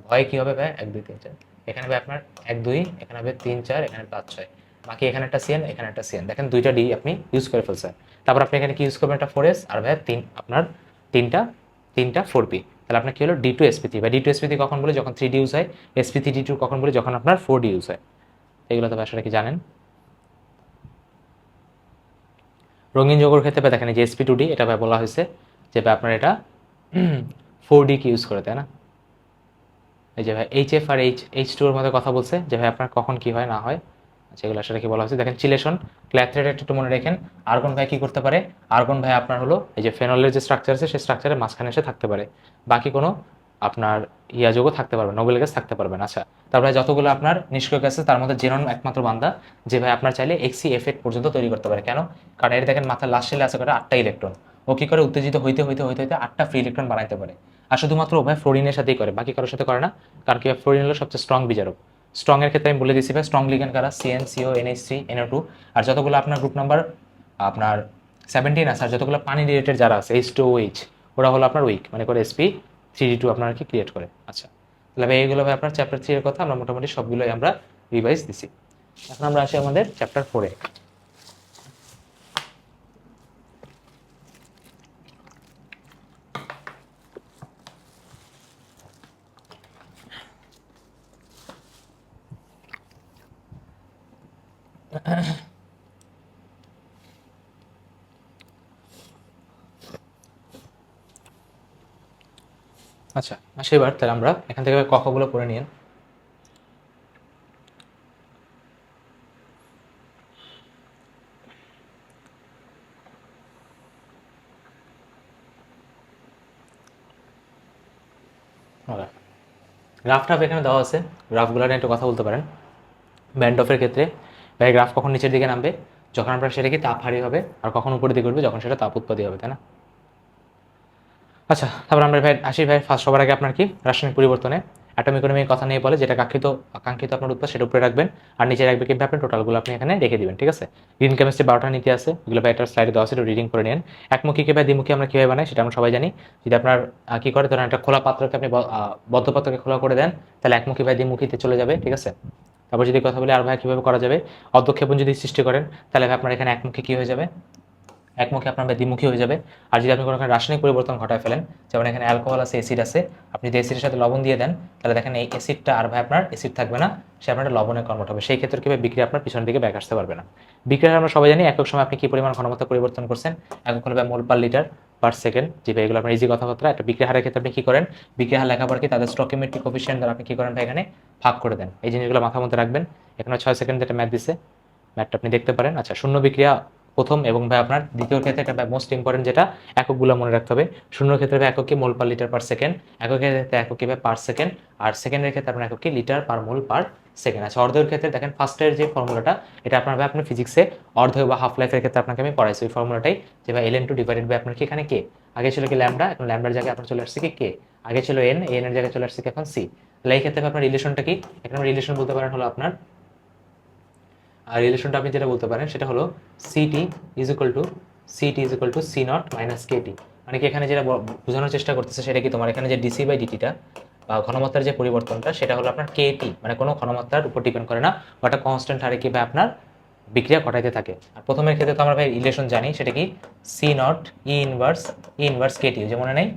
ভয় কি হবে ভাই 1 2 3 4, এখানে ভাই আপনার 1 2, এখানে হবে 3 4, এখানে 5 6, বাকি এখানে একটা সিএন এখানে একটা সিএন, দেখেন দুইটা ডি আপনি ইউজ করে ফেলছেন। তারপর আপনি এখানে কি ইউজ করবেন, একটা 4s, আর ভাই আপনার তিনটা তিনটা 4p, তাহলে আপনার কি হলো D2sp3 বা D2sp3 কখন বলে, যখন 3D ইউজ হয়, sp3d2 কখন বলে, যখন আপনার 4D ইউজ হয়। এগুলো তো আসলে কি জানেন। রঙিন যৌগের ক্ষেত্রে ভাই দেখেন যে sp2d এটা ভাই বলা হয়েছে যে ভাই আপনার এটা 4D কি ইউজ করে, তাই না। এই যে ভাই HF আর H2 এর মধ্যে কথা বলছে যে ভাই আপনার কখন কি হয় না হয়, সেগুলো আসলে কি বলা হয়েছে। দেখেন চিলেশন ক্ল্যাথরেট একটু মনে রাখেন, আর্গন ভাই কি করতে পারে, আর্গন ভাই আপনার হলো এই যে ফেনলের যে স্ট্রাকচার আছে সেই স্ট্রাকচারের মাঝখানে এসে থাকতে পারে, বাকি কোনো আপনার ইয়া যোগও থাকতে পারবে, নোবেল গ্যাস থাকতে পারবে না। আচ্ছা তারপরে যতগুলো আপনার নিষ্ক্রিয় গ্যাস আছে তার মধ্যে জেনন একমাত্র বান্দা যে ভাই আপনার চাইলে XCF8 পর্যন্ত তৈরি করতে পারে, কেন, কারণ এর দেখেন মাথার লাস্ট শেলে আছে করে 8টা ইলেকট্রন, ও কি করে উত্তেজিত হইতে হইতে হইতে হইতে 8টা ফ্রি ইলেকট্রন বানাইতে পারে, আর শুধুমাত্র ও ভাই ফ্লোরিনের সাথেই করে, বাকি কারোর সাথে করে না, কারণ কি ফ্লোরিন হলো সবচেয়ে স্ট্রং বিজারক। স্ট্রং এর ক্ষেত্রে আমি বলে দিচ্ছি ভাই স্ট্রং লিগ্যান্ড কারা, CnCO NH3 NO2, আর যতগুলো আপনার গ্রুপ নাম্বার আপনার 17 আছে, আর যতগুলো পানি রিলেটেড যারা আছে H2OH, ওরা হলো আপনার উইক, মানে করে sp3d2 আপনার কি ক্রিয়েট করে। আচ্ছা তাহলে ভাই এইগুলো ভাই আপনার চ্যাপ্টার 3 এর কথা আমরা মোটামুটি সবগুলোই আমরা রিভাইজ দিছি। এখন আমরা আসি আমাদের চ্যাপ্টার 4 এ। আচ্ছা সেবার তাহলে আমরা এখান থেকে কখগুলো পড়ে নিন। গ্রাফটা এখানে দেওয়া আছে, গ্রাফগুলো নিয়ে একটু কথা বলতে পারেন। ব্যান্ড অফের ক্ষেত্রে ভাই গ্রাফ কখন নিচের দিকে নামবে, যখন আপনার সেটা কি তাপ হারি হবে, আর কখন উপরের দিকে উঠবে যখন সেটা তাপ উৎপত্তি হবে, তাই না। আচ্ছা তারপর আমরা ভাই আসি ভাই ফার্স্ট সবার আগে আপনার কি রাসায়নিক পরিবর্তনে অ্যাটমিক ইকোনমির কথা নিয়ে বলে, যেটা আকাঙ্ক্ষিত আপনার উৎপাদ সেটা উপরে রাখবেন, আর নিচে রাখবে কিন্তু আপনি টোটালগুলো আপনি এখানে রেখে দিবেন, ঠিক আছে। গ্রিন কেমিস্ট্রি 12টা নীতি আছে, এগুলো ভাই একটা স্লাইডে দেওয়া আছে, একটু রিডিং করে নেন। একমুখীকে বা দ্বিমুখী আমরা কীভাবে বানাই সেটা আমরা সবাই জানি, যদি আপনার কি করে ধরেন একটা খোলা পাত্রকে আপনি বদ্ধ পাত্রকে খোলা করে দেন, তাহলে একমুখী বা দ্বিমুখীতে চলে যাবে, ঠিক আছে। তারপর যদি কথা বলি আর ভাই কীভাবে করা যাবে, অর্ধক্ষেপণ যদি সৃষ্টি করেন তাহলে ভাই আপনার এখানে একমুখী কী হয়ে যাবে, একমুখী আপনার দ্বিমুখী হয়ে যাবে। আর যদি আপনি কোনো রাসায়নিক পরিবর্তন ঘটায় ফেলেন, যেমন এখানে অ্যালকোহল আছে, অ্যাসিড আছে, আপনি যদি অ্যাসিডের সাথে লবণ দিয়ে দেন, তাহলে দেখেন এই অ্যাসিডটা আর ভাই আপনার অ্যাসিড থাকবে না, সে আপনার লবণে কনভার্ট হবে, সেই ক্ষেত্রে কীভাবে বিক্রিয়া আপনার পিছনের দিকে ব্যাক আসতে পারবে না। বিক্রিয়া আমরা সবাই জানি একক সময় আপনি কী পরিমাণ ঘনমাত্রা পরিবর্তন করছেন, একক হলো মোল পার লিটার পার সেকেন্ড, যে ভাই এগুলো আপনার ইজি কথাবার্তা। একটা বিক্রিয়া হারের ক্ষেত্রে আপনি কী করেন, বিক্রিয়া হার লেখার পর কি তাদের স্টকিওমেট্রিক কোফিসিয়েন্ট দ্বারা আপনি কী করেন ভাই এখানে ভাগ করে দেন, এই জিনিসগুলো মাথার মধ্যে রাখবেন। এখানে 6 সেকেন্ড যেটা ম্যাথ দিছে, ম্যাথটা আপনি দেখতে পারেন। আচ্ছা শূন্য বিক্রিয়া প্রথম এবং ভাই আপনার দ্বিতীয় ক্ষেত্রে এটা মোস্ট ইম্পর্টেন্ট যেটা এককগুলো মনে রাখতে হবে। শূন্য ক্ষেত্রে ভাই একক কি মোল পার লিটার পার সেকেন্ড, এককের ক্ষেত্রে একক কি ভাই পার সেকেন্ড, আর সেকেন্ডের ক্ষেত্রে আপনার একক কি লিটার পার মোল পার সেকেন্ড। আচ্ছা অর্ধের ক্ষেত্রে দেখেন ফার্স্টের যে ফর্মুলাটা এটা আপনার ভাই আপনার ফিজিক্সে অর্ধ বা হাফ লাইফের ক্ষেত্রে আপনাকে আমি পড়াইছি ওই ফর্মুলাটাই, যে ভাই ln2 ডিভাইডেড বাই আপনার কি এখানে কে, আগে ছিল কি ল্যামডা, এখন ল্যামডার জায়গায় আপনার চলে আসছে কি কে, আগে ছিল এন, এন এর জায়গায় চলে আসছে কি এখন সি। তাহলে এই ক্ষেত্রে আপনার রিলেশনটা কি, এখানে রিলেশন বলতে পারেন হলো আপনার, আর রিলেশনটা আপনি যেটা বলতে পারেন সেটা হলো CT is equal to C not minus KT. মানে কি এখানে যেটা বোঝানোর চেষ্টা করতেছে সেটা কি তোমার এখানে যে ডিসি বাই ডিটিটা বা ঘনমাত্রার যে পরিবর্তনটা সেটা হলো আপনার কেটি, মানে কোনো ঘনমাত্রার উপর ডিপেন্ড করে না, ওটা কনস্ট্যান্ট হারে কি ভাই আপনার বিক্রিয়া ঘটাইতে থাকে। আর প্রথমের ক্ষেত্রে তো আমরা ভাই রিলেশন জানি সেটা কি C not e inverse KT, যে মনে নেই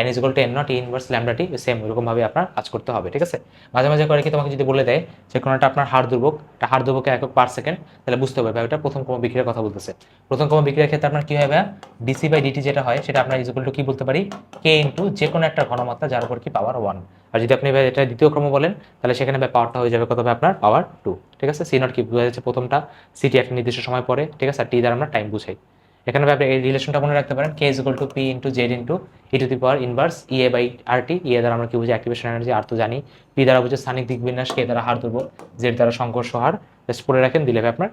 n is equal to n not e inverse lambda T, same এরকমভাবে আপনার কাজ করতে হবে, ঠিক আছে। মাঝে মাঝে করে কি তোমাকে যদি বলে দেয় যে কোনোটা আপনার হার ধ্রুবক, এটা হার ধ্রুবকের একক পার সেকেন্ড, তাহলে বুঝতে হবে ভাই ওটা প্রথম ক্রম বিক্রিয়ার কথা বলতেছে। প্রথম ক্রম বিক্রিয়ার ক্ষেত্রে আপনার কি হবে ডিসি বাই ডিটি যেটা হয় সেটা আপনার ইজ ইকুয়াল টু কি বলতে পারি কে ইন্টু যে কোনো একটা ঘনমাত্রা যার উপর কি পাওয়ার 1। আর যদি আপনি ভাই এটা দ্বিতীয় ক্রম বলেন তাহলে সেখানে ভাই পাওয়ারটা হয়ে যাবে কত ভাই আপনার পাওয়ার 2, ঠিক আছে। সি নট কি বোঝা যাচ্ছে প্রথমটা, সিটি একটা নির্দিষ্ট সময় পরে, ঠিক আছে, আর টি দ্বারা আমরা টাইম বুঝাই। এখানে আপনি এই রিলেশনটা মনে রাখতে পারেন K is equal to P into Z into E to the power inverse EA by R T. EA দ্বারা আমরা কি বুঝি অ্যাক্টিভেশন এনার্জি, আর তো জানি পি দ্বারা বুঝে স্থানিক দিক বিন্যাস, কে দ্বারা হার ধ্রুবক, জেড দ্বারা সংঘর্ষ হার, জাস্ট পড়ে রাখেন দিলে আপনার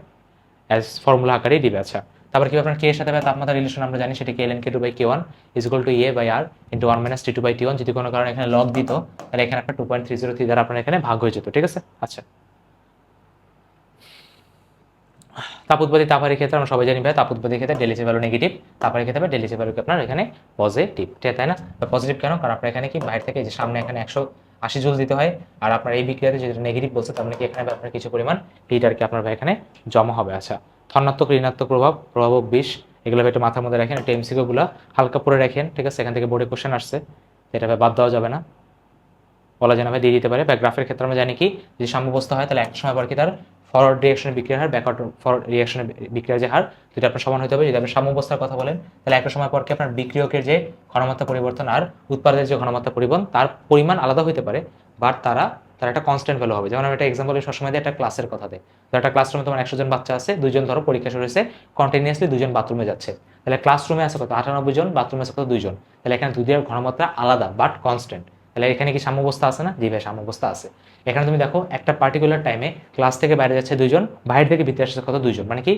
অ্যাজ ফর্মুলা আকারেই দিবে। আচ্ছা তারপর কি আপনার কে এর সাথে তাপমাত্রা রিলেশন আমরা জানি সেটা কি ln k2 by k1 is equal to E A by R into 1 minus t2 by t1। যদি কোনো কারণে এখানে লগ দিত তাহলে এখানে আপনার 2.303 দ্বারা আপনার এখানে ভাগ হয়ে যেত, ঠিক আছে। আচ্ছা তাপ উৎপাদী তাপহারের ক্ষেত্রে আমরা সবাই জানি ভাই তাপ উৎপাদীর ক্ষেত্রে ডেলিচি ভ্যালু নেগেটিভ, তাপহারের ক্ষেত্রে ডেলিচি ভ্যালু আপনার এখানে পজিটিভ, তাই না। পজিটিভ কেন, কারণ আপনার এখানে কি বাইরে থেকে যে সামনে এখানে 180 জুল দিতে হয়, আর আপনার এই বিক্রিয়াতে যেটা নেগেটিভ বলছে তার মানে কি এখানে আপনার কিছু পরিমাণ হিট আর কি আপনার ভাই এখানে জমা হবে। আচ্ছা ধনাত্মক ঋণাত্মক প্রভাব 20 এগুলো একটু মাথার মধ্যে রাখেন, একটু এমসিকিউ গুলো হালকা পরে রাখেন, ঠিক আছে। এখান থেকে বোর্ডে কোশ্চেন আসছে, এটা ভাই বাদ দেওয়া যাবে না, বলা যায় না ভাই দিয়ে দিতে পারে। বা গ্রাফের ক্ষেত্রে আমরা জানি কি যে সাম্যাবস্থা হয় তাহলে একটা সময় পর কি তার ফরওয়ার্ড রিঅ্যাকশনের বিক্রিয়ার হার ব্যাকওয়ার্ড ফরওয়ার্ড রিঅ্যাকশনের বিক্রিয়ার যে হার যদি আপনার সমান হতে হবে। যদি আপনি সাম্যাবস্থার কথা বলেন তাহলে একটা সময় পর কি আপনার বিক্রিয়কের যে ঘনমাত্রা পরিবর্তন আর উৎপাদের যে ঘনমাত্রা পরিবর্তন তার পরিমাণ আলাদা হতে পারে, বাট তার একটা কনস্ট্যান্ট ভ্যালু হবে। যেমন আমি একটা এক্সাম্পল সবসময় দিয়ে একটা ক্লাসের কথা দেয়, তো একটা ক্লাসরুমে তোমার 100 জন বাচ্চা আছে, দুইজন ধরো পরীক্ষা শুরু হয়েছে, কন্টিনিউয়াসলি দুজন বাথরুমে যাচ্ছে, তাহলে ক্লাসরুমে আছে কত 98 জন, বাথরুমে আছে কত 2 জন, তাহলে এখানে দুইয়ের ঘনমাত্রা আলাদা বাট কনস্ট্যান্ট। তাহলে এখানে কি সাম্যাবস্থা আছে না, জি ভাই সাম্যাবস্থা আছে। এখানে তুমি দেখো একটা পার্টিকুলার টাইমে ক্লাস থেকে বাইরে যাচ্ছে 2 জন, বাইরে থেকে ভিতরে আসছে কত 2 জন, মানে কি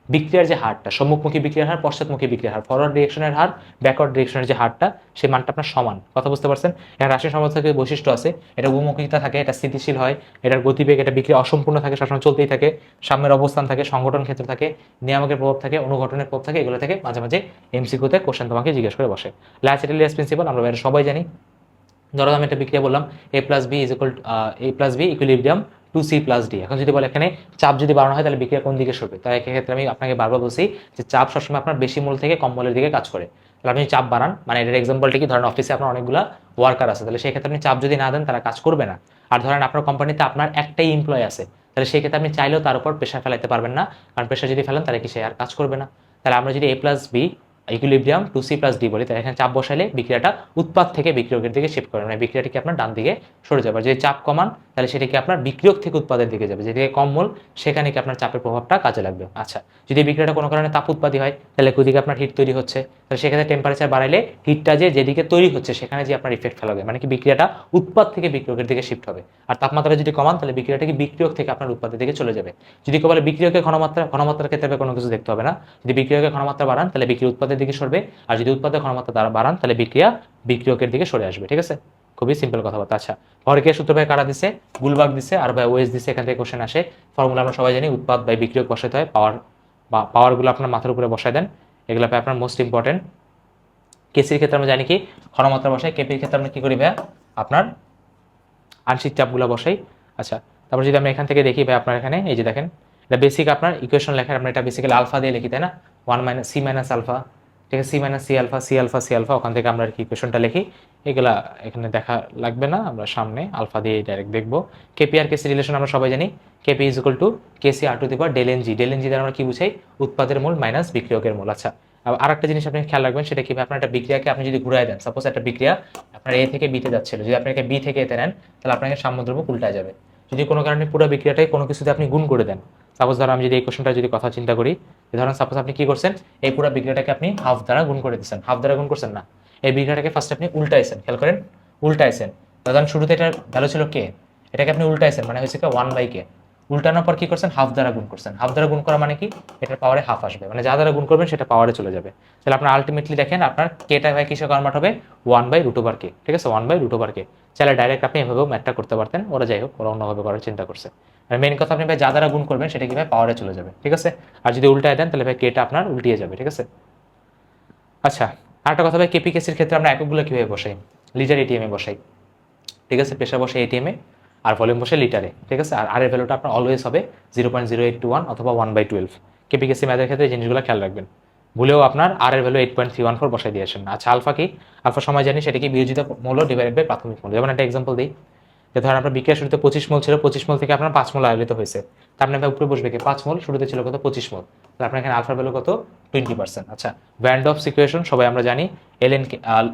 বিক্রিয়ার যে হারটা সম্মুখমুখী বিক্রিয়ার হার পশ্চাৎমুখী বিক্রিয়ার হার ফরওয়ার্ড ডিরেকশনের হার ব্যাকওয়ার্ড ডিরেকশনের যে হারটা সেই মানটা আপনার সমান, কথা বুঝতে পারছেন। এখানে রাশির সমস্যার বৈশিষ্ট্য আছে, এটা উন্মুখিতা থাকে, এটা স্থিতিশীল হয়, এটার গতিবেগ, এটা বিক্রিয়া অসম্পূর্ণ থাকে, সবসময় চলতেই থাকে, সাম্যের অবস্থান থাকে, সংগঠন ক্ষেত্র থাকে, নিয়ামকের প্রভাব থাকে, অনুঘটনের প্রভাব থাকে, এগুলো থেকে মাঝে মাঝে এমসিকিউতে কোশ্চেন তোমাকে জিজ্ঞেস করে বসে। ল্যাচারেলিয়াস প্রিন্সিপাল আমরা বাইরে সবাই জানি। ধরো আমি একটা বিক্রিয়া বললাম a plus B equilibrium 2c plus D. এখন যদি বলে এখানে চাপ যদি বাড়ানো হয় তাহলে বিক্রিয়া কোন দিকে সরবে, তাই এক্ষেত্রে আমি আপনাকে বারবার বলছি যে চাপ সবসময় আপনার বেশি মোল থেকে কম মোলের দিকে কাজ করে। তাহলে আপনি চাপ বাড়ান, মানে এটার এক্সাম্পলটা কি ধরেন অফিসে আপনার অনেকগুলো ওয়ার্কার আছে, তাহলে সেই ক্ষেত্রে আপনি চাপ যদি না দেন তারা কাজ করবে না। আর ধরেন আপনার কোম্পানিতে আপনার একটাই এমপ্লয় আছে, তাহলে সেই ক্ষেত্রে আপনি চাইলেও তার উপর প্রেশার ফেলাইতে পারবেন না, কারণ প্রেশার যদি ফেলেন তাহলে কি সে আর কাজ করবে না। তাহলে আমরা যদি a plus B equilibrium 2c plus D বলি, তাহলে এখানে চাপ বসাইলে বিক্রিয়াটা উৎপাদ থেকে বিক্রিয়কের দিকে শিফট করে, মানে বিক্রিয়াটি কি আপনার ডান দিকে সরে যাবে। আর যদি চাপ কমান তাহলে সেটা কি আপনার বিক্রিয়ক থেকে উৎপাদের দিকে যাবে, যেদিকে কম মোল সেখানে কি আপনার চাপের প্রভাবটা কাজে লাগবে। আচ্ছা যদি বিক্রিয়াটা কোনো কারণে তাপ উৎপাদী হয় তাহলে ওইদিকে আপনার হিট তৈরি হচ্ছে, তাহলে সেক্ষেত্রে টেম্পারেচার বাড়াইলে হিটটা যেদিকে তৈরি হচ্ছে সেখানে যে আপনার ইফেক্ট ফেলাবে, মানে কি বিক্রিয়াটা উৎপাদ থেকে বিক্রিয়কের দিকে শিফট হবে। আর তাপমাত্রা যদি কমান তাহলে বিক্রিয়াটা কি বিক্রিয়ক থেকে আপনার উৎপাদের দিকে চলে যাবে। যদি কেউ বলে বিক্রিয়কের ঘনমাত্রার ক্ষেত্রে কোনো কিছু দেখতে হবে না, যদি বিক্রিয়কের ঘনমাত্রা বাড়ান তাহলে বিক্রিয়া উৎপাদের দিকে সরবে, আর যদি উৎপাদের ঘনমাত্রা দ্বারা বাড়ান তাহলে বিক্রিয়া বিক্রিয়কের দিকে সরে আসবে, ঠিক আছে। খুবই সিম্পল কথাবার্তা। আচ্ছা ভরকের সূত্র ভাই কারা দিছে, গুলবাগ দিছে আর ভাই ওয়েস দিছে, এখান থেকে কোশ্চেন আসে। ফর্মুলা আমরা সবাই জানি উৎপাদ বাই বিক্রিয়ক বসাতে হয়, পাওয়ারগুলো আপনার মাথার উপরে বসায় দেন, এগুলো আপনার মোস্ট ইম্পর্টেন্ট। কেসির ক্ষেত্রে আমরা জানি কি ঘনমাত্রা বসাই, কেপির ক্ষেত্রে আমরা কি করি ভাই আপনার আংশিক চাপগুলো বসাই। আচ্ছা তারপর যদি আমরা এখান থেকে দেখি ভাই আপনার এখানে এই যে দেখেন এটা বেসিক আপনার ইকুয়েশন লেখার আমরা এটা বেসিক্যালি আলফা দিয়ে লিখি, তাই না, 1 মাইনাস সি মাইনাস আলফা, ঠিক আছে, সি আলফা ওখান থেকে আমরা আর কি ইকুয়েশনটা লিখি। এগুলা এখানে দেখা লাগবে না, আমরা সামনে আলফা দিয়ে ডাইরেক্ট দেখবো। কেপি আর কেসি রিলেশন আমরা সবাই জানি, KP is equal to KC R to the power del NG দ্বারা আমরা কি বুঝাই উৎপাদের মোল মাইনাস বিক্রিয়কের মোল। আচ্ছা আর একটা জিনিস আপনি খেয়াল রাখবেন সেটা কি আপনার একটা বিক্রিয়াকে আপনি যদি ঘুরাই দেন, সাপোজ একটা বিক্রিয়া আপনার এ থেকে বিতে যাচ্ছিল, যদি আপনাকে বি থেকে এতে নেন তাহলে আপনাকে সাম্যদ্রব্য উল্টায় যাবে। যদি কোনো কারণে পুরো বিক্রিয়াটাই কোনো কিছুতে আপনি গুণ করে দেন, সাপোজ ধরো আমি যদি এই কোশ্চেনটা যদি কথা চিন্তা করি, ধরেন সাপোজ আপনি কি করছেন, এই পুরো বিক্রিয়াটাকে আপনি হাফ দ্বারা গুণ করে দিচ্ছেন, হাফ দ্বারা গুণ করছেন না, এই বিক্রিয়াটাকে ফার্স্ট আপনি উল্টাইছেন, খেয়াল করেন উল্টাইছেন, ধরেন শুরুতে এটার ভ্যালু ছিল কে, এটাকে আপনি উল্টাইছেন মানে হয়েছে কি 1/k, উল্টানোর পর কি করছেন হাফ দ্বারা গুণ করছেন, হাফ দ্বারা গুণ করা মানে কি এটার পাওয়ারে হাফ আসবে, মানে যা দ্বারা গুণ করবেন সেটা পাওয়ারে চলে যাবে, তাহলে আপনার আলটিমেটলি দেখেন আপনার কেটা ভাই কিসে কনভার্ট হবে 1/√k, ঠিক আছে 1/√k, চাইলে ডাইরেক্ট আপনি এভাবেও ম্যাথটা করতে পারতেন, ওরা যাই হোক ওরা অন্যভাবে করার চিন্তা করছে, আর মেইন কথা আপনি ভাই যা দ্বারা গুণ করবেন সেটা কি ভাই পাওয়ারে চলে যাবে, ঠিক আছে, আর যদি উল্টায় দেন তাহলে ভাই কেটা আপনার উল্টিয়ে যাবে, ঠিক আছে। আচ্ছা আরেকটা কথা ভাই কেপিকেসির ক্ষেত্রে আমরা এককগুলো কীভাবে বসাই, লিটার এটিএমে বসাই, ঠিক আছে, প্রেশার বসে এটিএমে আর ভলিউম বসে লিটারে, ঠিক আছে, আর এর ভ্যালুটা আপনার অলওয়েজ হবে 0.0821 অথবা 1/12, কেপিকেসি ম্যাথের ক্ষেত্রে এই জিনিসগুলো খেয়াল রাখবেন, ভুলেও আপনার আর এর ভ্যালু 8.314 বসাই দিয়ে আসেন। আচ্ছা আলফা কি, আলফা সময় জানি সেটা কি বিয়োজিত মূল্য ডিভাইডেড বাই প্রাথমিক মূল্য, যেমন একটা এক্সাম্পল দিই, যে ধরেন আপনার বিক্রিয়া শুরুতে 25 মোল ছিল, 25 মোল থেকে আপনার 5 মোল আয়োজিত হয়েছে, তার মানে উপরে বসবে কি 5 মোল, শুরুতে ছিল কত 25 মোল, তাহলে আপনার এখানে আলফার ভ্যালু কত 20%। আচ্ছা ব্যান্ড অফ সিকুয়েশন সবাই আমরা জানি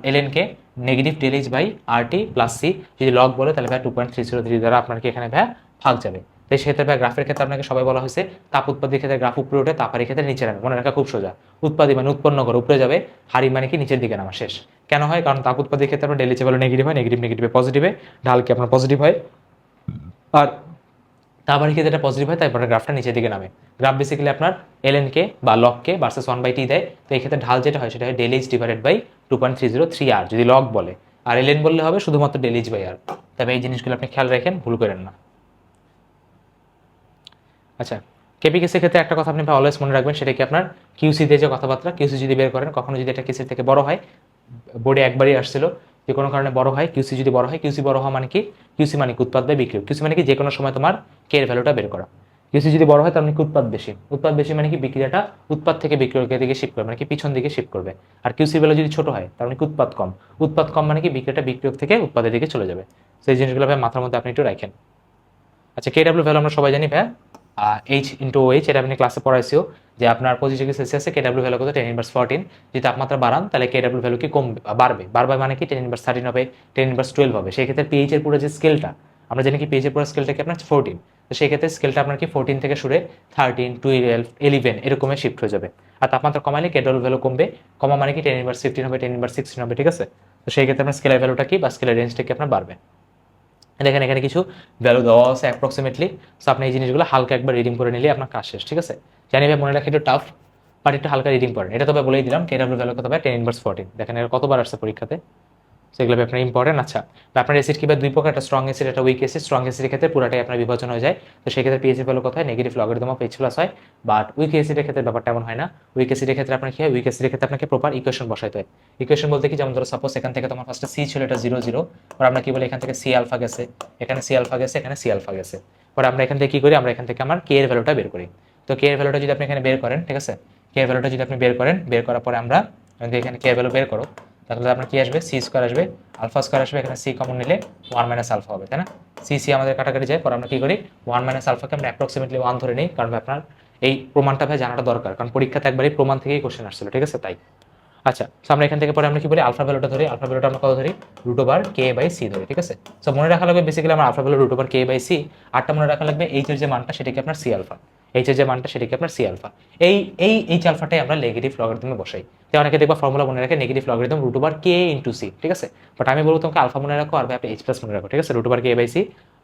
LNK negative del H by RT plus C, যদি লগ বলে তাহলে ভাই 2.303 দ্বারা আপনার কি এখানে ভাই ভাগ যাবে, তাই সেক্ষেত্রে ভাই গ্রাফের ক্ষেত্রে আপনাকে সবাই বলা হয়েছে তাপ উৎপাদীর ক্ষেত্রে গ্রাফ উপরে ওঠে, তাপারের ক্ষেত্রে নিচে নামে, মনে রাখা খুব সোজা, উৎপাদী মানে উৎপন্ন করে উপরে যাবে, হারি মানে কি নিচের দিকে নামা, শেষ। কেন হয়, কারণ তাপ উৎপাদীর ক্ষেত্রে আপনার ডেল এইচ ভ্যালু নেগেটিভ হয়, নেগেটিভ নেগেটিভে পজিটিভে ঢাল কি আপনার পজিটিভ হয়, আর তারপরে ক্ষেত্রে এটা পজিটিভ হয়, তারপরে গ্রাফটা নিচের দিকে নামে, গ্রাফ বেসিক্যালি আপনার এলএনকে বা লগকে ভার্সেস 1/t দেয়, তো এই ক্ষেত্রে ঢাল যেটা হয় সেটা হয় ডেল এইচ ডিভাইডেড বাই 2.303 আর যদি লগ বলে, আর এলএন বললে হবে শুধুমাত্র ডেল এইচ বাই আর, তবে এই জিনিসগুলো আপনি খেয়াল রাখেন, ভুল করেন না। আচ্ছা কেপিকেসির ক্ষেত্রে একটা কথা আপনি অলওয়েজ মনে রাখবেন, সেটা কি আপনার কিউসি দিয়ে যে কথাবার্তা, কিউসি যদি বের করেন কখনো যদি এটা কিউসির থেকে বড় হয়, বোর্ডে একবারই আসছিল যে কোনো কারণে বড় হয়, কিউসি যদি বড় হয়, কিউসি বড় হওয়া মানে কি, কিউসি মানে কি উৎপাদ বাই বিক্রিয়, কিউসি মানে কি যে কোনো সময় তোমার কে এর ভ্যালুটা বের করা, কিউসি যদি বড় হয় তার মানে কি উৎপাদ বেশি, উৎপাদ বেশি মানে কি বিক্রিয়াটা উৎপাদ থেকে বিক্রিয়কের দিকে শিফট করবে, মানে কি পিছন দিকে শিফট করবে, আর কিউসি ভ্যালু যদি ছোট হয় তার মানে কি উৎপাদ কম, উৎপাদ কম মানে কি বিক্রিয়াটা বিক্রিয়ক থেকে উৎপাদের দিকে চলে যাবে, সেই জিনিসগুলো ভাই মাথার মধ্যে আপনি একটু রাখেন। আচ্ছা কেডাব্লিউ ভ্যালু আমরা সবাই জানি ভাই এইচ ইন্টু ওএইচ, এটা আপনি ক্লাসে পড়াইছিও যে আপনার 25 ডিগ্রি সেলসিয়াসে কেডাব্লিউ ভ্যালু কত 10^14, যদি তাপমাত্রা বাড়ান তাহলে কেডাব্লিউ ভ্যালু কি কমবে, বাড়বে, বাড়বে মানে কি 10^13 হবে, 10^12 হবে, সেই ক্ষেত্রে পিএইচ এর পুরো যে স্কেলটা আমরা জানি কি পিএইচ এর পুরো স্কেলটা কি আপনার 14, তো সেই ক্ষেত্রে স্কেলটা আপনার কি 14 থেকে শুরু 13, 12, 11 এরকমে শিফট হয়ে যাবে, আর তাপমাত্রা কমালে কেডাব্লিউ ভ্যালু কমবে, কমা মানে কি 10^15 হবে, 10^16 হবে, ঠিক আছে, তো সেই ক্ষেত্রে আপনার স্কেলের ভ্যালুটা কি বা স্কেলের রেঞ্জটা কি আপনার বাড়বে। দেখেন এখানে কিছু ভ্যালু দেওয়া আছে অ্যাপ্রক্সিমেটলি, সো আপনি এই জিনিসগুলো হালকা একবার রিডিং করে নিলে আপনার কাজ শেষ, ঠিক আছে, জানি ভাই মনে রাখা একটু টাফ, বাট একটু হালকা রিডিং করেন, এটা তবে বলেই দিলাম কেডাব্লিউ ভ্যালু কত হবে 10^14, দেখেন এটা কতবার আসছে পরীক্ষাতে, সেগুলো আপনার ইম্পর্টেন্ট। আচ্ছা আপনার অ্যাসিড কিংবা দুই প্রকার, একটা স্ট্রং অ্যাসিড একটা উইক অ্যাসিড, স্ট্রং অ্যাসিডের ক্ষেত্রে পুরোটাই আপনার বিভাজন হয়ে যায়, তো সেক্ষেত্রে পিএইচ ভ্যালু কত হয় negative logarithm of H plus হয়, বাট উইক অ্যাসিডের ক্ষেত্রে ব্যাপারটা এমন হয় না, উইক অ্যাসিডের ক্ষেত্রে আপনার কি হয়, উইক অ্যাসিডের ক্ষেত্রে আপনাকে প্রপার ইকুয়েশন বসাইতে হয়, ইকুয়েশন বলতে কি যেমন ধরো সাপোজ এখান থেকে তোমার ফার্স্টে সি ছিল এটা 0 0, পর আমরা কি বলি এখান থেকে সি আলফা গেছে, এখানে সি আলফা গেছে, এখানে সি আলফা গেছে, পরে আমরা এখান থেকে কি করি, আমরা এখান থেকে আমার কে এর ভ্যালুটা বের করি, তো কে এর ভ্যালুটা যদি আপনি এখানে বের করেন, ঠিক আছে, কে এর ভ্যালুটা যদি আপনি বের করেন, বের করার পরে আমরা এখানে কে এর ভ্যালু বের করো, তাহলে আপনার কি আসবে সি স্কোয়ার আসবে, আলফা স্কোয়ার আসবে, এখানে সি কমন নিলে 1 - আলফা হবে, তাই না, সি সি আমাদের কাটাকাটি যায়, পরে আমরা কি করি 1 - আলফাকে আমরা অ্যাপ্রক্সিমেটলি 1 ধরে নিই, কারণ আপনার এই প্রমাণটা ভাই জানাটা দরকার, কারণ পরীক্ষাতে একবারই প্রমাণ থেকেই কোশ্চেন আসছিল, ঠিক আছে, তাই। আচ্ছা সো আমরা এখান থেকে পরে আমরা কি বলি আলফা ভ্যালুটা ধরি, আলফা ভ্যালুটা আমরা কত ধরি √k/c ধরি, ঠিক আছে, সো মনে রাখা লাগবে বেসিক্যালি আমার আলফা ভ্যালু √k/c, আরটা মনে রাখা লাগবে এইচ এর যে মানটা সেটা কি আপনার সি আলফা, এইচ এর যে মানটা সেটা কি আপনার সি আলফা, এই এই এইচ আলফাটাই আমরা নেগেটিভ লগারিদমে বসাই, তো অনেকে দেখবা ফর্মুলা মনে রাখে নেগেটিভ লগারিদম √k/c, ঠিক আছে, বাট আমি বলবো তোমাকে আলফা মনে রাখো আর ভাই আপনি এইচ প্লাস মনে রাখো, ঠিক আছে, √k/c,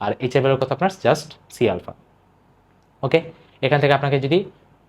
আর এইচ এর ভ্যালু কত আপনার জাস্ট সি আলফা, ওকে। এখান থেকে আপনাকে যদি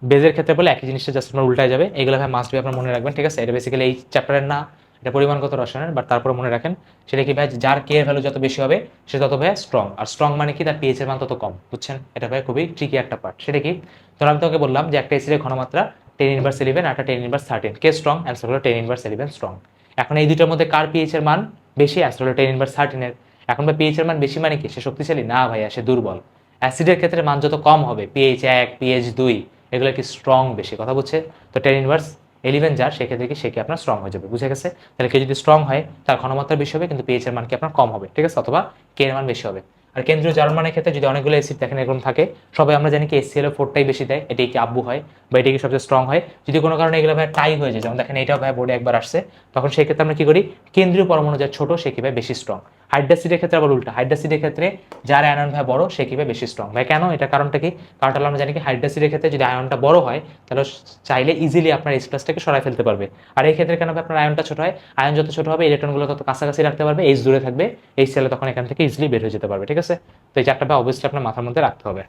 বেজের ক্ষেত্রে বলে একই জিনিসটা জাস্ট আপনার উল্টায় যাবে, এগুলো ভাই মাস্ট বি আপনার মনে রাখবেন, ঠিক আছে, এটা বেসিক্যালি এই চ্যাপ্টারের না, এটা পরিমাণগত রসায়নের, বাট তারপরে মনে রাখেন সেটা কি ভাই যার কে এর ভ্যালু যত বেশি হবে সে তত ভাই স্ট্রং, আর স্ট্রং মানে কি তার পিএইচ এর মান তত কম, বুঝছেন, এটা ভাই খুবই ট্রিকি একটা পার্ট, সেটা কি, ধর আমি তোমাকে বললাম যে একটা এসিডের ঘনমাত্রা 10^11 আর একটা 10^13, কে স্ট্রং, অ্যান্সার হলো 10^11 স্ট্রং, এখন এই দুটোর মধ্যে কার পিএইচ এর মান বেশি, অ্যান্সার হলো 10^13 এর, এখন ভাই পিএইচ এর মান বেশি মানে কি সে শক্তিশালী না ভাইয়া, সে দুর্বল, অ্যাসিডের ক্ষেত্রে মান যত কম হবে পিএইচ 1 পিএইচ 2 এগুলো কি স্ট্রং বেশি, কথা বুঝছে, তো 10^11 যার সেক্ষেত্রে কি সে কি আপনার স্ট্রং হয়ে যাবে, বুঝে গেছে, তাহলে কে যদি স্ট্রং হয় তার ঘনমাত্রা বেশি হবে কিন্তু পিএইচ এর মান কি আপনার কম হবে, ঠিক আছে, অথবা কে এর মান বেশি হবে। আর কেন্দ্রীয় জারণ মানের ক্ষেত্রে যদি অনেকগুলো এসিড দেখেন এরকম থাকে, সবাই আমরা জানি কি HCl4টাই বেশি দেয়, এটাই কি আব্বু হয় বা এটাই কি সবচেয়ে স্ট্রং হয়, যদি কোনো কারণে এগুলো ভাই টাই হয়ে যায়, যেমন দেখেন এইটাও ভাই বোর্ডে একবার আসছে, তখন সেই ক্ষেত্রে আমরা কি করি কেন্দ্রীয় পরমাণু যা ছোট সে কি ভাই বেশি স্ট্রং, হাইড্রাসিডের ক্ষেত্রে আবার উল্টা, হাইড্রাসিডের ক্ষেত্রে যার আয়ন ভাই বড় সে কিভাবে বেশি স্ট্রং ভাই। কেন? এটা কারণটা কি? কারণটা হলো আমরা জানি কি হাইড্রাসিডের ক্ষেত্রে যদি আয়নটা বড় হয় তাহলে চাইলে ইজিলি আপনার H প্লাসটাকে সরাই ফেলতে পারবে। আর এই ক্ষেত্রে কেন আপনার আয়নটা ছোট হয়? আয়ন যত ছোট হবে ইলেকট্রনগুলো তত কাছাকাছি রাখতে পারবে, H দূরে থাকবে, এই সেলে তখন এখান থেকে ইজিলি বের হয়ে যেতে পারবে। ঠিক আছে, তো এই চারটা ভাই অবশ্যই আপনার মাথার মধ্যে রাখতে হবে।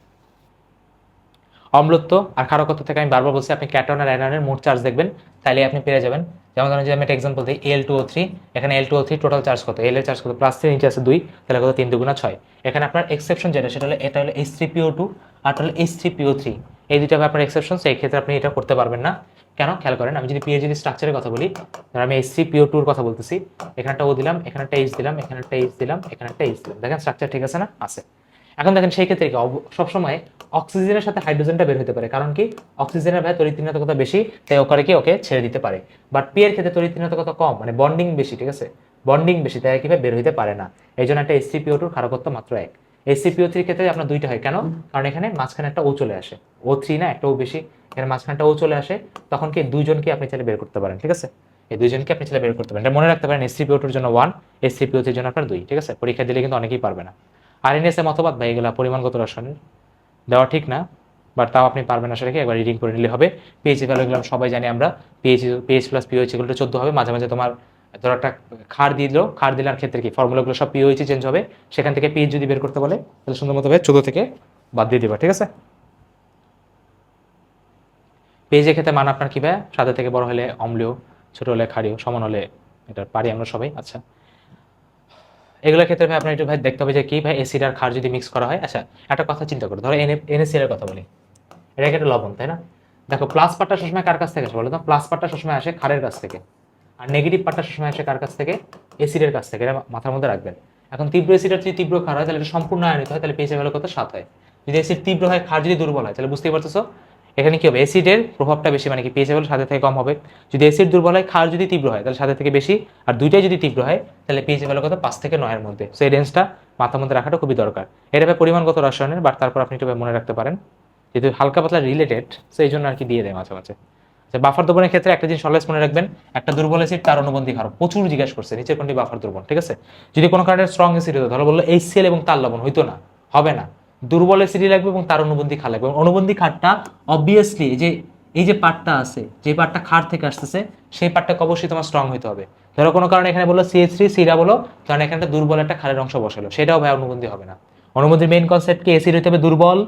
অম্লত্ব আর ক্ষারকত্ব থেকে আমি বারবার বলছি আপনি ক্যাটায়ন আর অ্যানায়নের মোট চার্জ দেখবেন, তাহলে আপনি পেয়ে যাবেন। যেমন ধরেন যদি আমি একটা এক্সাম্পল দিই, Al2O3, এখানে Al2O3 টোটাল চার্জ কত, এল এর চার্জ কত, +3, নিচে আছে 2, তাহলে কত, 3 দুগুণা 6। এখানে আপনার এক্সেপশন যেটা সেটা হলো এটা হলো H3PO2 আর হলো H3PO3, এই দুটো আপনার এক্সেপশন, সেই ক্ষেত্রে আপনি এটা করতে পারবেন না। কেন? খেয়াল করেন, আমি যদি পিএইচডি স্ট্রাকচারের কথা বলি, ধর আমি H3PO2 এর কথা বলতেছি, এখানে একটা O দিলাম, এখানে একটা H দিলাম, এখানে একটা H দিলাম, এখানে একটা H দিলাম, দেখেন স্ট্রাকচার ঠিক আছে না? আছে। এখন দেখেন সেই ক্ষেত্রে কি সবসময় অক্সিজেনের সাথে হাইড্রোজেনটা বের হতে পারে, কারণ কি অক্সিজেনের ভাই তড়িৎ বেশি, তাই ও করে কি ওকে ছেড়ে দিতে পারে। বাট পি এর ক্ষেত্রে তড়িৎ কম, মানে বন্ডিং বেশি, ঠিক আছে, বন্ডিং বেশি, তাই কিভাবে বের হইতে পারে না। এই জন্য একটা H3PO2 ক্ষারকত্ব মাত্র 1। H3PO3 ক্ষেত্রে আপনার দুইটা হয়, কেন? কারণ এখানে মাঝখানে একটা ও চলে আসে, O3 না, একটা ও বেশি, এখানে মাঝখানে একটা ও চলে আসে, তখন কি দুইজনকে আপনি চাইলে বের করতে পারেন। ঠিক আছে, এই দুইজনকে আপনি চাইলে বের করতে পারেন, এটা মনে রাখতে পারেন। H3PO2 এর জন্য 1, H3PO3 এর জন্য আপনার 2। ঠিক আছে, পরীক্ষা দিলে কিন্তু অনেকেই পারবে না। আরএনএস এর মতবাদ ভাই এগুলা পরিমাণগত রসায়নের দেওয়া ঠিক না, বাট তাও আপনি পারবেন না, সেটাকে একবার রিডিং করে নিলে হবে। পিএইচ ভ্যালু এগুলো সবাই জানি আমরা, পিএইচ প্লাস পিওএইচ এগুলো 14 হবে। মাঝে মাঝে তোমার ধরো একটা ক্ষার দিলার ক্ষেত্রে কি ফর্মুলাগুলো সব পিওএইচ চেঞ্জ হবে, সেখান থেকে পিএইচ যদি বের করতে বলে তাহলে সুন্দর মতো 14 থেকে বাদ দিয়ে দিবা। ঠিক আছে, পিএইচের ক্ষেত্রে মান আপনার কি ভাই, সাদা থেকে বড় হলে অম্লীয়, ছোট হলে ক্ষারীয়, সমান হলে, এটা পারি আমরা সবাই। আচ্ছা, এগুলোর ক্ষেত্রে ভাই আপনার একটু ভাই দেখতে হবে যে কি ভাই অ্যাসিড আর ক্ষার যদি মিক্স করা হয়। আচ্ছা, একটা কথা চিন্তা করো, ধরো NaCl এর কথা বলি, এটা একটা লবণ, তাই না? দেখো প্লাস পার্টটা সবসময় কার কাছ থেকে আসে বলো তো? প্লাস পার্টটা সবসময় আসে ক্ষারের কাছ থেকে, আর নেগেটিভ পার্টটা সবসময় আসে কার কাছ থেকে? অ্যাসিডের কাছ থেকে, এটা মাথার মধ্যে রাখবেন। এখন তীব্র অ্যাসিড আর যদি তীব্র ক্ষার হয় তাহলে এটা সম্পূর্ণ আয়নিত হয়, তাহলে পিএইচ ভ্যালু কত, 7 হয়। যদি অ্যাসিড তীব্র হয়, ক্ষার যদি দুর্বল হয়, তাহলে বুঝতেই পারতেছো এখানে কি হবে, অ্যাসিডের প্রভাবটা বেশি, মানে কি পিএইচ ভ্যালু 7 থেকে কম হবে। যদি অ্যাসিড দুর্বল হয়, ক্ষার যদি তীব্র হয় তাহলে 7 থেকে বেশি, আর দুইটাই যদি তীব্র হয় তাহলে পিএইচ ভ্যালু কত, 5 থেকে 9 এর মধ্যে। সো এই রেঞ্জটা মাথার মধ্যে রাখাটা খুবই দরকার। এটা ভাই পরিমাণগত রসায়নের, বাট তারপর আপনি একটু মনে রাখতে পারেন যেহেতু হালকা পাতলা রিলেটেড, সো এই জন্য আর কি দিয়ে দেয় মাঝে মাঝে। বাফার দ্রবণের ক্ষেত্রে একটা জিনিস অলওয়েজ মনে রাখবেন, একটা দুর্বল অ্যাসিড তার অনুবন্ধী ক্ষার প্রচুর জিজ্ঞাসা করছে, নিচের কোনটি বাফার দ্রবণ। ঠিক আছে, যদি কোনো কারণে স্ট্রং অ্যাসিড হতো ধরো বললো HCl এবং তার লবণ, হইতো না, হবে না, দুর্বল অ্যাসিডই লাগবে এবং তার অনুবন্ধী ক্ষার লাগবে। অনুবন্ধী ক্ষারটা অবভিয়াসলি এই যে পার্টটা আছে, যে পার্টটা ক্ষার থেকে আসতেছে, সেই পার্টটাকে অবশ্যই তোমার স্ট্রং হইতে হবে। ধরো কোনো কারণে এখানে বললো CH3 সিরা বলো, কারণ এখানে একটা দুর্বল একটা ক্ষারের অংশ বসালো, সেটাও ভাই অনুবন্ধী হবে না। অনুবন্ধীর মেইন কনসেপ্ট কি, অ্যাসিড হইতে হবে দুর্বল,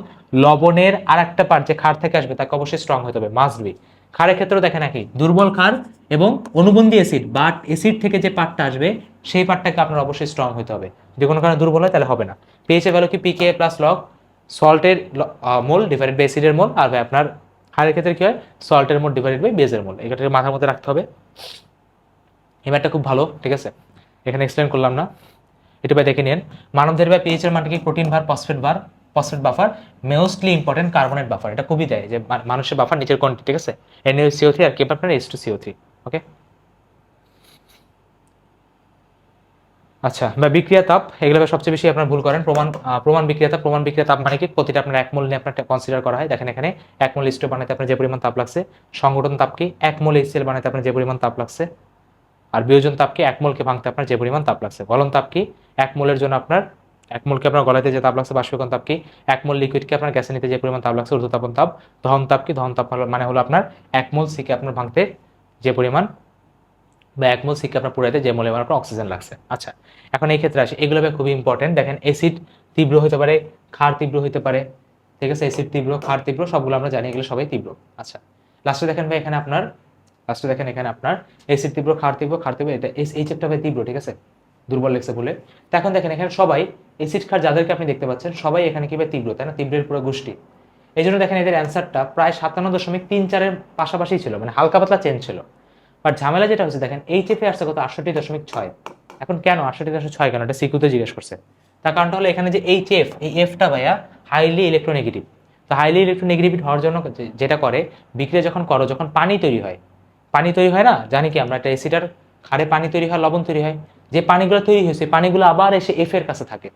লবণের আর একটা পার্ট যে ক্ষার থেকে আসবে তাকে অবশ্যই স্ট্রং হতে হবে, মাস্ট বি। ক্ষারের ক্ষেত্রেও দেখেন একই, দুর্বল ক্ষার এবং অনুবন্ধী অ্যাসিড, বাট অ্যাসিড থেকে যে পার্টটা আসবে সেই পার্টটাকে আপনার অবশ্যই স্ট্রং হতে হবে। যদি কোনো কারণে দুর্বল হয় তাহলে হবে না। পিএইচ ভ্যালু কি, পিকে প্লাস লগ সল্টের মোল ডিভাইডেড বাই অ্যাসিডের মোল, আর ভাই আপনার ক্ষারের ক্ষেত্রে কি হয়, সল্টের মোল ডিভাইডেড বাই বেজের মোল। এটা মাথার মধ্যে রাখতে হবে। এই ম্যাথটা খুব ভালো। ঠিক আছে, এখানে এক্সপ্লেন করলাম না, এটা ভাই দেখে নিন। মানবদের ভাই পিএইচ এর মানটা কি, প্রোটিন ভার, phosphate buffer, mostly important carbonate buffer. এটা খুবই দেয় যে মানুষের বাফার নিচের কোনটি, ঠিক আছে, NaCO3 আর কি আপনার H2CO3। ওকে, আচ্ছা, বা বিক্রিয়া তাপ, এগুলো সবচেয়ে বেশি আপনার ভুল করেন। প্রমাণ বিক্রিয়া তাপ মানে কি, প্রতিটা আপনার 1 মোল নিয়ে আপনার কনসিডার করা হয়। দেখেন এখানে 1 মোল H2 বানাতে আপনার যে পরিমাণ তাপ লাগছে, সংগঠন তাপ কি, 1 মোল HCl বানাতে আপনার যে পরিমাণ তাপ লাগছে, আর বিয়োজন তাপ কি, 1 মোলকে ভাঙতে আপনার যে পরিমাণ তাপ লাগছে। গলন তাপ কি, 1 মোলের জন্য আপনার 1 মোলকে আপনার গলাতে যে তাপ লাগছে। বাষ্পীকরণ তাপ কি, 1 মোল লিকুইডকে আপনার গ্যাসে নিতে যে পরিমাণ তাপ লাগছে, ঊর্ধ্বতাপন তাপ। দহন তাপ কি, দহন তাপ মানে হলো আপনার 1 মোল সিকে আপনার ভাঙতে যে পরিমাণ, বা 1 মোল সিকে আপনার পুরাইতে যে মোলে আপনার অক্সিজেন লাগছে। আচ্ছা, এখন এই ক্ষেত্রে আসে, এগুলো খুবই ইম্পর্টেন্ট। দেখেন অ্যাসিড তীব্র হতে পারে, ক্ষার তীব্র হতে পারে, ঠিক আছে, অ্যাসিড তীব্র, ক্ষার তীব্র, সবগুলো আমরা জানি, এগুলো সবাই তীব্র। আচ্ছা, লাস্টে দেখেন ভাই এখানে আপনার অ্যাসিড তীব্র, ক্ষার তীব্র, এটা এই চ্যাপ্টারটা ভাই তীব্র, ঠিক আছে, দুর্বল লেগছে বলে। তো এখন দেখেন এখানে সবাই অ্যাসিড ক্ষার যাদেরকে আপনি দেখতে পাচ্ছেন সবাই এখানে কি ভাই তীব্র, তাই না, তীব্রের পুরো গোষ্ঠী। এই জন্য দেখেন এদের অ্যান্সারটা প্রায় 57.34 পাশাপাশি ছিল, মানে হালকা পাতলা চেঞ্জ ছিল। বাট ঝামেলা যেটা হচ্ছে দেখেন HF এ আসছে কত, 68.6। এখন কেন 68.6, কেন, এটা সিকিউতে জিজ্ঞেস করছে। তার কারণটা হলো এখানে যে HF, এই এফটা ভাইয়া হাইলি ইলেকট্রোনেগেটিভ। তো হাইলি ইলেকট্রোনেগেটিভ হওয়ার জন্য যেটা করে, বিক্রিয়া যখন করো, যখন পানি তৈরি হয় না, জানি কি আমরা একটা অ্যাসিডার ক্ষারে পানি তৈরি হয়, লবণ তৈরি হয়, যে পানিগুলো তৈরি হয়েছে পানিগুলো আবার এসে এফ এর কাছে থাকে,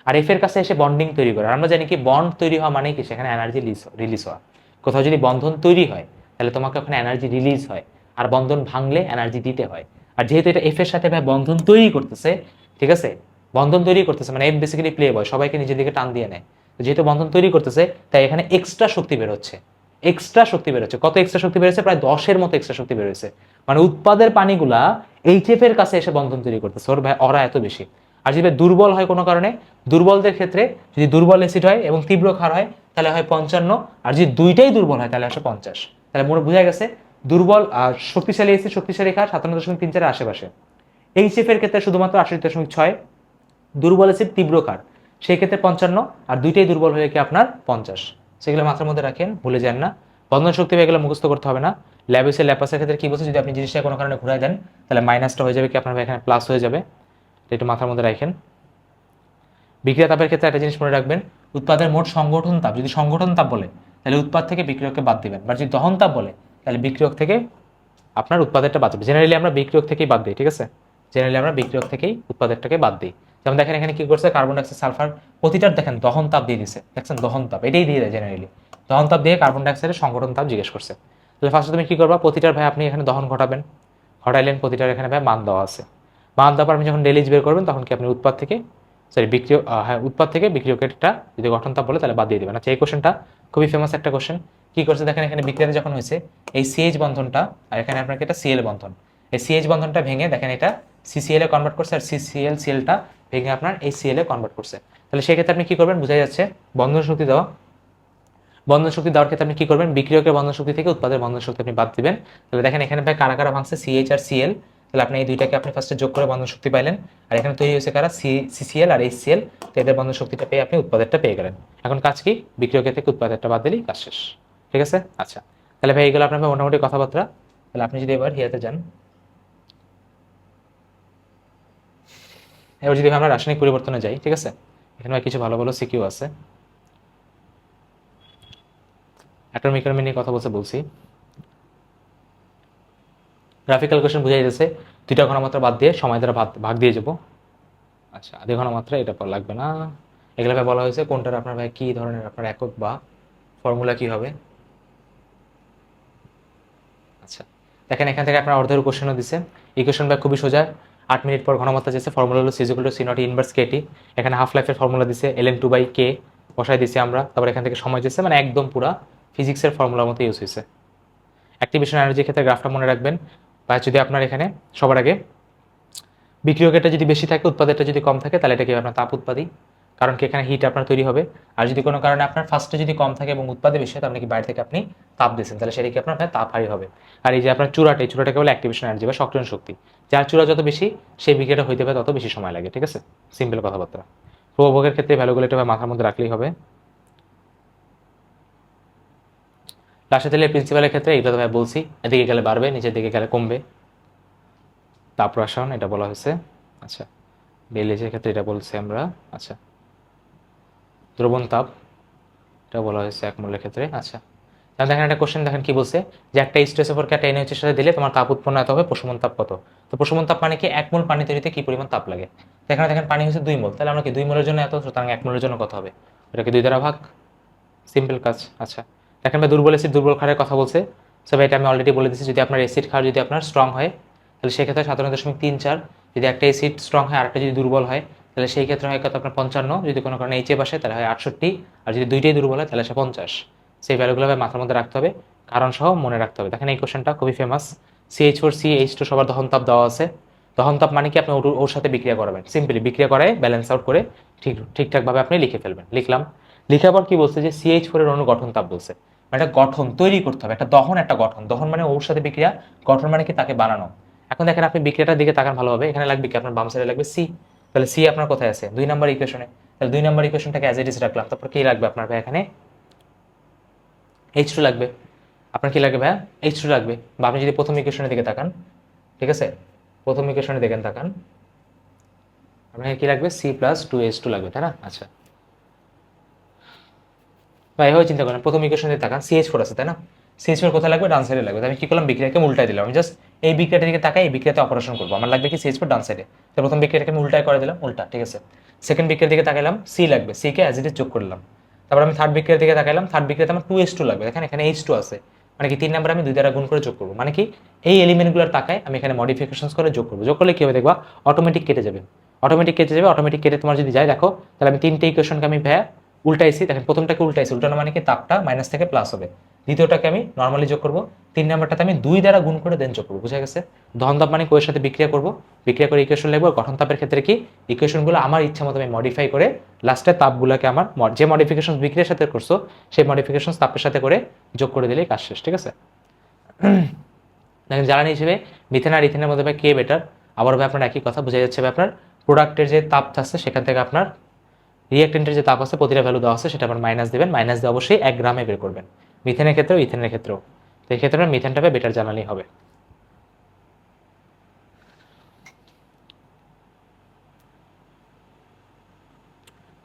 আর এফ এর কাছে এসে বন্ডিং তৈরি করে। আমরা জানি কি বন্ড তৈরি হওয়া মানে কি, সেখানে এনার্জি রিলিজ হওয়া। কোথাও যদি বন্ধন তৈরি হয় তাহলে তোমাকে ওখানে এনার্জি রিলিজ হয়, আর বন্ধন ভাঙলে এনার্জি দিতে হয়। আর যেহেতু এটা এফ এর সাথে ভাই বন্ধন তৈরি করতেছে, ঠিক আছে, বন্ধন তৈরি করতেছে, মানে এফ বেসিক্যালি প্লে বয়, সবাইকে নিজের দিকে টান দিয়ে নেয়। তো যেহেতু বন্ধন তৈরি করতেছে, তাই এখানে এক্সট্রা শক্তি বের হচ্ছে। এক্সট্রা শক্তি বের হচ্ছে, কত এক্সট্রা শক্তি বেরোচ্ছে? প্রায় 10-এর মতো এক্সট্রা শক্তি বের হয়েছে। মানে উৎপাদের পানিগুলা এইচএফ এর কাছে এসে বন্ধন তৈরি করতেছে, ওর ভাই ওরা এত বেশি। আর যদি দুর্বল হয় কোনো কারণে, দুর্বলদের ক্ষেত্রে যদি দুর্বল অ্যাসিড হয় এবং তীব্র ক্ষার হয় তাহলে হয় 55, আর যদি দুইটাই দুর্বল হয় তাহলে আসে 50। তাহলে মনে বোঝা গেছে দুর্বল আর শক্তিশালী অ্যাসিড শক্তিশালী ক্ষার 57.34 আশেপাশে। এইচএফ এর ক্ষেত্রে শুধুমাত্র 68.6, দুর্বল অ্যাসিড তীব্র ক্ষার সেই ক্ষেত্রে 55, আর দুইটাই দুর্বল হয়ে কি আপনার 50। সেগুলো মাথার মধ্যে রাখেন, ভুলে যান না। বন্ধন শক্তি এগুলো মুখস্থ করতে হবে না। ল্যাবিসের ল্যাপাসের ক্ষেত্রে কি বলছে, যদি আপনি জিনিসটা কোনো কারণে ঘুরাই দেন তাহলে মাইনাসটা হয়ে যাবে কি আপনার এখানে প্লাস হয়ে যাবে, একটু মাথার মধ্যে রাখেন। বিক্রিয়া তাপের ক্ষেত্রে একটা জিনিস মনে রাখবেন, উৎপাদের মোট সংগঠন তাপ, যদি সংগঠন তাপ বলে তাহলে উৎপাদ থেকে বিক্রিয়ককে বাদ দিবেন, বা যদি দহন তাপ বলে তাহলে বিক্রিয়ক থেকে আপনার উৎপাদেরটা বাদ দেবে। জেনারেলি আমরা বিক্রিয়ক থেকেই বাদ দিই, ঠিক আছে? জেনারেলি আমরা বিক্রিয়ক থেকেই উৎপাদেরটাকে বাদ দিই। যেমন দেখেন এখানে কি করছে, কার্বন ডাইঅক্সাইড সালফার প্রতিটার দেখেন দহন তাপ দিয়ে দিচ্ছে, দেখছেন দহন তাপ এটাই দিয়ে দেয় জেনারেলি। দহন তাপ দিয়ে কার্বন ডাইঅক্সাইডের সংগঠন তাপ জিজ্ঞেস করছে। তাহলে ফার্স্টে তুমি কি করবা, প্রতিটার ভাই আপনি এখানে দহন ঘটাবেন, ঘটাইলেন, প্রতিটার এখানে ভাই মান দেওয়া আছে। মান দেওয়ার পর আপনি যখন ডেলিজ বের করবেন তখন কি আপনি উৎপাদ থেকে বিক্রিয়ক, হ্যাঁ উৎপাদ থেকে বিক্রিয়কেরটা যদি গঠন তাপ বলে তাহলে বাদ দিয়ে দেবেন। আচ্ছা এই কোশ্চেনটা খুবই ফেমাস একটা কোশ্চেন। কি করছে দেখেন, এখানে বিক্রিয়াতে যখন হয়েছে এই সিএইচ বন্ধনটা, আর এখানে আপনাকে এটা সিএল বন্ধন, এই সিএইচ বন্ধনটা ভেঙে দেখেন এটা সিসিএল এ কনভার্ট করছে, আর সিসিএল সিএলটা ভেঙে আপনার এই সিএল এ কনভার্ট করছে। তাহলে সেক্ষেত্রে আপনি কি করবেন, বোঝা যাচ্ছে বন্ধন শক্তি দেওয়া। বন্ধন শক্তি দেওয়ার ক্ষেত্রে আপনি কি করবেন, বিক্রিয়কের বন্ধন শক্তি থেকে উৎপাদের বন্ধন শক্তি আপনি বাদ দিবেন। তাহলে দেখেন এখানে ভাই কারা কারা ভাঙছে, সিএইচ আর সিএল। তাহলে আপনি এই দুইটাকে আপনি ফার্স্টে যোগ করে বন্ধন শক্তি পাইলেন, আর এখানে তৈরি হয়েছে কারা, সিসিএল আর এইচসিএল। তো এদের বন্ধন শক্তিটা পেয়ে আপনি উৎপাদেরটা পেয়ে গেলেন। এখন কাজ কি, বিক্রিয়কের থেকে উৎপাদেরটা বাদ দিলেই কাজ শেষ, ঠিক আছে? আচ্ছা তাহলে ভাই এইগুলো আপনার মোটামুটি কথাবার্তা। তাহলে আপনি যদি এবার হিয়াতে যান, এবার যদি আমরা রাসায়নিক পরিবর্তনে যাই, ঠিক আছে? এখানে কিছু ভালো ভালো সিকিউ আছে। অ্যাটমিক ইকোনমি নিয়ে কথা বলছি। গ্রাফিক্যাল কোশ্চেন বুঝাই যাচ্ছে, দুইটা ঘনমাত্রা বাদ দিয়ে সময় দ্বারা ভাগ দিয়ে যাবো। আচ্ছা আধা ঘনমাত্রা এটা পর লাগবে না। এগুলো ভাই বলা হয়েছে কোনটার আপনার ভাই কী ধরনের আপনার একক বা ফর্মুলা কী হবে। আচ্ছা দেখেন এখান থেকে আপনার অর্ধের কোশ্চেনও দিচ্ছে। এই কোশ্চেন ভাই খুবই সোজা, 8 মিনিট পর ঘনমাত্রা দিচ্ছে, ফর্মুলা হলো C=C0 ইনভার্স কেটি। এখানে হাফ লাইফের ফর্মুলা দিচ্ছে ln2/k বসাই দিচ্ছি আমরা, তারপর এখান থেকে সময় দিচ্ছে, মানে একদম পুরা ফিজিক্সের ফর্মুলার মতো ইউজ হয়েছে। অ্যাক্টিভেশন এনার্জির ক্ষেত্রে গ্রাফটা মনে রাখবেন, বা যদি আপনার এখানে সবার আগে বিক্রিয়কেরটা যদি বেশি থাকে উৎপাদেরটা যদি কম থাকে তাহলে এটা কি আপনার তাপ উৎপাদী, কারণ কি এখানে হিট আপনার তৈরি হবে। আর যদি কোনো কারণে আপনার ফার্স্টে যদি কম থাকে এবং উৎপাদে বেশি হয় তাহলে কি বাইরে থেকে আপনি তাপ দিচ্ছেন, তাহলে সেটা কি আপনার তাপ হারি হবে। আর এই যে আপনার চূড়াটা, এই চূড়াটাকে বলে অ্যাক্টিভেশন এনার্জি বা সক্রিয়ণ শক্তি। যার চূড়া যত বেশি সেই বিক্রিয়াটা হইতে পারে তত বেশি সময় লাগে, ঠিক আছে? সিম্পল কথাবার্তা। প্রভাবকের ক্ষেত্রে ভ্যালুগুলো এটা মাথার মধ্যে রাখলেই হবে। রাশি তেলের প্রিন্সিপালের ক্ষেত্রে এটা তো ভাই বলছি, এদিকে গেলে বাড়বে, নিচের দিকে গেলে কমবে। তাপ রসায়ন এটা বলা হয়েছে। আচ্ছা বেলেজের ক্ষেত্রে এটা বলছি আমরা। আচ্ছা দ্রবণ তাপ এটা বলা হয়েছে এক মূল্যের ক্ষেত্রে। আচ্ছা তাহলে দেখেন একটা কোশ্চেন, দেখেন কি বলছে যে একটা স্ট্রেসোফোরকে একটা NaOH এর সাথে দিলে তোমার তাপ উৎপন্ন হতে হবে প্রশমন তাপ কত। তো প্রশমন তাপ মানে কি, 1 মোল পানি তৈরিতে কি পরিমাণ তাপ লাগে। তো এখানে দেখেন পানি হচ্ছে 2 মোল, তাহলে আমরা কি 2 মোলের জন্য এত, সুতরাং 1 মোলের জন্য কত হবে, ওটাকে 2 দ্বারা ভাগ, সিম্পল কাজ। আচ্ছা দেখেন ভাই দুর্বল অ্যাসিড দুর্বল ক্ষারের কথা বলছে। সো এটা আমি অলরেডি বলে দিচ্ছি, যদি আপনার অ্যাসিড ক্ষার যদি আপনার স্ট্রং হয় তাহলে সেক্ষেত্রে 57.34, যদি একটা অ্যাসিড স্ট্রং হয় আরেকটা যদি দুর্বল হয় তাহলে সেই ক্ষেত্রে হয় কত আপনার 55, যদি কোনো কারণে এইচএফ আসে তাহলে হয় 68, আর যদি দুইটাই দুর্বল হয় তাহলে সে 50। সেই ভ্যালুগুলো মাথার মধ্যে রাখতে হবে, কারণ সহ মনে রাখতে হবে। দেখেন এই কোশ্চেনটা খুবই ফেমাস। CH4CH2 সবার দহন তাপ দেওয়া আছে। দহন তাপ মানে কি, আপনি ওর সাথে বিক্রিয়া করাবেন, সিম্পলি বিক্রিয়া করায় ব্যালেন্স আউট করে ঠিকঠাকভাবে আপনি লিখে ফেলবেন। লিখলাম, লিখার পর কি বলছে যে CH4 এর অণু গঠন তাপ বলছে, মানে একটা গঠন তৈরি করতে হবে, একটা দহন একটা গঠন। দহন মানে ওর সাথে বিক্রিয়া, গঠন মানে কি তাকে বানানো। এখন দেখেন আপনি বিক্রিয়াটার দিকে তাকান ভালোভাবে, এখানে লাগবে কি আপনার বাম সাইডে লাগবে সি। তাহলে সি আপনার কোথায় আছে, 2 নম্বর ইকুয়েশনে। তাহলে 2 নম্বর ইকুয়েশনটাকে অ্যাজ ইট ইজ রাখলাম, তারপর কি লাগবে আপনার ভাই এখানে H2 লাগবে। আপনার কি লাগবে ভাই, H2 লাগবে। বা আপনি যদি প্রথম ইকুয়েশনের দিকে তাকান, ঠিক আছে, প্রথম ইকুয়েশনে দেখেন তাকান, আপনাকে কি লাগবে C+2H2 লাগবে, তাই না? আচ্ছা বা এভাবে চিন্তা করেন, প্রথম ইকুয়েশনে তাকান CH4 আছে, তাই না? CH4 কোথায় লাগবে, ডান সাইডে লাগবে। আমি কি করলাম, বিক্রিয়াকে উল্টাই দিলাম। আমি জাস্ট এই বিক্রিয়াটার দিকে তাকাই, এই বিক্রিয়াতে অপারেশন করবো, আমার লাগবে কি CH4 ডান সাইডে। তো প্রথম বিক্রিয়াটাকে আমি উল্টাই করে দিলাম, উল্টা, ঠিক আছে। সেকেন্ড বিক্রিয়ার দিকে তাকাইলাম, সি লাগবে, সি কে অ্যাজ ইট ইজ যোগ করলাম। তারপর আমি থার্ড বিক্রিয়ার দিকে তাকাইলাম, থার্ড বিক্রিয়াতে আমার 2H2 লাগবে, দেখেন এখানে H2 আছে, মানে কি 3 নাম্বার আমি 2 দ্বারা গুণ করে যোগ করবো, মানে কি এই এলিমেন্টগুলোর তাকায় আমি এখানে মডিফিকেশন করে যোগ করবো। যোগ করলে কি হবে দেখবা, অটোমেটিক কেটে যাবে। অটোমেটিক কেটে যাবে, অটোমেটিক কেটে তোমার যদি যায় দেখো, তাহলে আমি 3টে ইকুয়েশনকে আমি ভাইয়া উল্টাইছি। দেখেন প্রথমটাকে উল্টাইছি, উল্টানো মানে কি তাপটা মাইনাস থেকে প্লাস হবে। দ্বিতীয়টাকে আমি নর্মালি যোগ করবো, 3 নাম্বারটাতে আমি 2 দ্বারা গুণ করে দেন যোগ করবো। বুঝা গেছে? দহন তাপ মানে কোয়ের সাথে বিক্রিয়া করবো, বিক্রিয়া করে ইকুয়েশন লিখবো। গঠন তাপের ক্ষেত্রে কি ইকুয়েশনগুলো আমার ইচ্ছা মতো আমি মডিফাই করে লাস্টে তাপগুলোকে আমার যে মডিফিকেশন বিক্রিয়ার সাথে করছো সেই মডিফিকেশন তাপের সাথে করে যোগ করে দিলেই কাজ শেষ। ঠিক আছে? দেখেন জ্বালানি হিসেবে মিথেন আর ইথেনের মধ্যে ভাই কে বেটার? আবার ভাই আপনার একই কথা বোঝা যাচ্ছে ভাই, আপনার প্রোডাক্টের যে তাপ আছে সেখান থেকে আপনার রিঅ্যাক্টেন্টের যে তাপ আছে প্রতিটা ভ্যালু দেওয়া আছে সেটা আপনার মাইনাস দেবেন, মাইনাস দিয়ে অবশ্যই 1 গ্রামে বের করবেন, মিথেনের ক্ষেত্রেও ইথেনের ক্ষেত্রেও। তো এই ক্ষেত্রে মিথেনটা বেটার জ্বালানি হবে।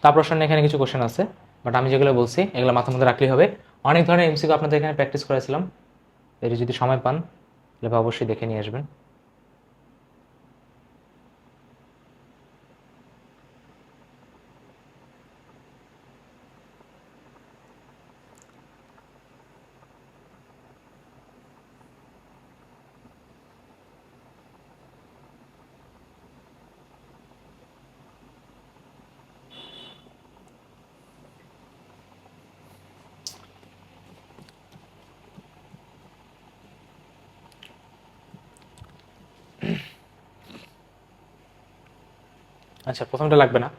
তাপ রসায়নে এখানে কিছু কোশ্চেন আছে, বাট আমি যেগুলো বলছি এগুলো মাথার মধ্যে রাখলেই হবে। অনেক ধরনের এমসিকিউ আপনাদের এখানে প্র্যাকটিস করেছিলাম, এর যদি সময় পান তাহলে অবশ্যই দেখে নিয়ে আসবেন। আচ্ছা প্রথমটা লাগবে না,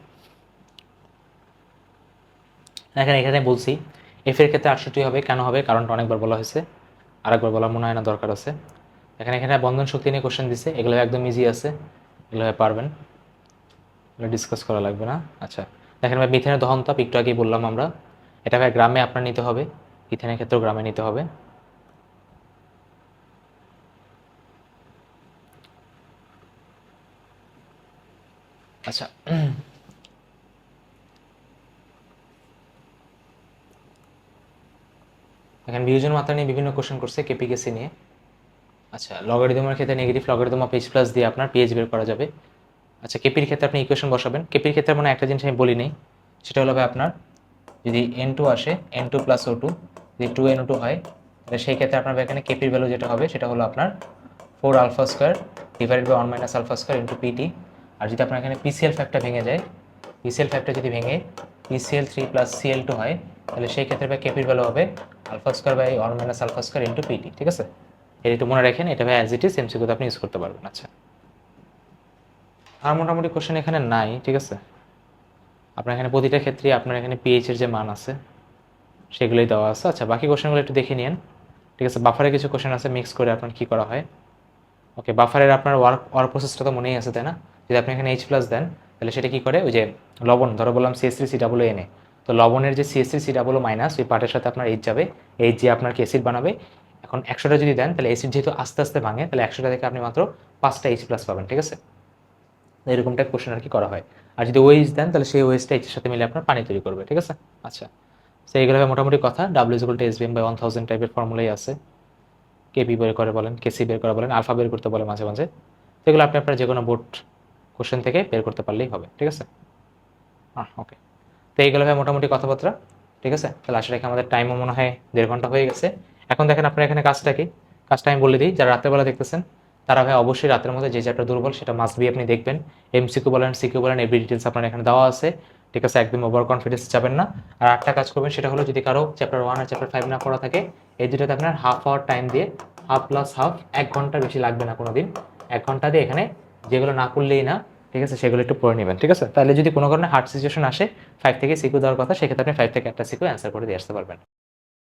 এখানে বলছি এফ এর ক্ষেত্রে 68 হবে, কেন হবে কারণটা অনেকবার বলা হয়েছে, আরেকবার বলা মনে হয় না দরকার আছে। এখানে বন্ধন শক্তি নিয়ে কোশ্চেন দিছে, এগুলো একদম ইজি আছে, এগুলো পারবেন, এগুলো ডিসকাস করা লাগবে না। আচ্ছা দেখেন ভাই মিথেনের দহন তাপ একটু আগেই বললাম আমরা, এটা ভাই গ্রামে আপনার নিতে হবে, ইথেনের ক্ষেত্রেও গ্রামে নিতে হবে। আচ্ছা এখানে বিয়োজন মাত্রা নিয়ে বিভিন্ন কোশ্চেন করছে, কেপিকেসি নিয়ে। আচ্ছা লগারিদমের ক্ষেত্রে negative logarithm of H plus দিয়ে আপনার পিএইচ বের করা যাবে। আচ্ছা কেপির ক্ষেত্রে আপনি ইকুয়েশন বসাবেন, কেপির ক্ষেত্রে মানে একটা জিনিস আমি বলি নেই, সেটা হলো ভাই আপনার যদি N2 আসে, N2 প্লাস O2 যদি 2NO2 হয়, তাহলে সেই ক্ষেত্রে আপনার এখানে কেপির ভ্যালু যেটা হবে সেটা হলো আপনার 4 alpha square divided by 1 minus alpha square into PT. আর যদি আপনার এখানে পিসিএল ফ্যাক্টর ভেঙে যায়, পিসিএল ফ্যাক্টর যদি ভেঙে PCl3 প্লাস Cl2 হয়, তাহলে সেই ক্ষেত্রে ভাই কেপির ভ্যালু হবে alpha square by 1 minus alpha square into PT. ঠিক আছে? এটা একটু মনে রাখেন, এটা ভাই অ্যাজ ইট ইজ এমসিকিউতে আপনি ইউজ করতে পারবেন। আচ্ছা আর মোটামুটি কোশ্চেন এখানে নাই। ঠিক আছে? আপনার এখানে প্রতিটা ক্ষেত্রে আপনার এখানে পিএইচ এর যে মান আছে সেগুলোই দেওয়া আছে। আচ্ছা বাকি কোশ্চেনগুলো একটু দেখে নিন। ঠিক আছে? বাফারে কিছু কোশ্চেন আছে মিক্স করে আপনার কী করা হয়। ওকে বাফারের আপনার ওয়ার্ক প্রসেসটা তো মনেই আছে তাই না? যদি আপনি এখানে H প্লাস দেন তাহলে সেটা কী করে, ওই যে লবণ ধরো বললাম CH3COO, তো লবণের যে CH3COO মাইনাস ওই পার্টের সাথে আপনার H যাবে, H যে আপনার অ্যাসিড বানাবে। এখন 100টা যদি দেন তাহলে অ্যাসিড যেহেতু আস্তে আস্তে ভাঙে, তাহলে 100টা থেকে আপনি মাত্র 5টা H প্লাস পাবেন। ঠিক আছে? এরকম টাইপ কোশ্চেন আর কি করা হয়। আর যদি ওএইচ দেন তাহলে সেই ওএইচটা এইচের সাথে মিলে আপনার পানি তৈরি করবে। ঠিক আছে? আচ্ছা তো এইগুলো মোটামুটি কথা। W=SVM/1000 টাইপের ফর্মুলাই আছে, কেপি বের করে বলেন, কেসি বের করে বলেন, আলফা বের করতে বলে মাঝে মাঝে, সেগুলো আপনি আপনার যে কোনো বোর্ড কোশ্চেন থেকে বের করতে পারলেই হবে। ঠিক আছে? ওকে তো এইগুলো ভাই মোটামুটি কথাবার্তা। ঠিক আছে? তাহলে আসলে আমাদের টাইমও মনে হয় 1.5 ঘন্টা হয়ে গেছে। এখন দেখেন আপনার এখানে কাজটা কি, কাজটা আমি বলে দিই, যারা রাতের বেলা দেখতেছেন তারা ভাই অবশ্যই রাতের মধ্যে যে চ্যাপ্টার দুর্বল সেটা মাস্ট বি আপনি দেখবেন। এমসিকিউ বলেন, সিকিউ বলেন, এভরি ডিটেলস আপনার এখানে দেওয়া আছে। ঠিক আছে? একদম ওভার কনফিডেন্স যাবেন না। আর একটা কাজ করবেন সেটা হলো, যদি কারো চ্যাপ্টার 1 আর চ্যাপ্টার 5 না পড়া থাকে, এই দুটোতে আপনার হাফ আওয়ার টাইম দিয়ে, হাফ প্লাস হাফ 1 ঘন্টা বেশি লাগবে না কোনো দিন, 1 ঘন্টা দিয়ে এখানে যেগুলো না পড়লেই না, ঠিক আছে, সেগুলো একটু পড়ে নেবেন। ঠিক আছে? তাহলে যদি কোনো কারণে হার্ড সিচুয়েশন আসে 5 থেকে সিকিউ দেওয়ার কথা, সেক্ষেত্রে আপনি 5 থেকে একটা সিকিউ অ্যান্সার করে দিয়ে আসতে পারবেন।